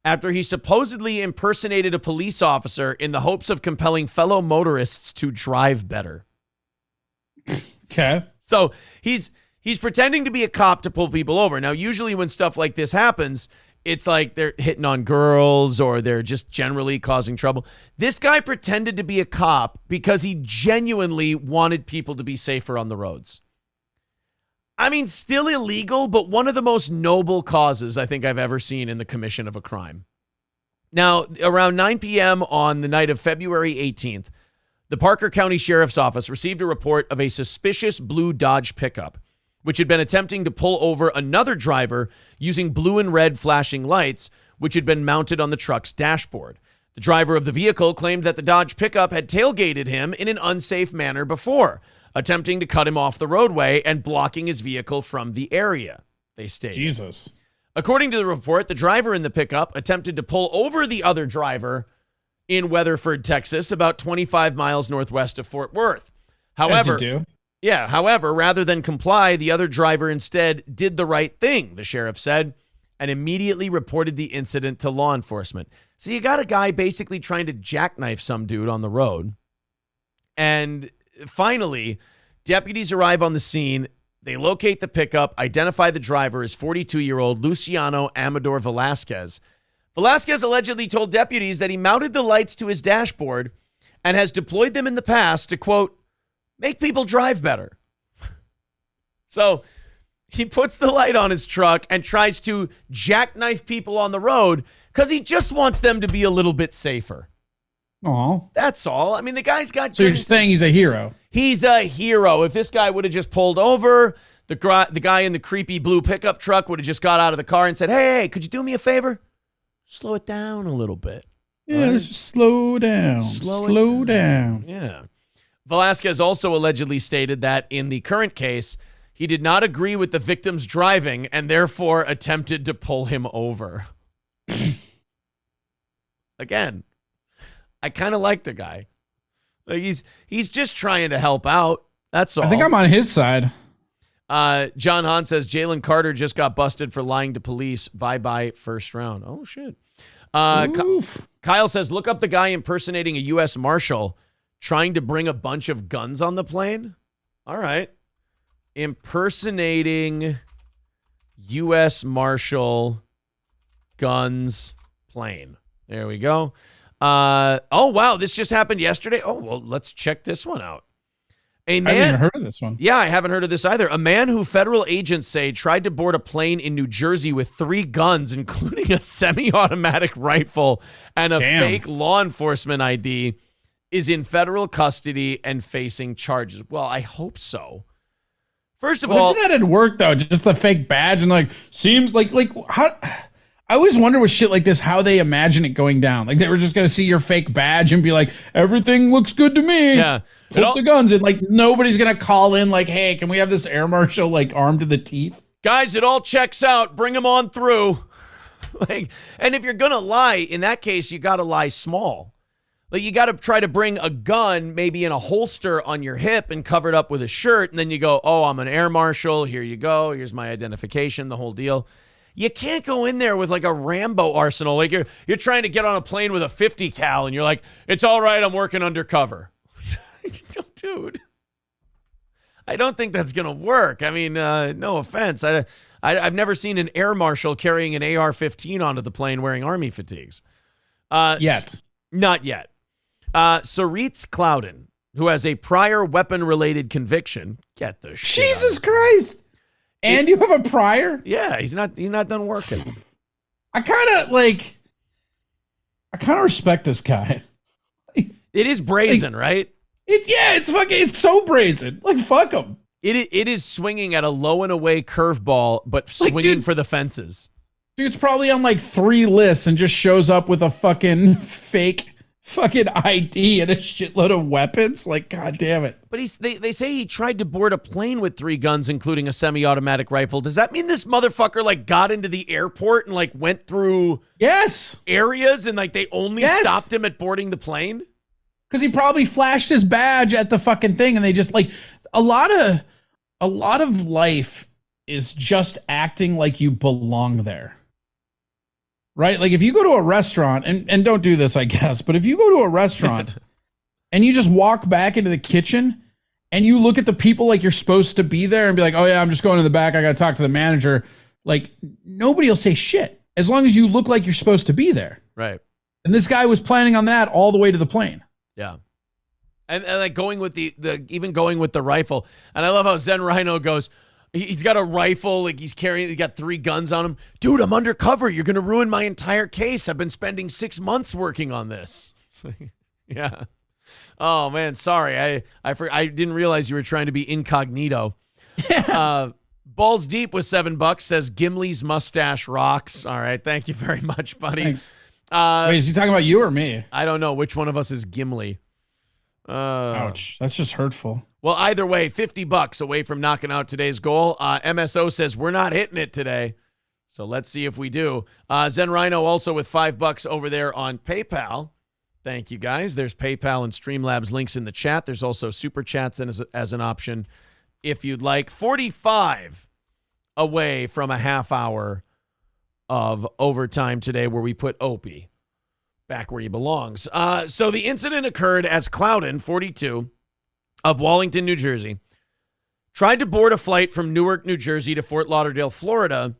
after he supposedly impersonated a police officer in the hopes of compelling fellow motorists to drive better. Okay. So he's pretending to be a cop to pull people over. Now, usually when stuff like this happens, it's like they're hitting on girls or they're just generally causing trouble. This guy pretended to be a cop because he genuinely wanted people to be safer on the roads. I mean, still illegal, but one of the most noble causes I think I've ever seen in the commission of a crime. Now, around 9 p.m. on the night of February 18th, the Parker County Sheriff's Office received a report of a suspicious blue Dodge pickup, which had been attempting to pull over another driver using blue and red flashing lights, which had been mounted on the truck's dashboard. The driver of the vehicle claimed that the Dodge pickup had tailgated him in an unsafe manner before, attempting to cut him off the roadway and blocking his vehicle from the area, they stated. Jesus. According to the report, the driver in the pickup attempted to pull over the other driver in Weatherford, Texas, about 25 miles northwest of Fort Worth. However, as you do. Yeah, however, rather than comply, the other driver instead did the right thing, the sheriff said, and immediately reported the incident to law enforcement. So you got a guy basically trying to jackknife some dude on the road. And finally, deputies arrive on the scene. They locate the pickup, identify the driver as 42-year-old Luciano Amador Velasquez. Velasquez allegedly told deputies that he mounted the lights to his dashboard and has deployed them in the past to, quote, make people drive better. So he puts the light on his truck and tries to jackknife people on the road because he just wants them to be a little bit safer. Oh, that's all. I mean, the guy's got... So you're saying he's a hero? He's a hero. If this guy would have just pulled over, the guy in the creepy blue pickup truck would have just got out of the car and said, hey, could you do me a favor? Slow it down a little bit. Yeah, right? Let's just slow down. Slow down. Yeah. Velasquez also allegedly stated that in the current case, he did not agree with the victim's driving and therefore attempted to pull him over. Again, I kind of like the guy. Like he's just trying to help out. That's all. I think I'm on his side. John Hahn says Jalen Carter just got busted for lying to police. Bye-bye first round. Oh, shit. Kyle says, look up the guy impersonating a U.S. Marshal trying to bring a bunch of guns on the plane. All right. Impersonating U.S. Marshal guns plane. There we go. Oh, wow. This just happened yesterday. Oh, well, let's check this one out. I haven't even heard of this one. Yeah, I haven't heard of this either. A man who federal agents say tried to board a plane in New Jersey with 3 guns, including a semi-automatic rifle and a fake law enforcement ID, is in federal custody and facing charges. Well, I hope so. First of all, if that had worked though, just the fake badge and seems like how. I always wonder with shit like this how they imagine it going down. Like they were just gonna see your fake badge and be like, everything looks good to me. Yeah, put the guns in. Like nobody's gonna call in like, hey, can we have this air marshal armed to the teeth? Guys, it all checks out. Bring them on through. And if you're gonna lie, in that case, you gotta lie small. Like you gotta try to bring a gun maybe in a holster on your hip and covered up with a shirt, and then you go, oh, I'm an air marshal. Here you go. Here's my identification. The whole deal. You can't go in there with a Rambo arsenal. Like you're trying to get on a plane with a 50 cal and you're like, it's all right, I'm working undercover. Dude, I don't think that's going to work. I mean, no offense. I've never seen an air marshal carrying an AR-15 onto the plane wearing army fatigues. Yet. Not yet. Saritz Clouden, who has a prior weapon-related conviction. Get the shit. Jesus Christ. And you have a prior? Yeah, he's not done working. I kind of respect this guy. It is brazen, right? It's so brazen. Fuck him. It is swinging at a low and away curveball, but swinging for the fences. Dude's probably on 3 lists and just shows up with a fucking fake fucking ID and a shitload of weapons. Like, God damn it. But they say he tried to board a plane with 3 guns, including a semi-automatic rifle. Does that mean this motherfucker like got into the airport and like went through areas and like they only stopped him at boarding the plane? Because he probably flashed his badge at the fucking thing, and they just like a lot of life is just acting like you belong there. Right? Like if you go to a restaurant, and don't do this, I guess, but if you go to a restaurant and you just walk back into the kitchen and you look at the people like you're supposed to be there and be like, oh yeah, I'm just going to the back, I got to talk to the manager. Like nobody will say shit as long as you look like you're supposed to be there. Right. And this guy was planning on that all the way to the plane. Yeah. And like going with even going with the rifle. And I love how Zen Rhino goes, he's got a rifle, like he got 3 guns on him. Dude, I'm undercover. You're going to ruin my entire case. I've been spending 6 months working on this. Yeah. Oh man, sorry. I didn't realize you were trying to be incognito. Balls Deep with $7 says Gimli's mustache rocks. All right. Thank you very much, buddy. Thanks. Wait, is he talking about you or me? I don't know which one of us is Gimli. Ouch. That's just hurtful. Well, either way, $50 away from knocking out today's goal. MSO says we're not hitting it today. So let's see if we do. Zen Rhino also with $5 over there on PayPal. Thank you, guys. There's PayPal and Streamlabs links in the chat. There's also Super Chats as an option if you'd like. 45 away from a half hour of overtime today where we put Opie back where he belongs. So the incident occurred as Clouden, 42, of Wallington, New Jersey, tried to board a flight from Newark, New Jersey to Fort Lauderdale, Florida.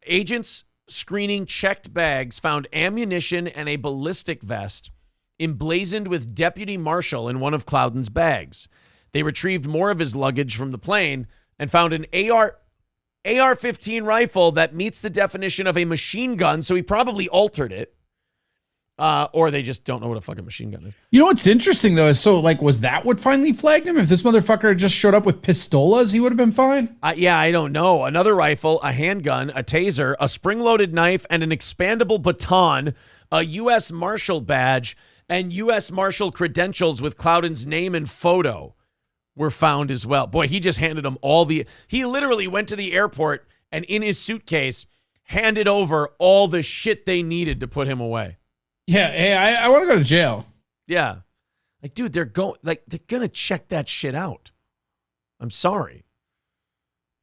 Agents screening checked bags found ammunition and a ballistic vest emblazoned with Deputy Marshal in one of Clouden's bags. They retrieved more of his luggage from the plane and found an AR-15 rifle that meets the definition of a machine gun, so he probably altered it. Or they just don't know what a fucking machine gun is. You know what's interesting, though, is so, like, was that what finally flagged him? If this motherfucker had just showed up with pistolas, he would have been fine? Yeah, I don't know. Another rifle, a handgun, a taser, a spring-loaded knife, and an expandable baton, a U.S. Marshal badge, and U.S. Marshal credentials with Clouden's name and photo were found as well. Boy, he just handed them all he literally went to the airport and in his suitcase handed over all the shit they needed to put him away. Yeah, hey, I want to go to jail. Yeah. Like, dude, they're going to check that shit out. I'm sorry.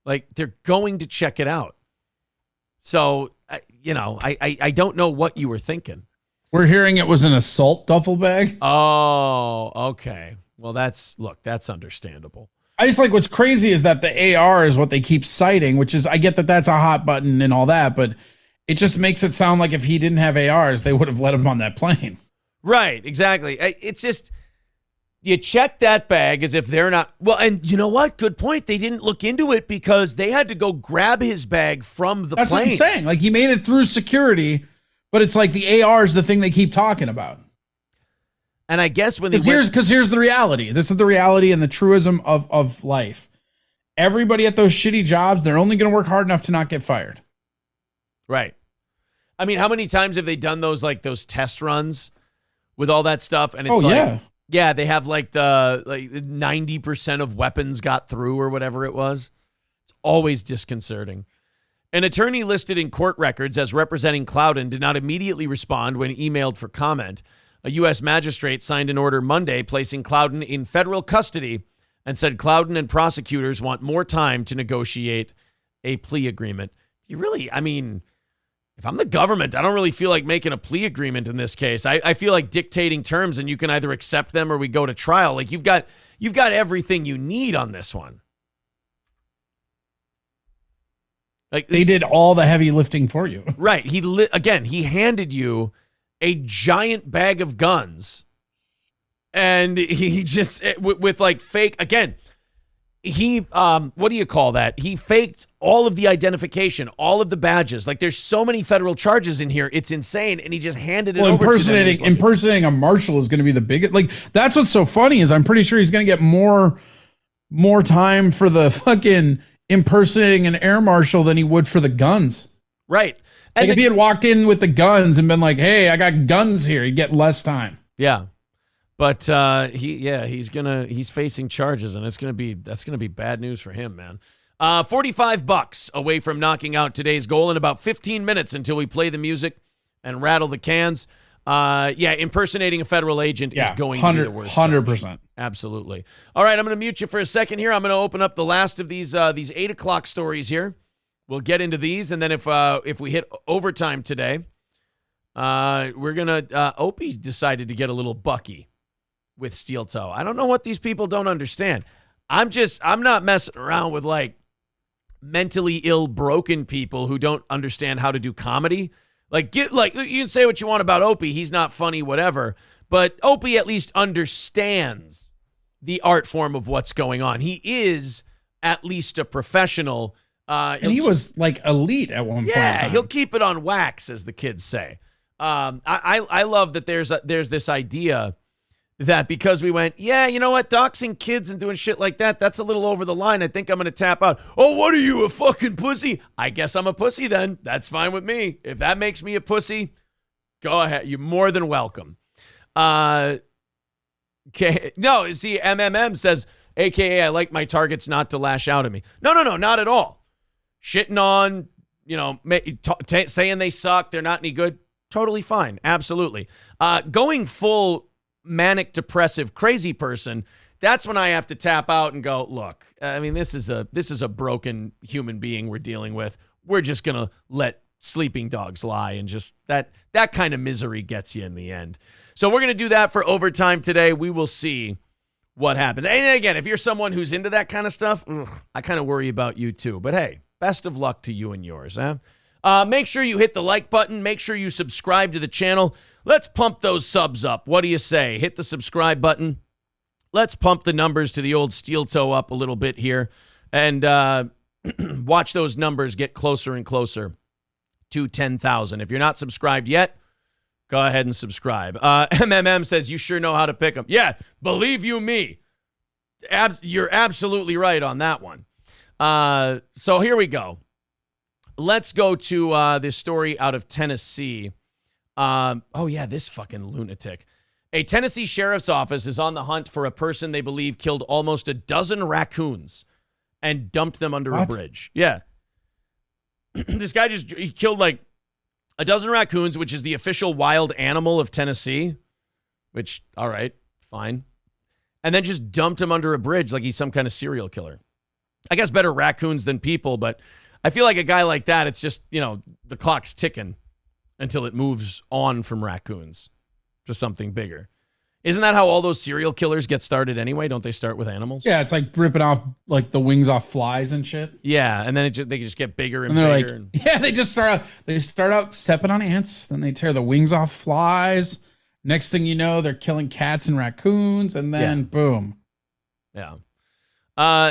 Like, they're going to check it out. So, I don't know what you were thinking. We're hearing it was an assault duffel bag. Oh, okay. Well, that's understandable. I just like what's crazy is that the AR is what they keep citing, which is, I get that that's a hot button and all that, but it just makes it sound like if he didn't have ARs, they would have let him on that plane. Right, exactly. It's just, you check that bag as if they're not, well, and you know what? Good point. They didn't look into it because they had to go grab his bag from the plane. That's what I'm saying. Like, he made it through security, but it's like the AR is the thing they keep talking about. And I guess when they because here's the reality. This is the reality and the truism of life. Everybody at those shitty jobs, they're only going to work hard enough to not get fired. Right. I mean, how many times have they done those test runs with all that stuff? And it's yeah, they have like 90% of weapons got through or whatever it was. It's always disconcerting. An attorney listed in court records as representing Clouden did not immediately respond when emailed for comment. A U.S. magistrate signed an order Monday placing Clouden in federal custody and said Clouden and prosecutors want more time to negotiate a plea agreement. If I'm the government, I don't really feel like making a plea agreement in this case. I feel like dictating terms and you can either accept them or we go to trial. Like you've got everything you need on this one. Like they did all the heavy lifting for you. Right. He handed you a giant bag of guns and he just with like fake again. He, what do you call that? He faked all of the identification, all of the badges. Like there's so many federal charges in here. It's insane. And he just handed it over to them. Impersonating a marshal is going to be the biggest. Like that's what's so funny is I'm pretty sure he's going to get more time for the fucking impersonating an air marshal than he would for the guns. Right. Like if he had walked in with the guns and been like, "Hey, I got guns here," he'd get less time. Yeah. But he's facing charges, and that's gonna be bad news for him, man. $45 away from knocking out today's goal in about 15 minutes until we play the music and rattle the cans. Impersonating a federal agent is going to be the worst. 100%. Absolutely. All right, I'm going to mute you for a second here. I'm going to open up the last of these 8 o'clock stories here. We'll get into these, and then if we hit overtime today, we're going to Opie decided to get a little bucky with Steel Toe. I don't know what these people don't understand. I'm not messing around with like mentally ill, broken people who don't understand how to do comedy. You can say what you want about Opie. He's not funny, whatever. But Opie at least understands the art form of what's going on. He is at least a professional. And he was like elite at one point. Yeah, he'll keep it on wax, as the kids say. I love that there's this idea that because we went, yeah, you know what, doxing kids and doing shit like that's a little over the line. I think I'm going to tap out. Oh, what are you, a fucking pussy? I guess I'm a pussy then. That's fine with me. If that makes me a pussy, go ahead. You're more than welcome. Okay. No, see, MMM says, AKA, I like my targets not to lash out at me. No, not at all. Shitting on, saying they suck, they're not any good. Totally fine. Absolutely. Going full manic depressive crazy person, that's when I have to tap out and go, look, I mean, this is a broken human being we're dealing with. We're just gonna let sleeping dogs lie, and just that kind of misery gets you in the end. So we're gonna do that for overtime today. We will see what happens. And again, if you're someone who's into that kind of stuff, I kind of worry about you too. But hey, best of luck to you and yours, huh? Make sure you hit the like button. Make sure you subscribe to the channel. Let's pump those subs up. What do you say? Hit the subscribe button. Let's pump the numbers to the old Steel Toe up a little bit here. And watch those numbers get closer and closer to 10,000. If you're not subscribed yet, go ahead and subscribe. MMM says, you sure know how to pick them. Yeah, believe you me. You're absolutely right on that one. So here we go. Let's go to this story out of Tennessee. This fucking lunatic. A Tennessee sheriff's office is on the hunt for a person they believe killed almost a dozen raccoons and dumped them under a bridge. Yeah. This guy he killed like a dozen raccoons, which is the official wild animal of Tennessee, which, all right, fine. And then just dumped him under a bridge like he's some kind of serial killer. I guess better raccoons than people, but I feel like a guy like that, it's just, the clock's ticking until it moves on from raccoons to something bigger. Isn't that how all those serial killers get started anyway? Don't they start with animals? Yeah, it's like ripping off like the wings off flies and shit. Yeah, and then they just get bigger and they're bigger. They just start out stepping on ants, then they tear the wings off flies. Next thing you know, they're killing cats and raccoons, and then boom. Yeah.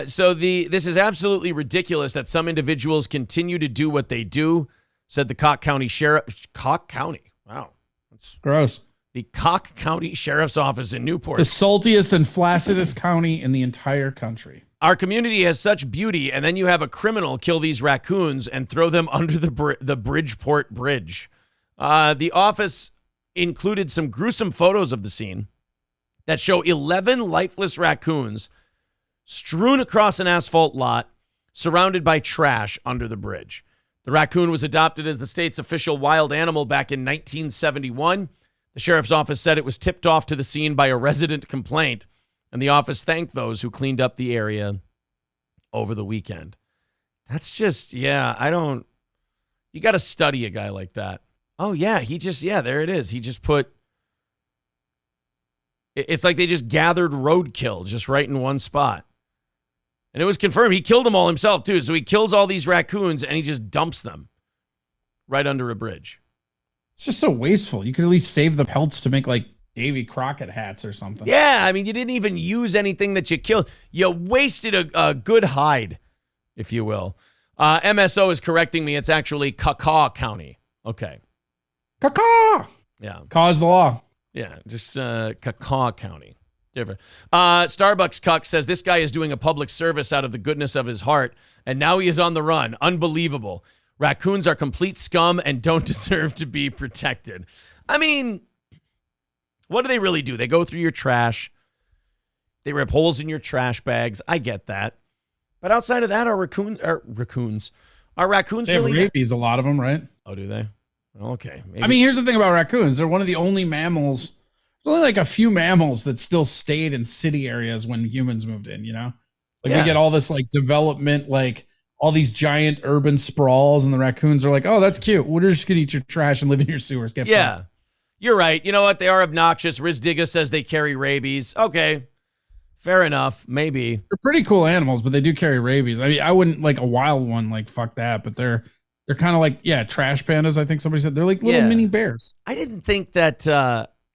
So this is absolutely ridiculous that some individuals continue to do what they do, said the Cock County Sheriff. Cock County. Wow. That's gross. The Cock County Sheriff's Office in Newport. The saltiest and flaccidest county in the entire country. Our community has such beauty, and then you have a criminal kill these raccoons and throw them under the Bridgeport Bridge. The office included some gruesome photos of the scene that show 11 lifeless raccoons strewn across an asphalt lot, surrounded by trash under the bridge. The raccoon was adopted as the state's official wild animal back in 1971. The sheriff's office said it was tipped off to the scene by a resident complaint, and the office thanked those who cleaned up the area over the weekend. That's just, you got to study a guy like that. Oh, yeah, there it is. He just it's like they just gathered roadkill just right in one spot. And it was confirmed. He killed them all himself, too. So he kills all these raccoons, and he just dumps them right under a bridge. It's just so wasteful. You could at least save the pelts to make, like, Davy Crockett hats or something. Yeah, I mean, you didn't even use anything that you killed. You wasted a good hide, if you will. MSO is correcting me. It's actually Cacaw County. Okay. Cacaw! Yeah. Cause the law. Yeah, just Cacaw County. Different. Starbucks Cuck says this guy is doing a public service out of the goodness of his heart, and now he is on the run. Unbelievable. Raccoons are complete scum and don't deserve to be protected. I mean, what do they really do? They go through your trash. They rip holes in your trash bags. I get that. But outside of that, are raccoons they have really rabies, a lot of them, right? Oh, do they? Okay. Maybe. I mean, here's the thing about raccoons. They're one of the only mammals, there's only like a few mammals that still stayed in city areas when humans moved in, you know? Like we get all this like development, like all these giant urban sprawls, and the raccoons are like, oh, that's cute. We're just gonna eat your trash and live in your sewers. Get fun. You're right. You know what? They are obnoxious. Riz Digga says they carry rabies. Okay. Fair enough. Maybe. They're pretty cool animals, but they do carry rabies. I mean, I wouldn't like a wild one, like fuck that, but they're kind of like, trash pandas. I think somebody said they're like little mini bears. I didn't think that,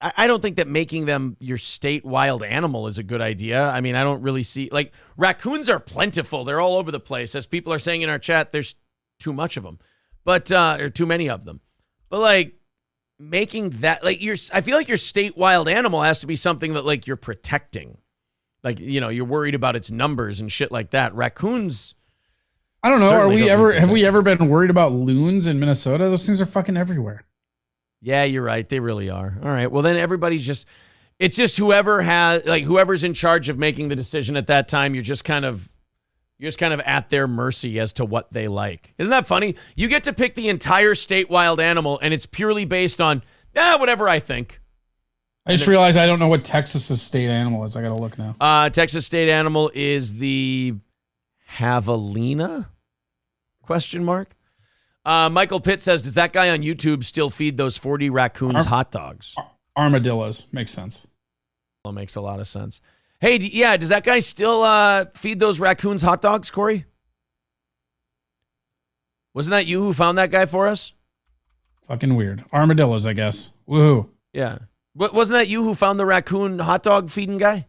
I don't think that making them your state wild animal is a good idea. I mean, I don't really see, like, raccoons are plentiful. They're all over the place. As people are saying in our chat, there's too much of them, or too many of them. But like making that, like, I feel like your state wild animal has to be something that like you're protecting. Like, you know, you're worried about its numbers and shit like that. Raccoons. I don't know. Have we ever been worried about loons in Minnesota? Those things are fucking everywhere. Yeah, you're right. They really are. All right. Well, then it's just whoever's in charge of making the decision at that time. You're just kind of at their mercy as to what they like. Isn't that funny? You get to pick the entire state wild animal, and it's purely based on whatever I think. I just realized I don't know what Texas's state animal is. I gotta look now. Texas state animal is the javelina? ? Michael Pitt says, does that guy on YouTube still feed those 40 raccoons hot dogs? Armadillos. Makes sense. That makes a lot of sense. Hey, does that guy still feed those raccoons hot dogs, Corey? Wasn't that you who found that guy for us? Fucking weird. Armadillos, I guess. Woohoo. Yeah. Wasn't that you who found the raccoon hot dog feeding guy?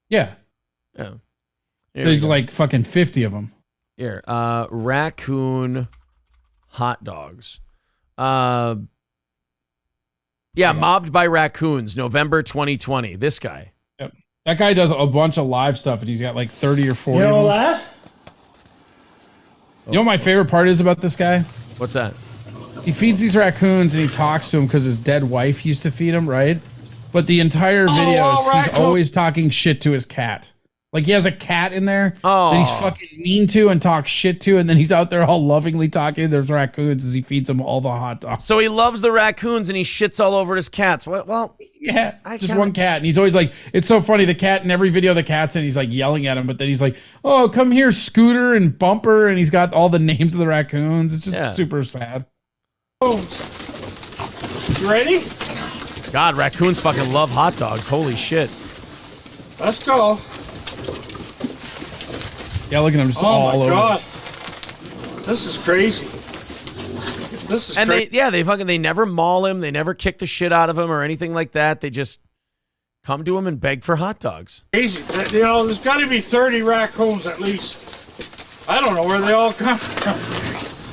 Yeah. Yeah. There's like fucking 50 of them. Here, raccoon hot dogs. Mobbed by raccoons, November 2020. This guy. Yep. That guy does a bunch of live stuff, and he's got like 30 or 40 You know of them. that? You know what my favorite part is about this guy? What's that? He feeds these raccoons and he talks to them because his dead wife used to feed him, right? But the entire video, he's always talking shit to his cat. Like he has a cat in there that he's fucking mean to and talks shit to, and then he's out there all lovingly talking to those raccoons as he feeds them all the hot dogs. So he loves the raccoons and he shits all over his cats. Well, yeah, just one cat, and he's always like, it's so funny. The cat in every video the cat's in, he's like yelling at him, but then he's like, "Oh, come here, Scooter and Bumper," and he's got all the names of the raccoons. It's just super sad. You ready? God, raccoons fucking love hot dogs. Holy shit. Let's go. Yeah, look at them just all over. Oh my God. This is crazy. This is crazy. They never maul him. They never kick the shit out of him or anything like that. They just come to him and beg for hot dogs. Crazy. You know, there's got to be 30 raccoons at least. I don't know where they all come from.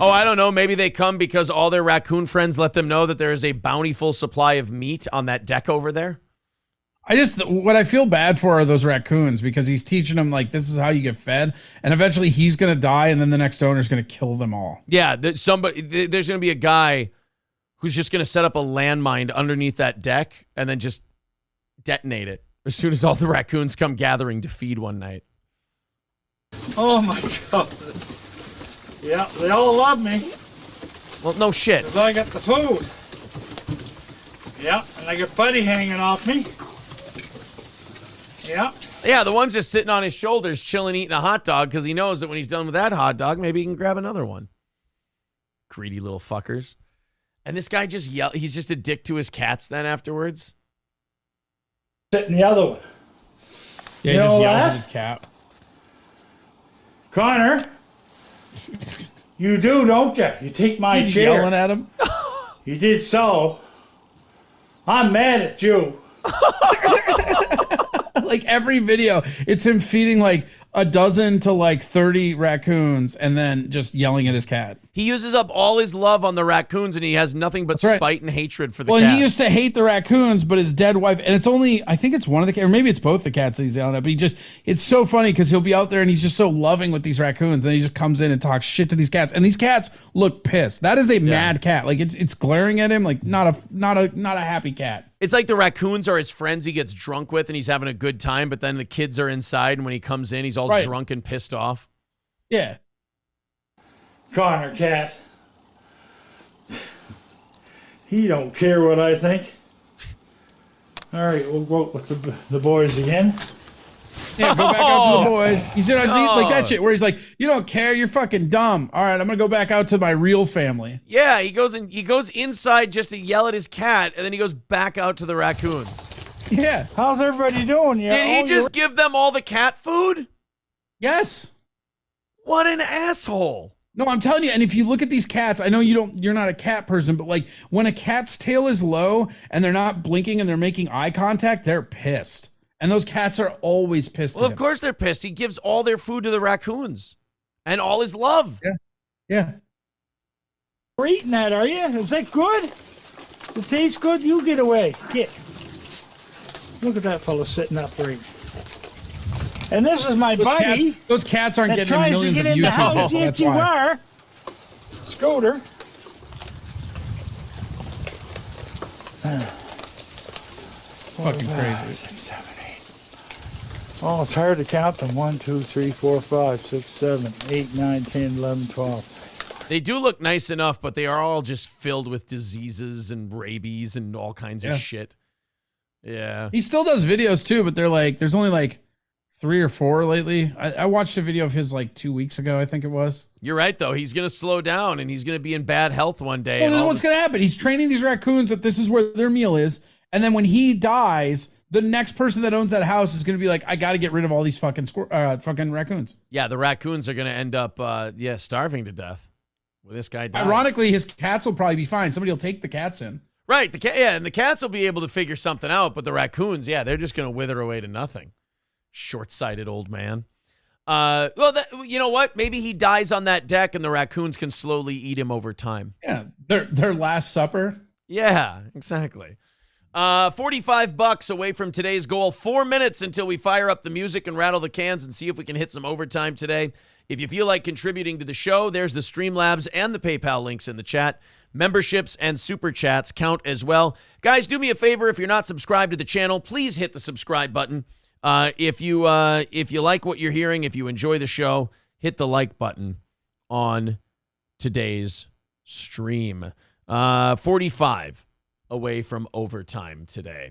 Oh, I don't know. Maybe they come because all their raccoon friends let them know that there is a bountiful supply of meat on that deck over there. What I feel bad for are those raccoons, because he's teaching them, like, this is how you get fed, and eventually he's going to die, and then the next owner is going to kill them all. Yeah, there's going to be a guy who's just going to set up a landmine underneath that deck and then just detonate it as soon as all the raccoons come gathering to feed one night. Oh, my God. Yeah, they all love me. Well, no shit. Because I got the food. Yeah, and I got Buddy hanging off me. Yeah. Yeah, the one's just sitting on his shoulders, chilling, eating a hot dog, because he knows that when he's done with that hot dog, maybe he can grab another one. Greedy little fuckers. And this guy just he's just a dick to his cats then afterwards. Sitting the other one. Yeah, he just yells at his cat. Connor, you do, don't you? You take my He's chair. Yelling at him. You did so. I'm mad at you. Like every video, it's him feeding like a dozen to like 30 raccoons and then just yelling at his cat. He uses up all his love on the raccoons, and he has nothing but spite and hatred for the cats. Well, he used to hate the raccoons, but his dead wife, and it's only, I think it's one of the cats, or maybe it's both the cats that he's yelling at, but it's so funny because he'll be out there and he's just so loving with these raccoons, and he just comes in and talks shit to these cats, and these cats look pissed. That is a mad cat. Like, it's glaring at him, like not a happy cat. It's like the raccoons are his friends he gets drunk with, and he's having a good time, but then the kids are inside, and when he comes in, he's all drunk and pissed off. Yeah. Connor cat. He don't care what I think. All right, we'll go with the boys again. Yeah, go back out to the boys. You see what I mean? Like that shit where he's like, you don't care, you're fucking dumb. All right, I'm gonna go back out to my real family. Yeah, he goes inside just to yell at his cat, and then he goes back out to the raccoons. Yeah. How's everybody doing? Did he just give them all the cat food? Yes. What an asshole. No, I'm telling you, and if you look at these cats, I know you're not a cat person, but like when a cat's tail is low and they're not blinking and they're making eye contact, they're pissed. And those cats are always pissed. Well, of course they're pissed. He gives all their food to the raccoons and all his love. Yeah. Yeah. You're eating that, are you? Is that good? Does it taste good? You get away. Get. Look at that fellow sitting upright. And this is my buddy. Those cats aren't getting tries millions to get of in the YouTube house. hits, Yes, you are. Scooter. Fucking crazy. 6, 7, 8. Oh, it's hard to count them. 1, 2, 3, 4, 5, 6, 7, 8, 9, 10, 11, 12. They do look nice enough, but they are all just filled with diseases and rabies and all kinds of shit. Yeah. He still does videos too, but they're like, there's only like 3 or 4 lately. I watched a video of his like 2 weeks ago, I think it was. You're right, though. He's going to slow down, and he's going to be in bad health one day. Well, then what's going to happen? He's training these raccoons that this is where their meal is, and then when he dies, the next person that owns that house is going to be like, I got to get rid of all these fucking raccoons. Yeah, the raccoons are going to end up, starving to death when this guy dies. Ironically, his cats will probably be fine. Somebody will take the cats in. Right, and the cats will be able to figure something out, but the raccoons, they're just going to wither away to nothing. Short-sighted old man. You know what? Maybe he dies on that deck and the raccoons can slowly eat him over time. Yeah, their last supper. Yeah, exactly. $45 away from today's goal. 4 minutes until we fire up the music and rattle the cans and see if we can hit some overtime today. If you feel like contributing to the show, there's the Streamlabs and the PayPal links in the chat. Memberships and super chats count as well. Guys, do me a favor. If you're not subscribed to the channel, please hit the subscribe button. If you like what you're hearing, if you enjoy the show, hit the like button on today's stream. 45 away from overtime today.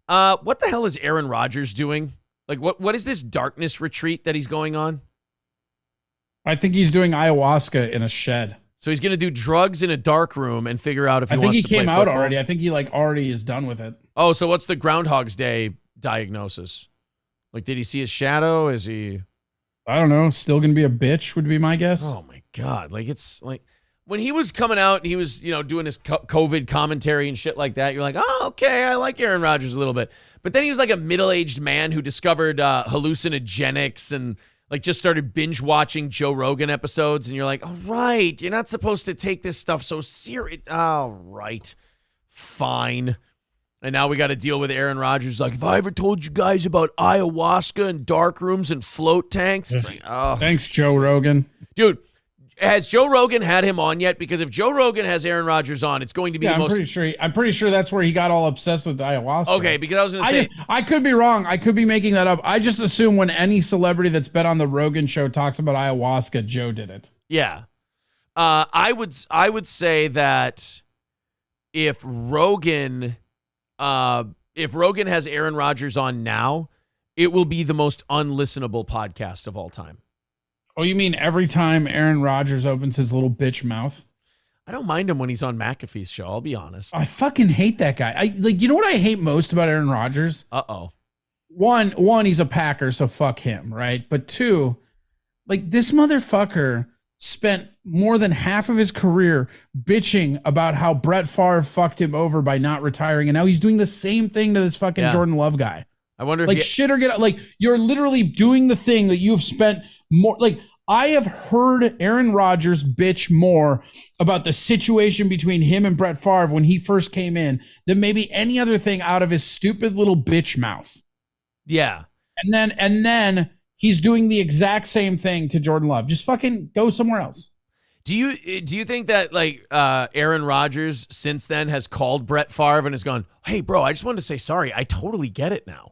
What the hell is Aaron Rodgers doing? Like, what is this darkness retreat that he's going on? I think he's doing ayahuasca in a shed. So he's going to do drugs in a dark room and figure out if he wants to play football. I think he came out already. I think he already is done with it. Oh, so what's the Groundhog's Day diagnosis? Like, did he see his shadow? Is he... I don't know. Still going to be a bitch would be my guess. Oh, my God. Like, it's like... When he was coming out and he was, doing his COVID commentary and shit like that, you're like, oh, okay, I like Aaron Rodgers a little bit. But then he was like a middle-aged man who discovered hallucinogenics and, like, just started binge-watching Joe Rogan episodes. And you're like, all right, you're not supposed to take this stuff so serious. All right. Fine. And now we got to deal with Aaron Rodgers. Like, if I ever told you guys about ayahuasca and dark rooms and float tanks, it's like, oh. Thanks, Joe Rogan. Dude, has Joe Rogan had him on yet? Because if Joe Rogan has Aaron Rodgers on, it's going to be the most... I'm pretty sure that's where he got all obsessed with ayahuasca. Okay, because I was going to say... I could be wrong. I could be making that up. I just assume when any celebrity that's been on the Rogan show talks about ayahuasca, Joe did it. Yeah. I would say that if Rogan has Aaron Rodgers on now, it will be the most unlistenable podcast of all time. Oh, you mean every time Aaron Rodgers opens his little bitch mouth? I don't mind him when he's on McAfee's show, I'll be honest. I fucking hate that guy. You know what I hate most about Aaron Rodgers? Uh-oh. One, he's a Packer, so fuck him, right? But 2, like, this motherfucker spent more than half of his career bitching about how Brett Favre fucked him over by not retiring, and now he's doing the same thing to this fucking Jordan Love guy. I wonder if shit or get out. Like, you're literally doing the thing that you've spent more, like, I have heard Aaron Rodgers bitch more about the situation between him and Brett Favre when he first came in than maybe any other thing out of his stupid little bitch mouth. Yeah. And then he's doing the exact same thing to Jordan Love. Just fucking go somewhere else. Do you think that like Aaron Rodgers since then has called Brett Favre and has gone, hey, bro, I just wanted to say sorry. I totally get it now.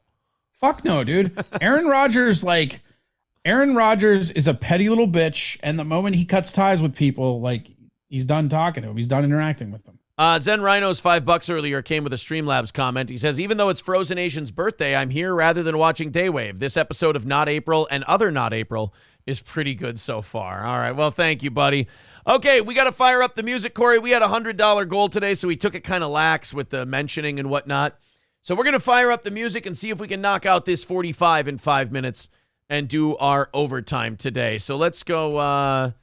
Fuck no, dude. Aaron Rodgers is a petty little bitch. And the moment he cuts ties with people, like he's done talking to him. He's done interacting with them. Zen Rhino's $5 earlier came with a Streamlabs comment. He says, even though it's Frozen Nation's birthday, I'm here rather than watching Daywave. This episode of Not April and Other Not April is pretty good so far. All right. Well, thank you, buddy. Okay, we got to fire up the music, Corey. We had a $100 goal today, so we took it kind of lax with the mentioning and whatnot. So we're going to fire up the music and see if we can knock out this 45 in 5 minutes and do our overtime today. So let's go.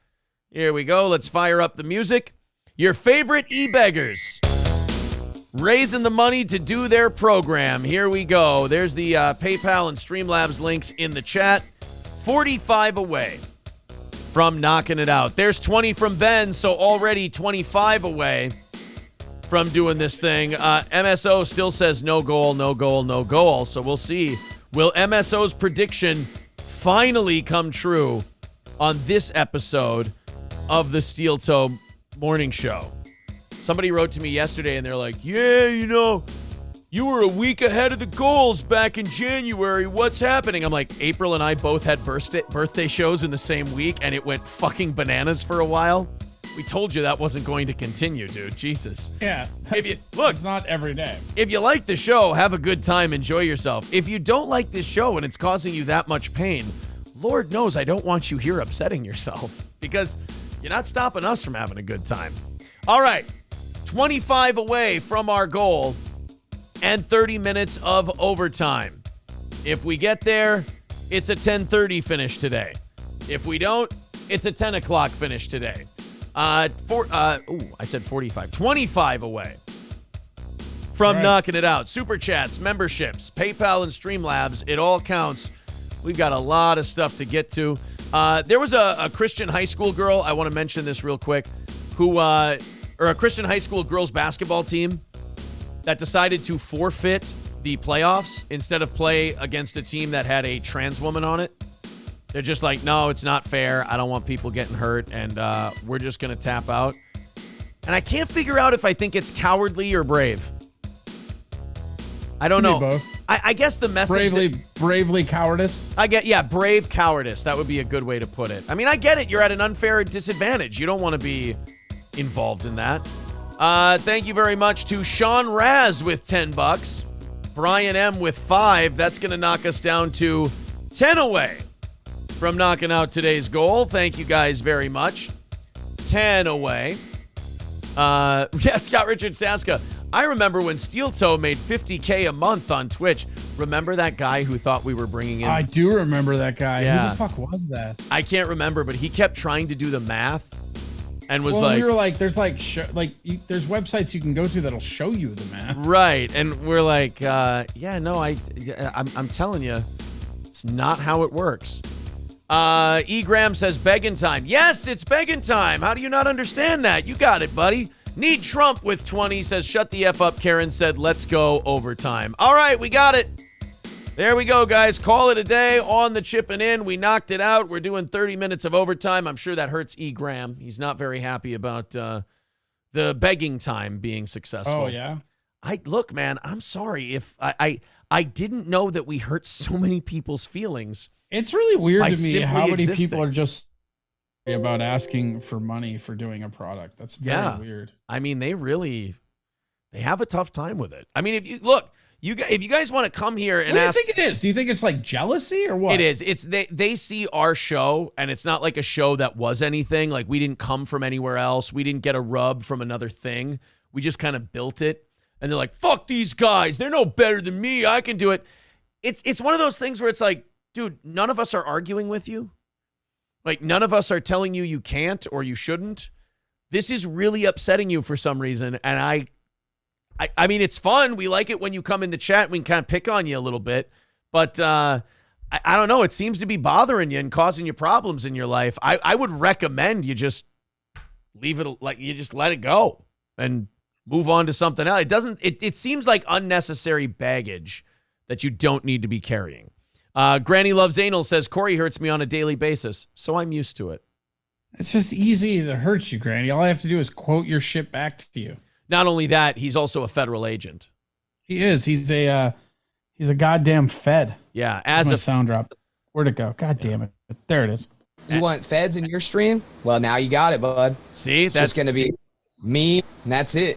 Here we go. Let's fire up the music. Your favorite e-beggars raising the money to do their program. Here we go. There's the PayPal and Streamlabs links in the chat. 45 away from knocking it out. There's 20 from Ben, so already 25 away from doing this thing. MSO still says no goal, no goal, no goal. So we'll see. Will MSO's prediction finally come true on this episode of the Steel Toe Morning Show? Somebody wrote to me yesterday and they're like, yeah, you know, you were a week ahead of the goals back in January. What's happening? I'm like, April and I both had birthday shows in the same week, and it went fucking bananas for a while. We told you that wasn't going to continue, dude. Jesus. Yeah. Look, it's not every day. If you like the show, have a good time, enjoy yourself. If you don't like this show and it's causing you that much pain, Lord knows I don't want you here upsetting yourself because you're not stopping us from having a good time. All right. 25 away from our goal. And 30 minutes of overtime. If we get there, it's a 10:30 finish today. If we don't, it's a 10 o'clock finish today. I said 45. 25 away from knocking it out. Super chats, memberships, PayPal, and Streamlabs. It all counts. We've got a lot of stuff to get to. There was a Christian high school girl, I want to mention this real quick, or a Christian high school girls basketball team that decided to forfeit the playoffs instead of play against a team that had a trans woman on it. They're just like, no, it's not fair. I don't want people getting hurt, and we're just going to tap out. And I can't figure out if I think it's cowardly or brave. I don't know. Both. I guess the message... Bravely cowardice? Brave cowardice. That would be a good way to put it. I mean, I get it. You're at an unfair disadvantage. You don't want to be involved in that. Thank you very much to Sean Raz with $10. Brian M with 5. That's going to knock us down to 10 away from knocking out today's goal. Thank you guys very much. 10 away. Scott Richard Saska. I remember when Steel Toe made $50K a month on Twitch. Remember that guy who thought we were bringing in? I do remember that guy. Yeah. Who the fuck was that? I can't remember, but he kept trying to do the math. And was we were like, there's there's websites you can go to that'll show you the math. Right. And we're like, I'm telling you, it's not how it works. E-Gram says begging time. Yes, it's begging time. How do you not understand that? You got it, buddy. Need Trump with 20 says, shut the F up. Karen said, let's go overtime. All right, we got it. There we go, guys. Call it a day on the chipping in. We knocked it out. We're doing 30 minutes of overtime. I'm sure that hurts E. Graham. He's not very happy about the begging time being successful. Oh, yeah? Look, man, I'm sorry if I didn't know that we hurt so many people's feelings. It's really weird to me how many people are just about asking for money for doing a product. That's very weird. I mean, they have a tough time with it. I mean, if you guys want to come here and ask, what do you think it is? Do you think it's like jealousy or what? It is. It's they see our show, and it's not like a show that was anything. Like, we didn't come from anywhere else. We didn't get a rub from another thing. We just kind of built it. And they're like, fuck these guys. They're no better than me. I can do it. It's one of those things where it's like, dude, none of us are arguing with you. Like, none of us are telling you can't or you shouldn't. This is really upsetting you for some reason. And I mean, it's fun. We like it when you come in the chat and we can kind of pick on you a little bit. But I don't know. It seems to be bothering you and causing you problems in your life. I would recommend you just leave it, like you just let it go and move on to something else. It seems like unnecessary baggage that you don't need to be carrying. Granny Loves Anal says, Corey hurts me on a daily basis, so I'm used to it. It's just easy to hurt you, Granny. All I have to do is quote your shit back to you. Not only that, he's also a federal agent. He is. He's a goddamn Fed. Yeah, as a sound drop. Where'd it go? God damn it. There it is. You want feds in your stream? Well, now you got it, bud. See, that's just going to be me, and that's it.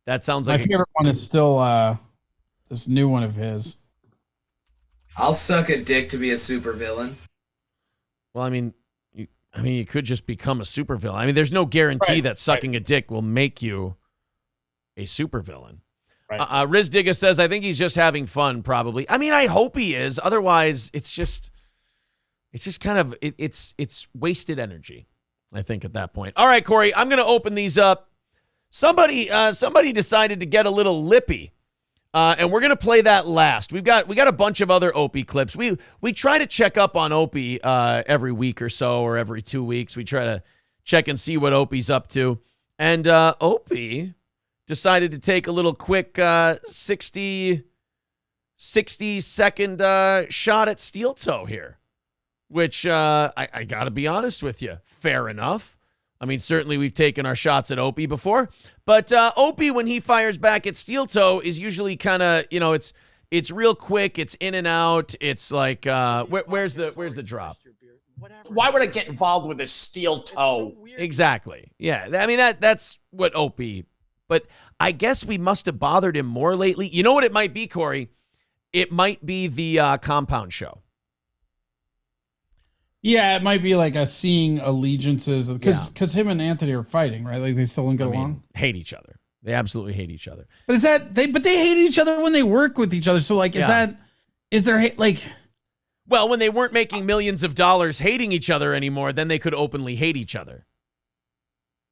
That sounds like my favorite one is still this new one of his. I'll suck a dick to be a supervillain. Well, I mean, you could just become a supervillain. I mean, there's no guarantee that sucking a dick will make you a supervillain. Right. Riz Digga says, I think he's just having fun, probably. I mean, I hope he is. Otherwise, it's just kind of, it's wasted energy, I think, at that point. All right, Corey, I'm going to open these up. Somebody decided to get a little lippy, and we're going to play that last. We got a bunch of other Opie clips. We try to check up on Opie every week or so, or every 2 weeks. We try to check and see what Opie's up to. And Opie decided to take a little quick 60-second shot at steel toe here, which I got to be honest with you, fair enough. I mean, certainly we've taken our shots at Opie before, but Opie, when he fires back at steel toe, is usually kind of, it's real quick, it's in and out. It's like, where's the drop? Why would I get involved with a steel toe? Exactly. Yeah, I mean that's what Opie. But I guess we must have bothered him more lately. You know what it might be, Corey? It might be the compound show. Yeah, it might be like a seeing allegiances because him and Anthony are fighting, right? Like they still don't get along. Hate each other. They absolutely hate each other. But is that they hate each other when they work with each other. So like, is there like? Well, when they weren't making millions of dollars hating each other anymore, then they could openly hate each other.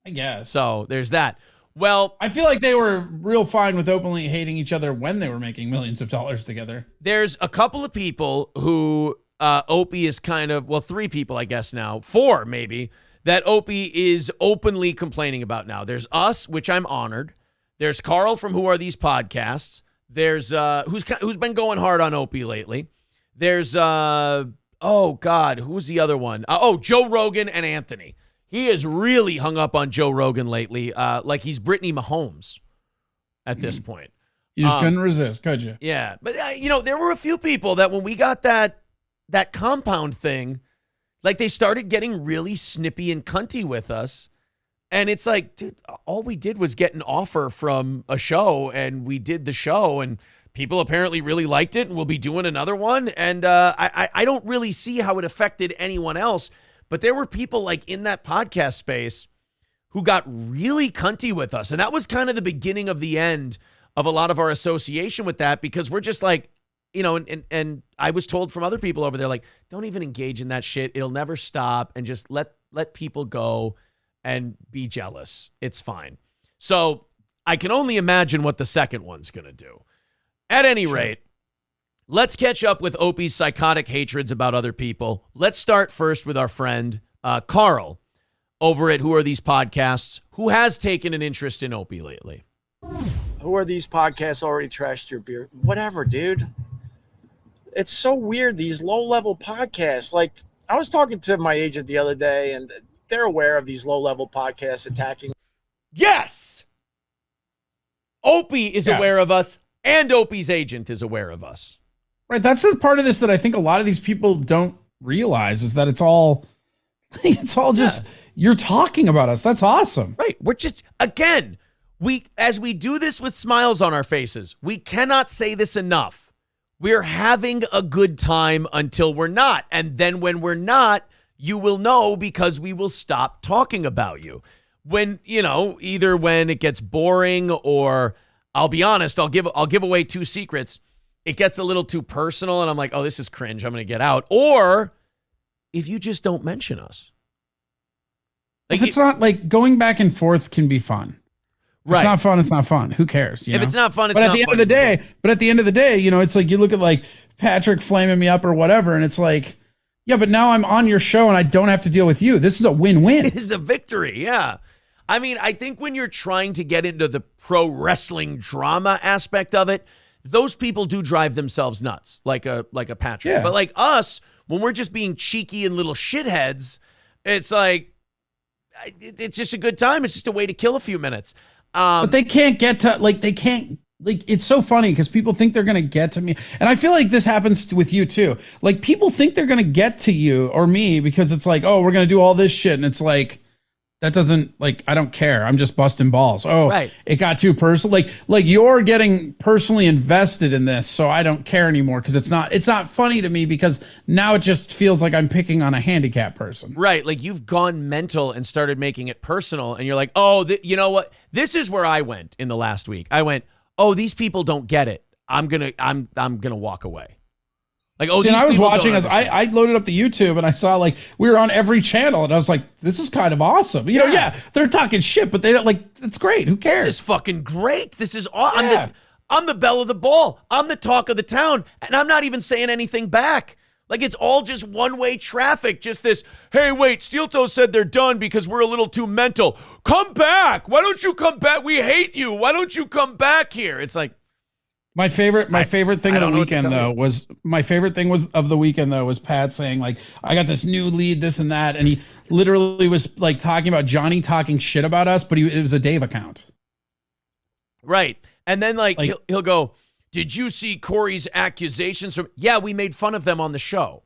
I guess. So there's that. Well, I feel like they were real fine with openly hating each other when they were making millions of dollars together. There's a couple of people who Opie is kind of, well, 3 people, I guess now, 4 maybe, that Opie is openly complaining about now. There's us, which I'm honored. There's Carl from Who Are These Podcasts. There's who's been going hard on Opie lately. There's oh God, who's the other one? Joe Rogan and Anthony. He is really hung up on Joe Rogan lately, like he's Brittany Mahomes at this point. You just couldn't resist, could you? Yeah, but there were a few people that when we got that compound thing, like they started getting really snippy and cunty with us. And it's like, dude, all we did was get an offer from a show, and we did the show, and people apparently really liked it, and we'll be doing another one. And I don't really see how it affected anyone else. But there were people like in that podcast space who got really cunty with us. And that was kind of the beginning of the end of a lot of our association with that, because we're just like, and I was told from other people over there, like, don't even engage in that shit. It'll never stop. And just let people go and be jealous. It's fine. So I can only imagine what the second one's going to do. At any rate, let's catch up with Opie's psychotic hatreds about other people. Let's start first with our friend Carl over at Who Are These Podcasts, who has taken an interest in Opie lately. Who Are These Podcasts already trashed your beer? Whatever, dude. It's so weird, these low-level podcasts. Like, I was talking to my agent the other day, and they're aware of these low-level podcasts attacking. Yes! Opie is aware of us, and Opie's agent is aware of us. Right, that's the part of this that I think a lot of these people don't realize, is that it's all just you're talking about us. That's awesome. Right, we're just, again, as we do this with smiles on our faces, we cannot say this enough. We're having a good time until we're not, and then when we're not, you will know, because we will stop talking about you. When, either when it gets boring, or I'll be honest, I'll give away 2 secrets. It gets a little too personal, and I'm like, oh, this is cringe, I'm going to get out. Or if you just don't mention us. Like, if it's not, like, going back and forth can be fun. If it's not fun, it's not fun. Who cares? If it's not fun, it's not fun. But at the end of the day, it's like you look at like Patrick flaming me up or whatever. And it's like, yeah, but now I'm on your show and I don't have to deal with you. This is a win-win. This is a victory. Yeah. I mean, I think when you're trying to get into the pro wrestling drama aspect of it, those people do drive themselves nuts, like a Patrick. Yeah. But like us, when we're just being cheeky and little shitheads, it's like, it's just a good time. It's just a way to kill a few minutes. But they can't get to, like, it's so funny because people think they're going to get to me. And I feel like this happens with you too. Like, people think they're going to get to you or me because it's like, oh, we're going to do all this shit. And it's like, that doesn't, like, I don't care. I'm just busting balls. Oh, right. It got too personal. Like you're getting personally invested in this, so I don't care anymore because it's not funny to me because now it just feels like I'm picking on a handicapped person. Right. Like, you've gone mental and started making it personal, and you're like, oh, you know what? This is where I went in the last week. I went, oh, these people don't get it. I'm gonna walk away. Like, oh, see, and I was watching as I loaded up the YouTube and I saw, like, we were on every channel and I was like, this is kind of awesome. You know, yeah, they're talking shit, but they don't, like, it's great. Who cares? This is fucking great. This is awesome. Yeah. I'm the belle of the ball. I'm the talk of the town, and I'm not even saying anything back. Like, it's all just one-way traffic. Just this, hey, wait, Steel Toe said they're done because we're a little too mental. Come back. Why don't you come back? We hate you. Why don't you come back here? It's like, My favorite thing of the weekend was Pat saying, like, I got this new lead, this and that, and he literally was like talking about Johnny talking shit about us, but it was a Dave account. Right. And then like he'll go, did you see Corey's accusations from? Yeah, we made fun of them on the show.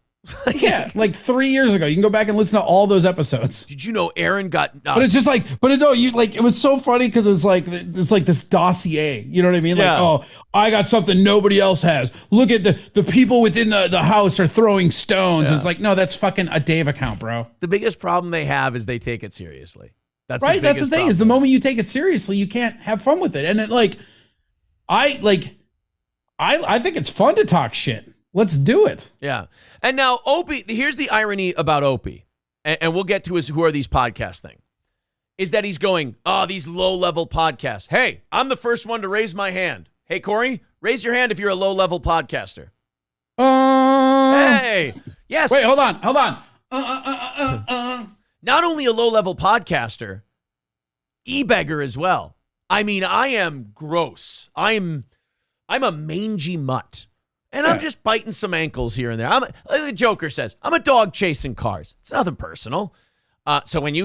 Yeah, like 3 years ago. You can go back and listen to all those episodes. Did you know Aaron got? But it's just like, it was so funny because it was like this dossier. You know what I mean? Yeah. Like, oh, I got something nobody else has. Look at the people within the house are throwing stones. Yeah. It's like, no, that's fucking a Dave account, bro. The biggest problem they have is they take it seriously. That's right. That's the thing problem. Is the moment you take it seriously, you can't have fun with it. And it I think it's fun to talk shit. Let's do it. Yeah. And now Opie, here's the irony about Opie, and we'll get to his who are these podcasts thing, is that he's going, oh, these low-level podcasts. Hey, I'm the first one to raise my hand. Hey, Corey, raise your hand if you're a low-level podcaster. Hey. Yes. Wait, hold on. Not only a low-level podcaster, e-beggar as well. I mean, I am gross. I'm a mangy mutt. And I'm just biting some ankles here and there. Like the Joker says, I'm a dog chasing cars. It's nothing personal. So when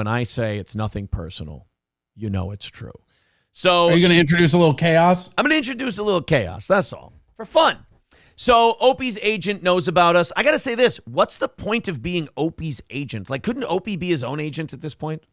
I say it's nothing personal, you know it's true. So are you going to introduce a little chaos? I'm going to introduce a little chaos. That's all. For fun. So Opie's agent knows about us. I got to say this. What's the point of being Opie's agent? Like, couldn't Opie be his own agent at this point?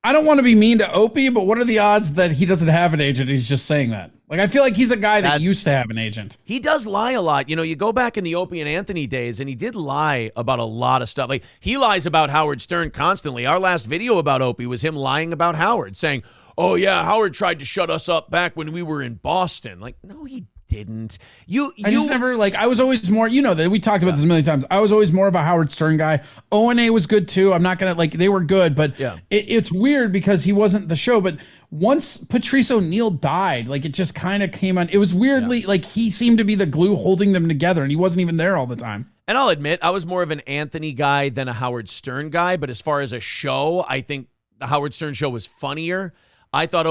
I don't want to be mean to Opie, but what are the odds that he doesn't have an agent? He's just saying that. Like, I feel like he's a guy that used to have an agent. He does lie a lot. You know, you go back in the Opie and Anthony days, and he did lie about a lot of stuff. Like, he lies about Howard Stern constantly. Our last video about Opie was him lying about Howard, saying, oh, yeah, Howard tried to shut us up back when we were in Boston. Like, no, he didn't. I just never, I was always more, that we talked about this a million times. I was always more of a Howard Stern guy. O&A was good too. I'm not going to, they were good, but it's weird because he wasn't the show. But once Patrice O'Neal died, it just kind of came on. It was weirdly, he seemed to be the glue holding them together and he wasn't even there all the time. And I'll admit, I was more of an Anthony guy than a Howard Stern guy. But as far as a show, I think the Howard Stern show was funnier. I thought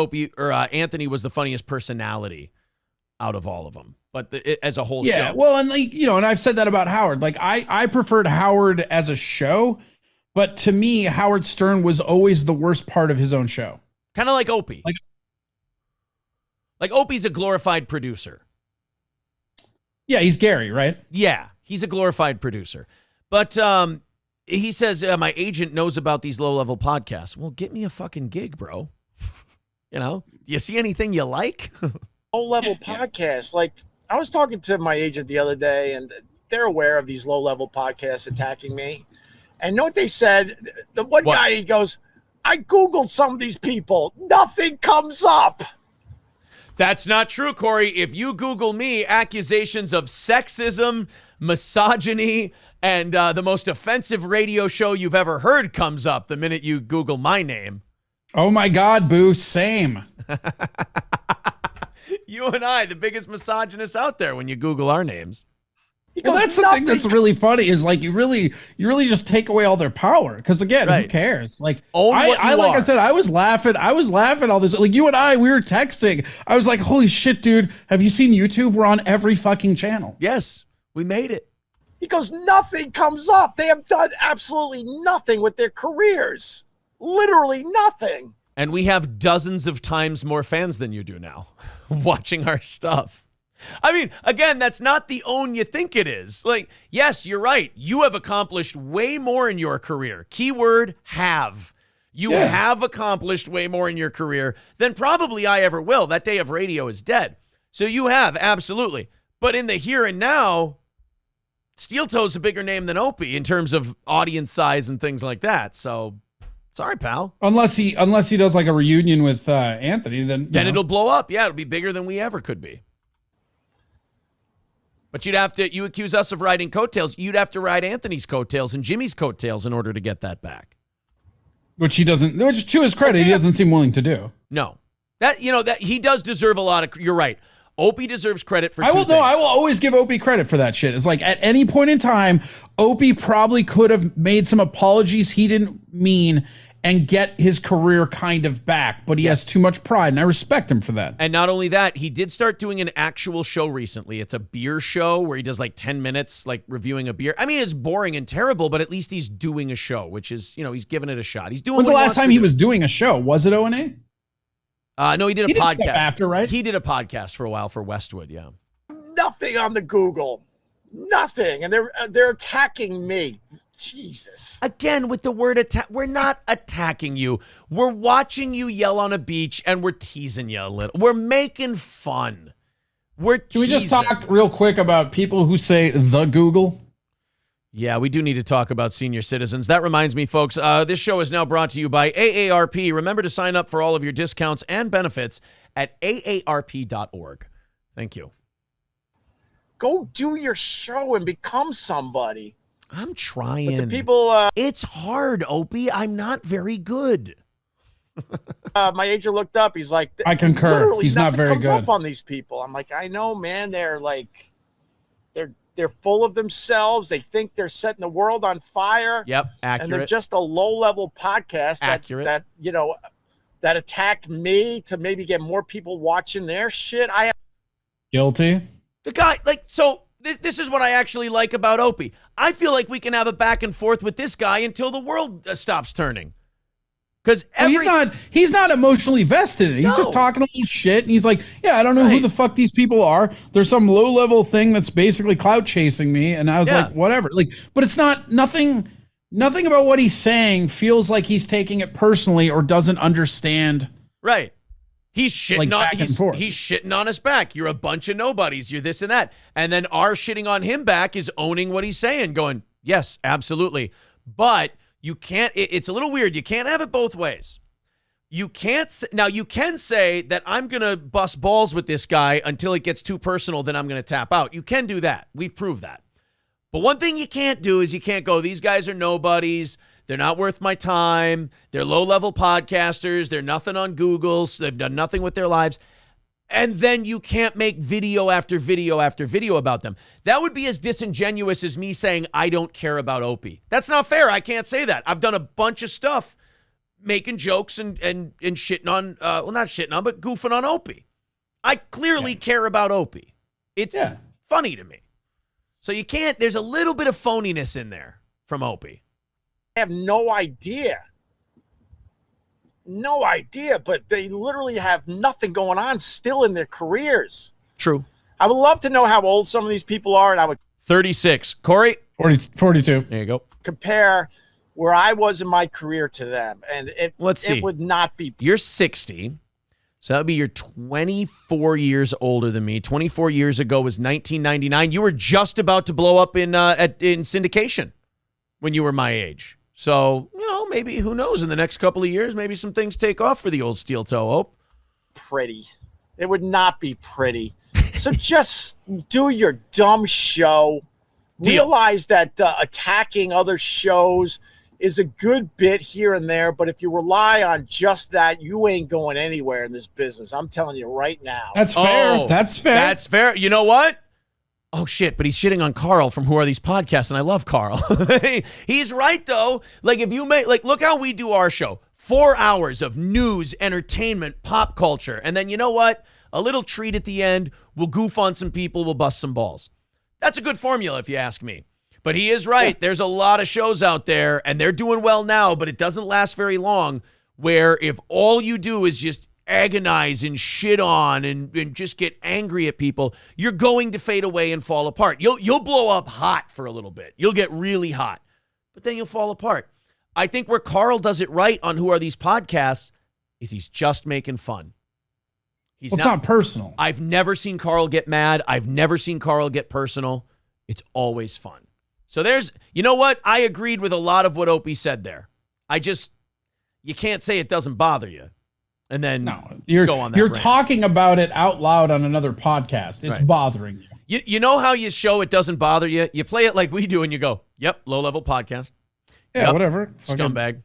Anthony was the funniest personality out of all of them, but as a whole show. Yeah, well, and and I've said that about Howard. I preferred Howard as a show, but to me, Howard Stern was always the worst part of his own show. Kind of like Opie. Like Opie's a glorified producer. Yeah, he's Gary, right? Yeah, he's a glorified producer. But he says, my agent knows about these low-level podcasts. Well, get me a fucking gig, bro. You see anything you like? Low-level podcasts. Like, I was talking to my agent the other day, and they're aware of these low-level podcasts attacking me. And you know what they said? The one guy, he goes, I Googled some of these people. Nothing comes up. That's not true, Corey. If you Google me, accusations of sexism, misogyny, and the most offensive radio show you've ever heard comes up the minute you Google my name. Oh, my God, Boo. Same. You and I, the biggest misogynists out there when you Google our names. Well, that's the thing that's really funny is like you really just take away all their power because again, who cares? Like I said, I was laughing all this. Like you and I, we were texting. I was like, holy shit, dude! Have you seen YouTube? We're on every fucking channel. Yes, we made it. Because nothing comes up. They have done absolutely nothing with their careers. Literally nothing. And we have dozens of times more fans than you do now watching our stuff. I mean, again, that's not the own you think it is. Like, yes, you're right. You have accomplished way more in your career. Keyword, have. You have accomplished way more in your career than probably I ever will. That day of radio is dead. So you have, absolutely. But in the here and now, Steel Toe's a bigger name than Opie in terms of audience size and things like that. So, sorry, pal. Unless he does like a reunion with Anthony, then it'll blow up. Yeah, it'll be bigger than we ever could be. But you accuse us of riding coattails. You'd have to ride Anthony's coattails and Jimmy's coattails in order to get that back. Which he doesn't, which to his credit, he doesn't seem willing to do. No. That he does deserve a lot of, you're right. Opie deserves credit for I will always give Opie credit for that shit. It's like at any point in time, Opie probably could have made some apologies he didn't mean and get his career kind of back, but he has too much pride, and I respect him for that. And not only that, he did start doing an actual show recently. It's a beer show where he does like 10 minutes, like reviewing a beer. I mean, it's boring and terrible, but at least he's doing a show, which is, he's giving it a shot. He's doing. When's the last time he was doing a show? Was it O&A? No, he did a podcast after, right? He did a podcast for a while for Westwood, yeah. Nothing on the Google. Nothing. And they're attacking me. Jesus. Again, with the word attack, we're not attacking you. We're watching you yell on a beach and we're teasing you a little. We're making fun. We're teasing. Can we just talk real quick about people who say the Google? Yeah, we do need to talk about senior citizens. That reminds me, folks, this show is now brought to you by AARP. Remember to sign up for all of your discounts and benefits at aarp.org. Thank you. Go do your show and become somebody. I'm trying. But the people, it's hard, Opie. I'm not very good. My agent looked up. He's like, I concur. He's not very comes good. Up on these people. I'm like, I know, man. They're like, they're full of themselves. They think they're setting the world on fire. Yep, accurate. And they're just a low-level podcast that that attack me to maybe get more people watching their shit. Guilty. The guy, This is what I actually like about Opie. I feel like we can have a back and forth with this guy until the world stops turning. Because he's not emotionally vested in it. He's just talking a little shit, and he's like, "Yeah, I don't know who the fuck these people are. There's some low level thing that's basically clout chasing me." And I was like, "Whatever." But it's nothing about what he's saying feels like he's taking it personally or doesn't understand. Right. He's shitting he's shitting on us back. You're a bunch of nobodies. You're this and that. And then our shitting on him back is owning what he's saying, going, yes, absolutely. But you can't, it's a little weird. You can't have it both ways. You can't, now you can say that I'm going to bust balls with this guy until it gets too personal, then I'm going to tap out. You can do that. We've proved that. But one thing you can't do is you can't go, these guys are nobodies. They're not worth my time. They're low-level podcasters. They're nothing on Google. So they've done nothing with their lives. And then you can't make video after video after video about them. That would be as disingenuous as me saying, I don't care about Opie. That's not fair. I can't say that. I've done a bunch of stuff making jokes and shitting on, not shitting on, but goofing on Opie. I clearly care about Opie. It's funny to me. So you can't, there's a little bit of phoniness in there from Opie. I have no idea. No idea, but they literally have nothing going on still in their careers. True. I would love to know how old some of these people are, and I would 36. Corey? 42. There you go. Compare where I was in my career to them, and it would not be. You're 60, so that would be you're 24 years older than me. 24 years ago was 1999. You were just about to blow up in syndication when you were my age. So, maybe, who knows, in the next couple of years, maybe some things take off for the old steel toe, Hope. Pretty. It would not be pretty. So just do your dumb show. Realize that attacking other shows is a good bit here and there, but if you rely on just that, you ain't going anywhere in this business. I'm telling you right now. That's fair. That's fair. That's fair. You know what? Oh, shit, but he's shitting on Carl from Who Are These Podcasts, and I love Carl. He's right, though. Like, if you make, like, look how we do our show. 4 hours of news, entertainment, pop culture. And then, you know what? A little treat at the end. We'll goof on some people. We'll bust some balls. That's a good formula, if you ask me. But he is right. There's a lot of shows out there, and they're doing well now, but it doesn't last very long, where if all you do is just agonize and shit on and just get angry at people, you're going to fade away and fall apart. You'll blow up hot for a little bit. You'll get really hot, but then you'll fall apart. I think where Carl does it right on Who Are These Podcasts is he's just making fun. It's not personal. I've never seen Carl get mad. I've never seen Carl get personal. It's always fun. So you know what? I agreed with a lot of what Opie said there. You can't say it doesn't bother you. And then go on that You're rant. talking about it out loud on another podcast. It's Right. bothering you. You know how you show it doesn't bother you? You play it like we do and you go, yep, low-level podcast. Yeah, Yep, whatever. scumbag.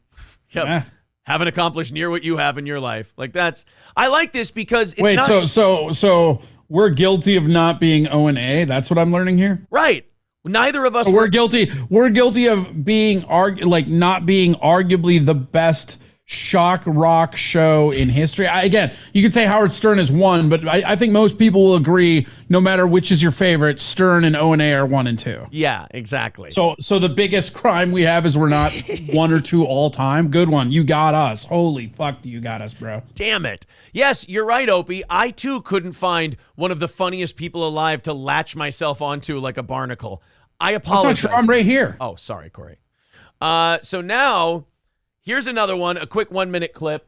Yep. Nah. Haven't accomplished near what you have in your life. Like I like this because it's Wait, not. so we're guilty of not being O&A. That's what I'm learning here. Right. Neither of us. So we're guilty. We're guilty of being not being arguably the best shock rock show in history. Again, you could say Howard Stern is one, but I think most people will agree, no matter which is your favorite, Stern and O&A are 1 and 2. Yeah, exactly. So the biggest crime we have is we're not 1 or 2 all time. Good one. You got us. Holy fuck, you got us, bro. Damn it. Yes, you're right, Opie. I, too, couldn't find one of the funniest people alive to latch myself onto like a barnacle. I apologize. That's not true. I'm right here. Oh, sorry, Corey. So now, here's another one, a quick 1-minute clip.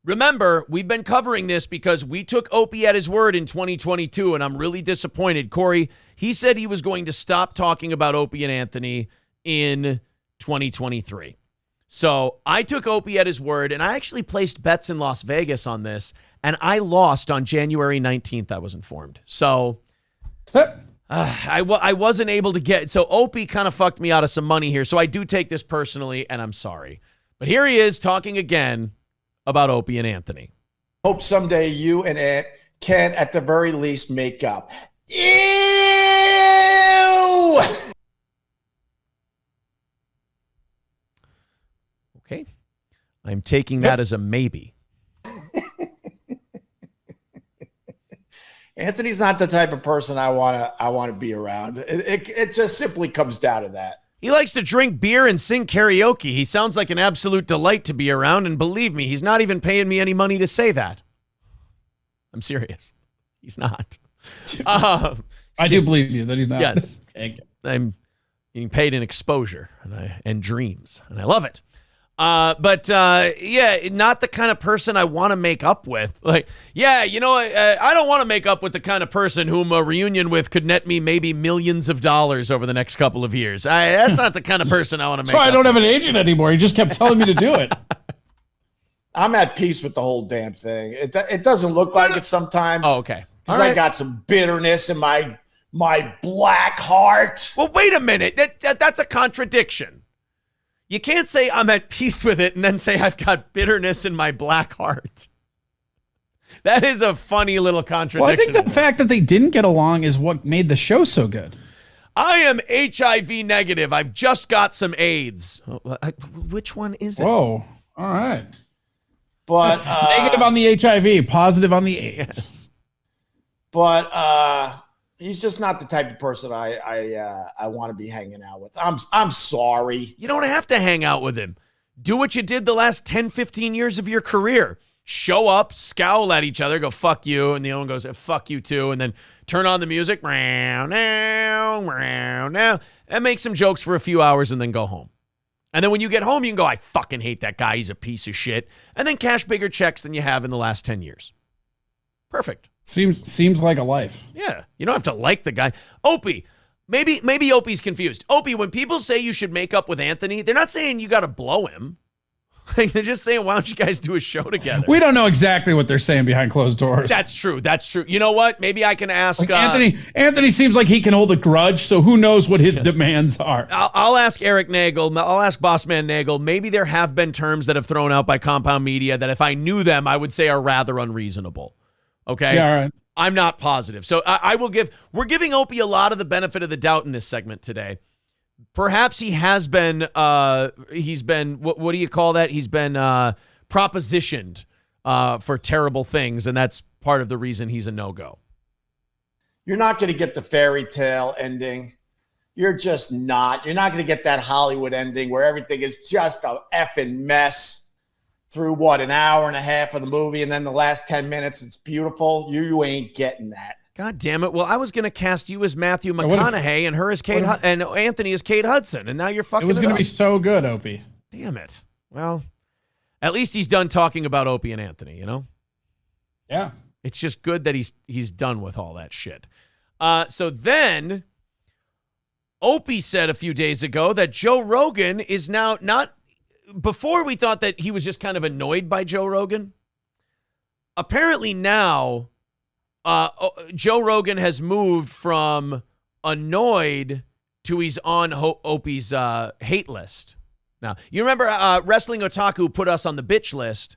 Remember, we've been covering this because we took Opie at his word in 2022, and I'm really disappointed. Corey, he said he was going to stop talking about Opie and Anthony in 2023. So I took Opie at his word, and I actually placed bets in Las Vegas on this, and I lost on January 19th, I was informed. So I wasn't able to get... So Opie kind of fucked me out of some money here, so I do take this personally, and I'm sorry. But here he is talking again about Opie and Anthony. Hope someday you and Ant can, at the very least, make up. Ew! Okay. I'm taking that as a maybe. Anthony's not the type of person I want to be around. It just simply comes down to that. He likes to drink beer and sing karaoke. He sounds like an absolute delight to be around, and believe me, he's not even paying me any money to say that. I'm serious. He's not. I do believe you that he's not. Yes. I'm being paid in exposure and dreams, and I love it. Yeah, not the kind of person I want to make up with. Like, yeah, I don't want to make up with the kind of person whom a reunion with could net me maybe millions of dollars over the next couple of years. That's not the kind of person I want to make up. So I don't have an agent anymore. He just kept telling me to do it. I'm at peace with the whole damn thing. It doesn't look like it sometimes. Oh, okay. Because I got some bitterness in my black heart. Well, wait a minute. That's a contradiction. You can't say I'm at peace with it and then say I've got bitterness in my black heart. That is a funny little contradiction. Well, I think the fact that they didn't get along is what made the show so good. I am HIV negative. I've just got some AIDS. Which one is it? Whoa. All right. But negative on the HIV, positive on the AIDS. Yes. But he's just not the type of person I want to be hanging out with. I'm sorry. You don't have to hang out with him. Do what you did the last 10, 15 years of your career. Show up, scowl at each other, go, fuck you, and the other one goes, fuck you too, and then turn on the music, and make some jokes for a few hours and then go home. And then when you get home, you can go, I fucking hate that guy, he's a piece of shit, and then cash bigger checks than you have in the last 10 years. Perfect. Seems like a life. Yeah, you don't have to like the guy. Opie, maybe Opie's confused. Opie, when people say you should make up with Anthony, they're not saying you got to blow him. Like, they're just saying, why don't you guys do a show together? We don't know exactly what they're saying behind closed doors. That's true. You know what? Maybe I can ask Anthony seems like he can hold a grudge, so who knows what his demands are. I'll ask Eric Nagel. I'll ask Bossman Nagel. Maybe there have been terms that have thrown out by Compound Media that if I knew them, I would say are rather unreasonable. Okay? Yeah, all right. I'm not positive. So we're giving Opie a lot of the benefit of the doubt in this segment today. Perhaps he has been, what do you call that? He's been propositioned for terrible things, and that's part of the reason he's a no-go. You're not going to get the fairy tale ending. You're just not. You're not going to get that Hollywood ending where everything is just a effing mess through, an hour and a half of the movie, and then the last 10 minutes, it's beautiful. You ain't getting that. God damn it. Well, I was going to cast you as Matthew McConaughey and her as Kate and Anthony as Kate Hudson, and now you're fucking it was going to be so good, Opie. Damn it. Well, at least he's done talking about Opie and Anthony, you know? Yeah. It's just good that he's done with all that shit. So then Opie said a few days ago that Joe Rogan is now not... Before we thought that he was just kind of annoyed by Joe Rogan. Apparently now... Joe Rogan has moved from annoyed to he's on Opie's hate list. Now, you remember Wrestling Otaku put us on the bitch list.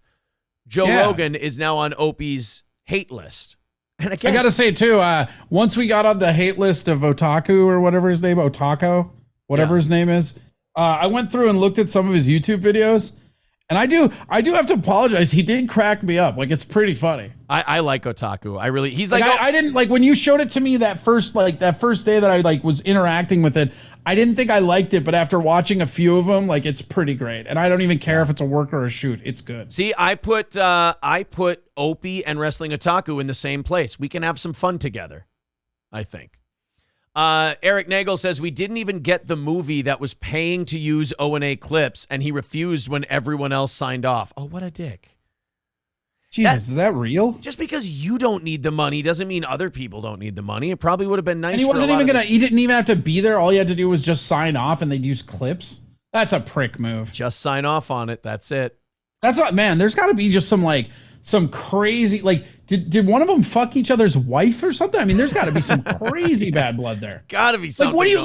Joe Rogan is now on Opie's hate list. And again, I got to say, too, once we got on the hate list of Otaku or whatever his name, Otako, whatever his name is, I went through and looked at some of his YouTube videos. And I do have to apologize. He did crack me up. Like, it's pretty funny. I like Otaku. He's like, I didn't like when you showed it to me that first day that I was interacting with it. I didn't think I liked it, but after watching a few of them, it's pretty great. And I don't even care if it's a work or a shoot. It's good. See, I put Opie and Wrestling Otaku in the same place. We can have some fun together, I think. Eric Nagel says we didn't even get the movie that was paying to use O&A clips, and he refused when everyone else signed off. Oh, what a dick. Jesus, is that real? Just because you don't need the money doesn't mean other people don't need the money. It probably would have been nice. And he didn't even have to be there. All he had to do was just sign off, and they'd use clips. That's a prick move. Just sign off on it. That's it. That's not, man. There's got to be just some crazy, did one of them fuck each other's wife or something? I mean, there's got to be some crazy bad blood there. Got to be something. What do you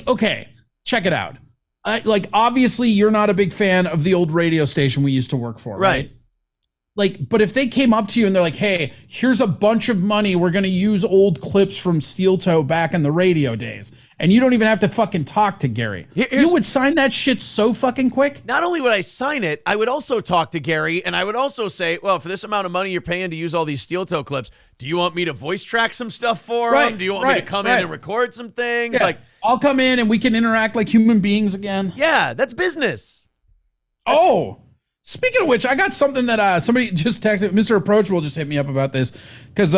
okay, check it out. Obviously you're not a big fan of the old radio station we used to work for, right? But if they came up to you and they're like, hey, here's a bunch of money. We're going to use old clips from Steel Toe back in the radio days. And you don't even have to fucking talk to Gary. You would sign that shit so fucking quick. Not only would I sign it, I would also talk to Gary, and I would also say, well, for this amount of money you're paying to use all these Steel Toe clips, do you want me to voice track some stuff for them? Do you want me to come in and record some things? Yeah. I'll come in and we can interact like human beings again. Yeah, that's business. Speaking of which, I got something that somebody just texted. Mr. Approachable just hit me up about this because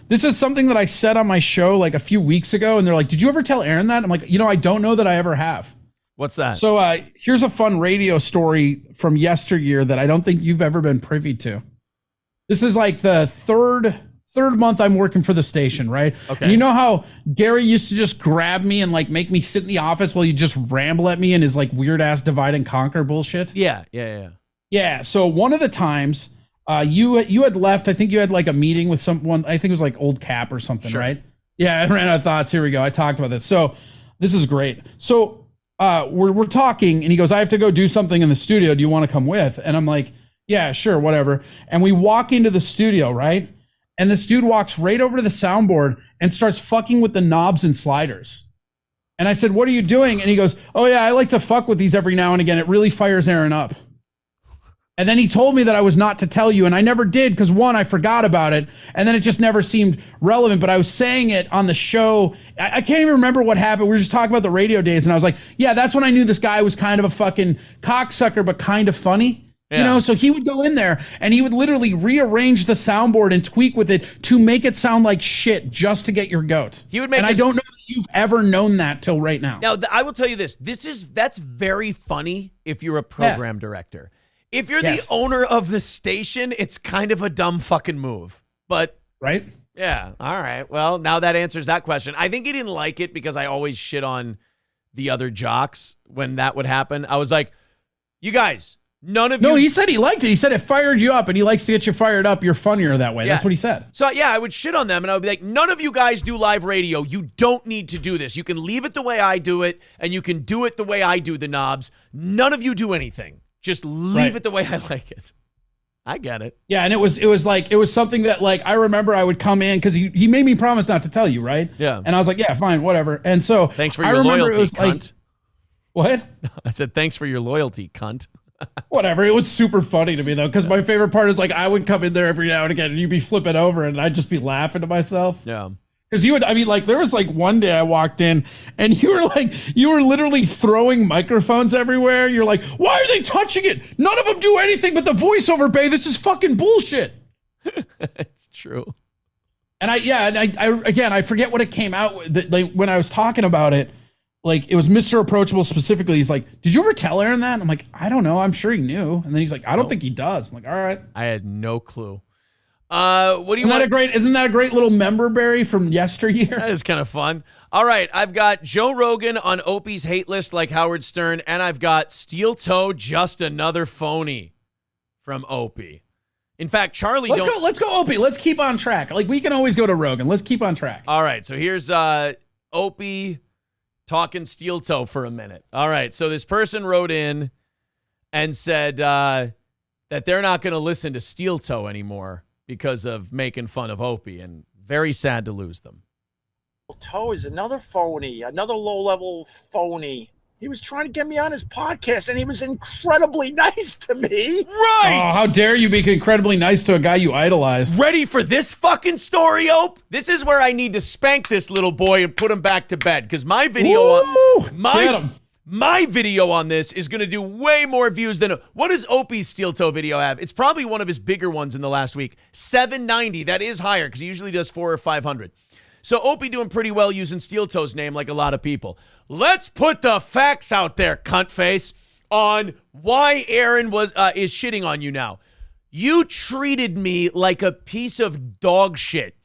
this is something that I said on my show a few weeks ago, and they're like, "Did you ever tell Aaron that?" I'm like, I don't know that I ever have. What's that? So here's a fun radio story from yesteryear that I don't think you've ever been privy to. This is the third month I'm working for the station, right? Okay. And you know how Gary used to just grab me and make me sit in the office while you just ramble at me and his weird ass divide and conquer bullshit? Yeah. Yeah, so one of the times you had left, I think you had a meeting with someone, I think it was Old Cap or something, right? Yeah, I ran out of thoughts. Here we go. I talked about this. So this is great. So we're talking and he goes, I have to go do something in the studio. Do you want to come with? And I'm like, yeah, sure, whatever. And we walk into the studio, right? And this dude walks right over to the soundboard and starts fucking with the knobs and sliders. And I said, what are you doing? And he goes, oh yeah, I like to fuck with these every now and again. It really fires Aaron up. And then he told me that I was not to tell you, and I never did because, one, I forgot about it, and then it just never seemed relevant, but I was saying it on the show. I can't even remember what happened. We were just talking about the radio days, and I was like, yeah, that's when I knew this guy was kind of a fucking cocksucker, but kind of funny. Yeah. So he would go in there, and he would literally rearrange the soundboard and tweak with it to make it sound like shit just to get your goat. He would make, and I don't know that you've ever known that till right now. Now, I will tell you this. That's very funny if you're a program director. If you're the owner of the station, it's kind of a dumb fucking move. But right? Yeah. All right. Well, now that answers that question. I think he didn't like it because I always shit on the other jocks when that would happen. I was like, you guys, None of you. No, he said he liked it. He said it fired you up, and he likes to get you fired up. You're funnier that way. Yeah. That's what he said. So, yeah, I would shit on them, and I would be like, none of you guys do live radio. You don't need to do this. You can leave it the way I do it, and you can do it the way I do the knobs. None of you do anything. Just leave it the way I like it. I get it. Yeah, and it was something that, like, I remember I would come in, because he made me promise not to tell you, right? Yeah. And I was like, yeah, fine, whatever. And so thanks for your loyalty, cunt. What? I said, thanks for your loyalty, cunt. Whatever. It was super funny to me, though, because my favorite part is, like, I would come in there every now and again, and you'd be flipping over, and I'd just be laughing to myself. Yeah. Because there was, like, one day I walked in, and you were literally throwing microphones everywhere. You're like, why are they touching it? None of them do anything but the voiceover bay. This is fucking bullshit. It's true. And I forget what it came out with. Like, when I was talking about it, like, it was Mr. Approachable specifically. He's like, did you ever tell Aaron that? I'm like, I don't know. I'm sure he knew. And then he's like, I don't think he does. I'm like, all right. I had no clue. What do you want? Isn't that a great little member berry from yesteryear? That is kind of fun. All right. I've got Joe Rogan on Opie's hate list like Howard Stern. And I've got Steel Toe, just another phony from Opie. In fact, Charlie, let's go Opie. Let's keep on track. Like, we can always go to Rogan. Let's keep on track. All right. So here's Opie talking Steel Toe for a minute. All right. So this person wrote in and said that they're not going to listen to Steel Toe anymore because of making fun of Opie, and very sad to lose them. Toe is another phony, another low-level phony. He was trying to get me on his podcast, and he was incredibly nice to me. Right! Oh, how dare you be incredibly nice to a guy you idolized. Ready for this fucking story, Ope? This is where I need to spank this little boy and put him back to bed, because my video my video on this is going to do way more views than what does Opie's Steel Toe video have? It's probably one of his bigger ones in the last week. 790. That is higher because he usually does 400 or 500. So Opie doing pretty well using Steel Toe's name like a lot of people. Let's put the facts out there, cunt face, on why Aaron is shitting on you now. You treated me like a piece of dog shit.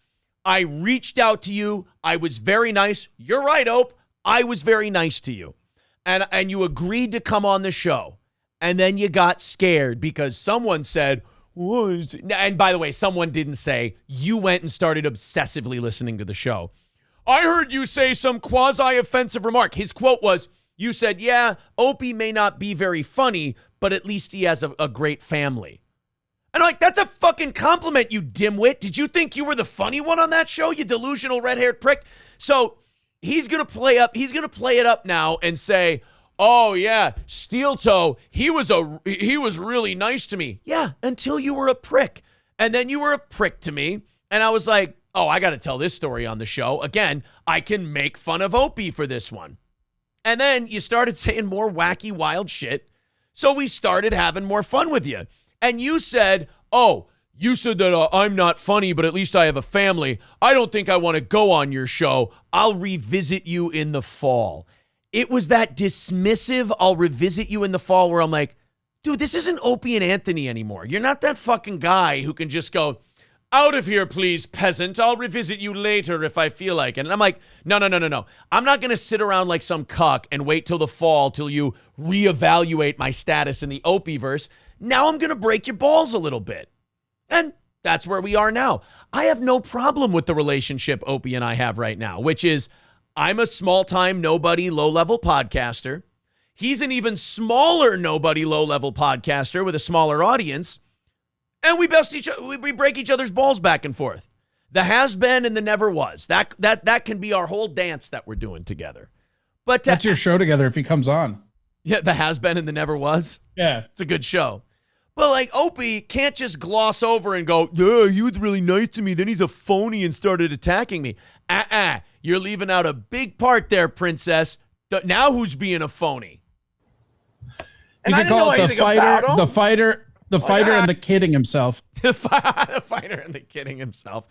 I reached out to you. I was very nice. You're right, Ope. I was very nice to you. And you agreed to come on the show. And then you got scared because someone said, and by the way, someone didn't say, you went and started obsessively listening to the show. I heard you say some quasi-offensive remark. His quote was, you said, yeah, Opie may not be very funny, but at least he has a great family. And I'm like, that's a fucking compliment, you dimwit. Did you think you were the funny one on that show, you delusional red-haired prick? So he's going to play it up now and say, oh yeah, Steel Toe, he was really nice to me. Yeah, until you were a prick. And then you were a prick to me. And I was like, oh, I got to tell this story on the show. Again, I can make fun of Opie for this one. And then you started saying more wacky, wild shit. So we started having more fun with you. And you said, oh, you said that I'm not funny, but at least I have a family. I don't think I want to go on your show. I'll revisit you in the fall. It was that dismissive, I'll revisit you in the fall, where I'm like, dude, this isn't Opie and Anthony anymore. You're not that fucking guy who can just go, out of here, please, peasant. I'll revisit you later if I feel like it. And I'm like, no. I'm not going to sit around like some cuck and wait till the fall till you reevaluate my status in the Opie-verse. Now I'm going to break your balls a little bit. And that's where we are now. I have no problem with the relationship Opie and I have right now, which is I'm a small-time, nobody, low-level podcaster. He's an even smaller, nobody, low-level podcaster with a smaller audience. And we break each other's balls back and forth. The has-been and the never was. That can be our whole dance that we're doing together. But that's your show together if he comes on. Yeah, the has-been and the never was. Yeah. It's a good show. But, like, Opie can't just gloss over and go, yeah, he was really nice to me. Then he's a phony and started attacking me. You're leaving out a big part there, princess. Now who's being a phony? And you I can didn't call know it anything about him. the fighter and the kidding himself. The fighter and the kidding himself.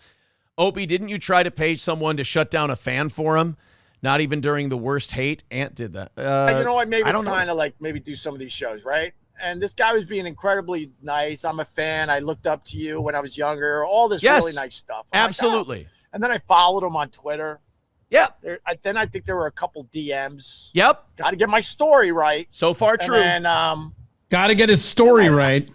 Opie, didn't you try to pay someone to shut down a fan for him? Not even during the worst hate? Ant did that. You know what? Maybe it's time to, like, maybe do some of these shows, right? And this guy was being incredibly nice. I'm a fan. I looked up to you when I was younger. All this really nice stuff. Absolutely. Like, oh. And then I followed him on Twitter. Yep. Then I think there were a couple DMs. Yep. Got to get my story right. So far, true. And then Got to get his story right.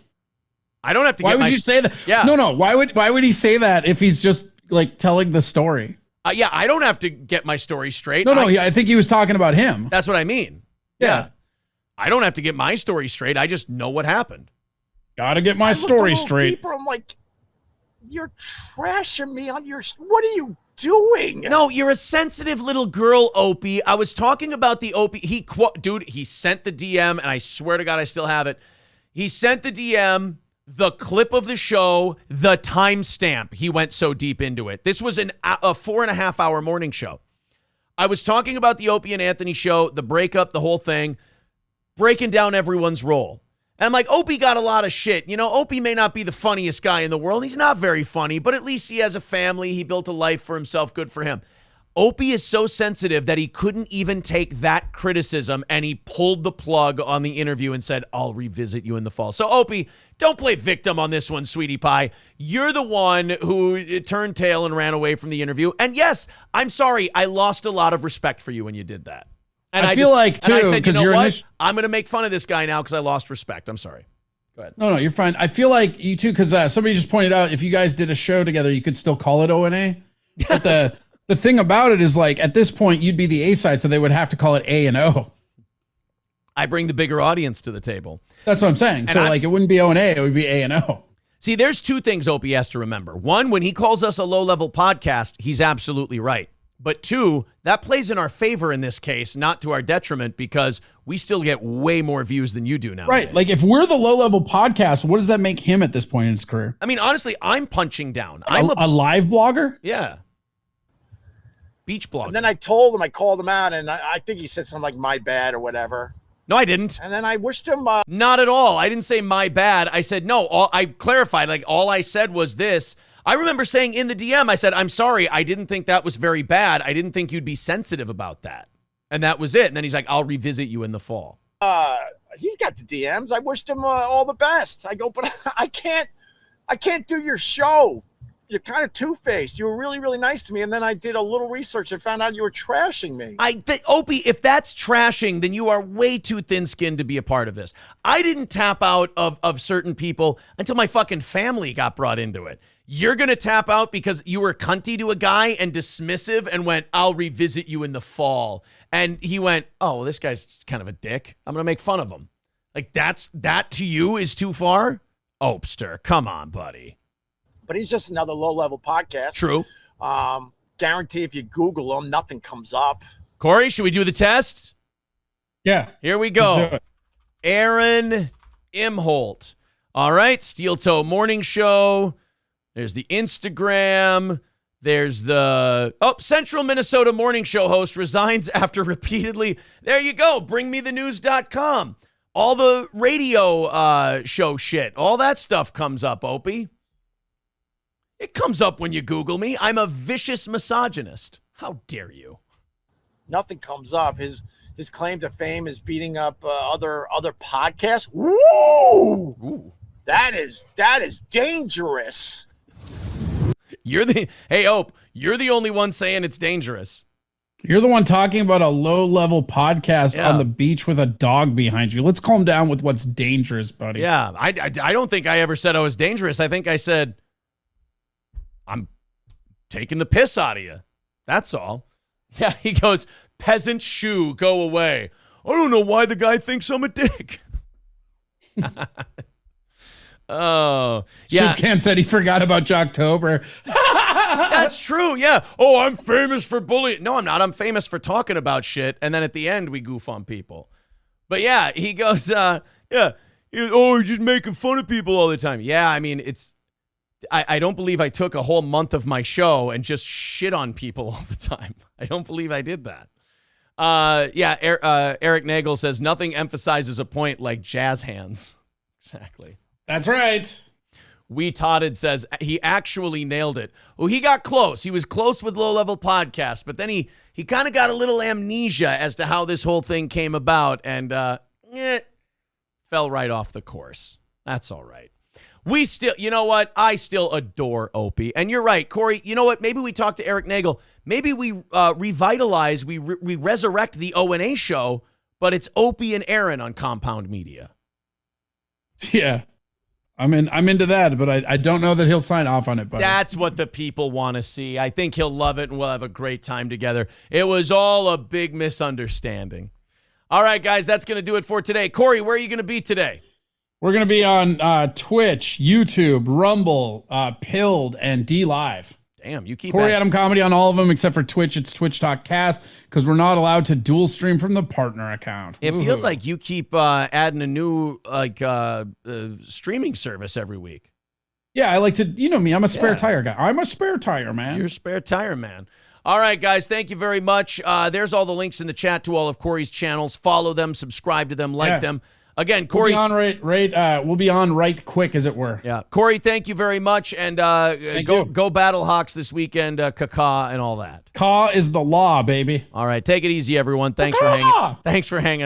I don't have to. Why would you say that? Yeah. No. Why would he say that if he's just like telling the story? Yeah, I don't have to get my story straight. No. I think he was talking about him. That's what I mean. Yeah. I don't have to get my story straight. I just know what happened. Got to get my story straight. Deeper, I'm like, you're trashing me on your. What are you doing? No, you're a sensitive little girl, Opie. I was talking about the Opie. He sent the DM, and I swear to God, I still have it. He sent the DM, the clip of the show, the timestamp. He went so deep into it. This was a 4.5 hour morning show. I was talking about the Opie and Anthony show, the breakup, the whole thing, breaking down everyone's role. And I'm like, Opie got a lot of shit. You know, Opie may not be the funniest guy in the world. He's not very funny, but at least he has a family. He built a life for himself. Good for him. Opie is so sensitive that he couldn't even take that criticism, and he pulled the plug on the interview and said, I'll revisit you in the fall. So, Opie, don't play victim on this one, sweetie pie. You're the one who turned tail and ran away from the interview. And yes, I'm sorry. I lost a lot of respect for you when you did that. And I feel like, too, and I said, you know you're what? I'm going to make fun of this guy now because I lost respect. I'm sorry. Go ahead. No, you're fine. I feel like you too, because somebody just pointed out if you guys did a show together, you could still call it O&A. But the thing about it is, like, at this point, you'd be the A side, so they would have to call it A and O. I bring the bigger audience to the table. That's what I'm saying. So, like, it wouldn't be O&A, it would be A and O. See, there's two things Opie has to remember. One, when he calls us a low-level podcast, he's absolutely right. But two, that plays in our favor in this case, not to our detriment, because we still get way more views than you do now. Right. Like, if we're the low-level podcast, what does that make him at this point in his career? I mean, honestly, I'm punching down. I'm a live blogger? Yeah. Beach blogger. And then I told him, I called him out, and I think he said something like, my bad or whatever. No, I didn't. And then I wished him... Not at all. I didn't say my bad. I said, no, I clarified. Like, all I said was this. I remember saying in the DM, I said, I'm sorry, I didn't think that was very bad. I didn't think you'd be sensitive about that. And that was it. And then he's like, I'll revisit you in the fall. He's got the DMs. I wished him all the best. I go, but I can't do your show. You're kind of two-faced. You were really, really nice to me. And then I did a little research and found out you were trashing me. Opie, if that's trashing, then you are way too thin-skinned to be a part of this. I didn't tap out of certain people until my fucking family got brought into it. You're going to tap out because you were cunty to a guy and dismissive and went, I'll revisit you in the fall. And he went, oh, well, this guy's kind of a dick. I'm going to make fun of him. Like, that to you is too far? Opster, come on, buddy. But he's just another low-level podcast. True. Guarantee if you Google him, nothing comes up. Corey, should we do the test? Yeah. Here we go. Aaron Imholt. All right, Steel Toe Morning Show. There's the Instagram. There's the Central Minnesota Morning Show host resigns after repeatedly. There you go. BringMeTheNews.com. All the radio show shit. All that stuff comes up, Opie. It comes up when you Google me. I'm a vicious misogynist. How dare you? Nothing comes up. His claim to fame is beating up other podcasts. Woo! Ooh. That is dangerous. Hey, Ope, you're the only one saying it's dangerous. You're the one talking about a low-level podcast on the beach with a dog behind you. Let's calm down with what's dangerous, buddy. Yeah, I don't think I ever said I was dangerous. I think I said, I'm taking the piss out of you. That's all. Yeah, he goes, peasant shoe, go away. I don't know why the guy thinks I'm a dick. Oh, yeah. Ken said he forgot about Jocktober. That's true, yeah. Oh, I'm famous for bullying. No, I'm not. I'm famous for talking about shit, and then at the end, we goof on people. But yeah, he goes, you're just making fun of people all the time. Yeah, I mean, I don't believe I took a whole month of my show and just shit on people all the time. I don't believe I did that. Eric Nagel says, nothing emphasizes a point like jazz hands. Exactly. That's right. Wee Todded says he actually nailed it. Well, he got close. He was close with Low Level Podcast, but then he kind of got a little amnesia as to how this whole thing came about and fell right off the course. That's all right. We still, you know what? I still adore Opie. And you're right, Corey. You know what? Maybe we talk to Eric Nagel. Maybe we revitalize, we resurrect the O&A show, but it's Opie and Aaron on Compound Media. Yeah. I'm into that, but I don't know that he'll sign off on it. Buddy. That's what the people want to see. I think he'll love it, and we'll have a great time together. It was all a big misunderstanding. All right, guys, that's going to do it for today. Corey, where are you going to be today? We're going to be on Twitch, YouTube, Rumble, Pilled, and DLive. Damn, you keep Corey Adam Comedy on all of them except for Twitch. It's Twitch Talk Cast because we're not allowed to dual stream from the partner account. It feels like you keep adding a new streaming service every week. Yeah, I like to, you know me, I'm a spare tire guy. I'm a spare tire man. You're a spare tire man. All right, guys, thank you very much. There's all the links in the chat to all of Corey's channels. Follow them, subscribe to them, like them. Again, Corey, we'll be on right quick, as it were. Yeah, Corey, thank you very much, and go Battle Hawks this weekend, Kaka and all that. Ka is the law, baby. All right, take it easy, everyone. Thanks for hanging. Thanks for hanging out.